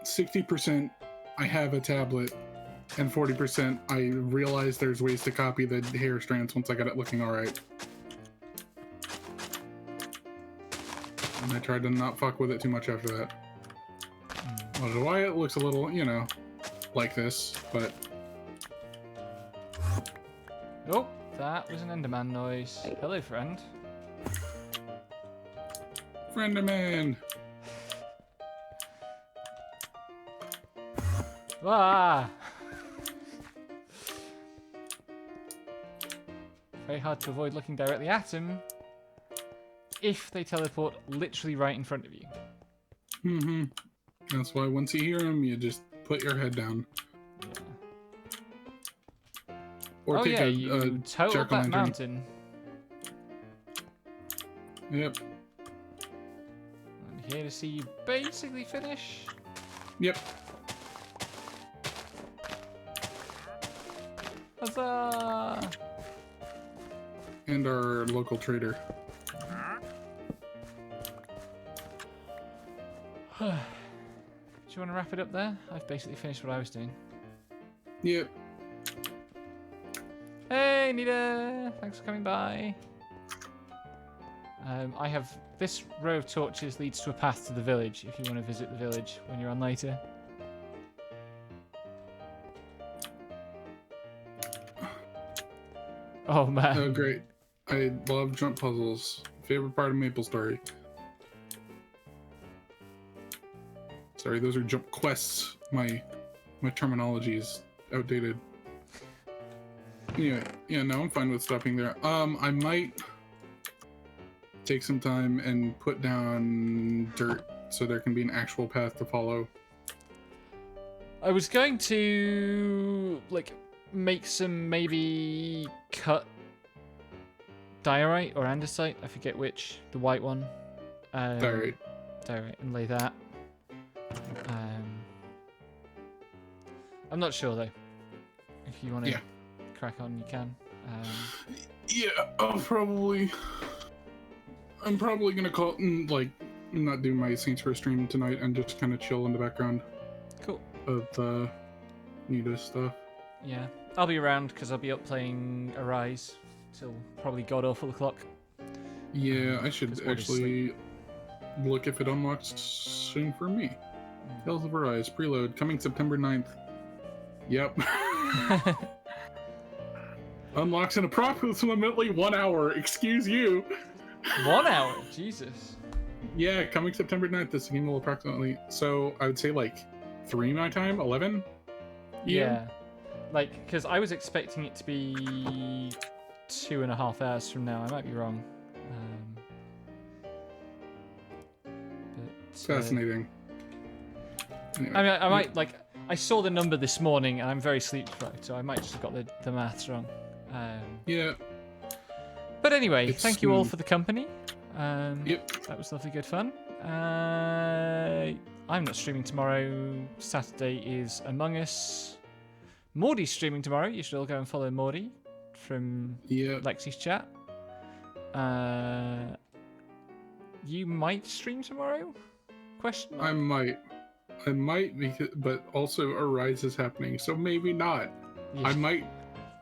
60% I have a tablet, and 40% I realized there's ways to copy the hair strands once I got it looking alright. And I tried to not fuck with it too much after that. Which is why it looks a little, you know, like this, but... Oh, that was an Enderman noise. Hello, friend. Frienderman! Ah! Very hard to avoid looking directly at him if they teleport literally right in front of you. Mm-hmm. That's why once you hear them, you just put your head down. Yeah. Or take you totaled that mountain. Yep. I'm here to see you basically finish. Yep. Huzzah! And our local trader. Do you want to wrap it up there? I've basically finished what I was doing. Yep. Hey, Nita! Thanks for coming by. I have... This row of torches leads to a path to the village, if you want to visit the village when you're on later. Oh, man. Oh, great. I love jump puzzles. Favorite part of MapleStory. Sorry, those are jump quests. My terminology is outdated. Anyway, yeah, no, I'm fine with stopping there. I might take some time and put down dirt so there can be an actual path to follow. I was going to, like, make some maybe cut diorite or andesite. I forget which. The white one. Diorite. Diorite, and lay that. I'm not sure though. If you want to crack on, you can. Yeah, I'm probably gonna call it and like not do my Saints Row stream tonight and just kind of chill in the background. Cool. Of Nita stuff. Yeah, I'll be around because I'll be up playing Arise till probably god awful o'clock. Yeah, I should actually look if it unlocks soon for me. Tales of Arise preload coming September 9th. Yep. Unlocks in approximately 1 hour. Excuse you. 1 hour? Jesus. Yeah, coming September 9th. This game will approximately. So I would say like 3 my time, 11. Yeah. Like, because I was expecting it to be 2.5 hours from now. I might be wrong. Fascinating. Anyway, I mean, I might like. I saw the number this morning, and I'm very sleep deprived, so I might just have got the maths wrong. Yeah. But anyway, thank you all for the company. Yep. That was lovely, good fun. I'm not streaming tomorrow. Saturday is Among Us. Morty's streaming tomorrow. You should all go and follow Morty from Lexi's chat. You might stream tomorrow? Question mark? I might, because, but also Arise is happening, so maybe not. Yeah. I might.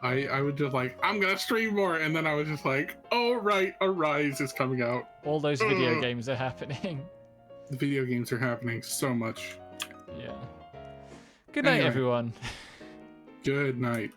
I would just like, I'm gonna stream more, and then I was just like, oh right, Arise is coming out. All those video games are happening. The video games are happening so much. Yeah. Good night, everyone. Good night.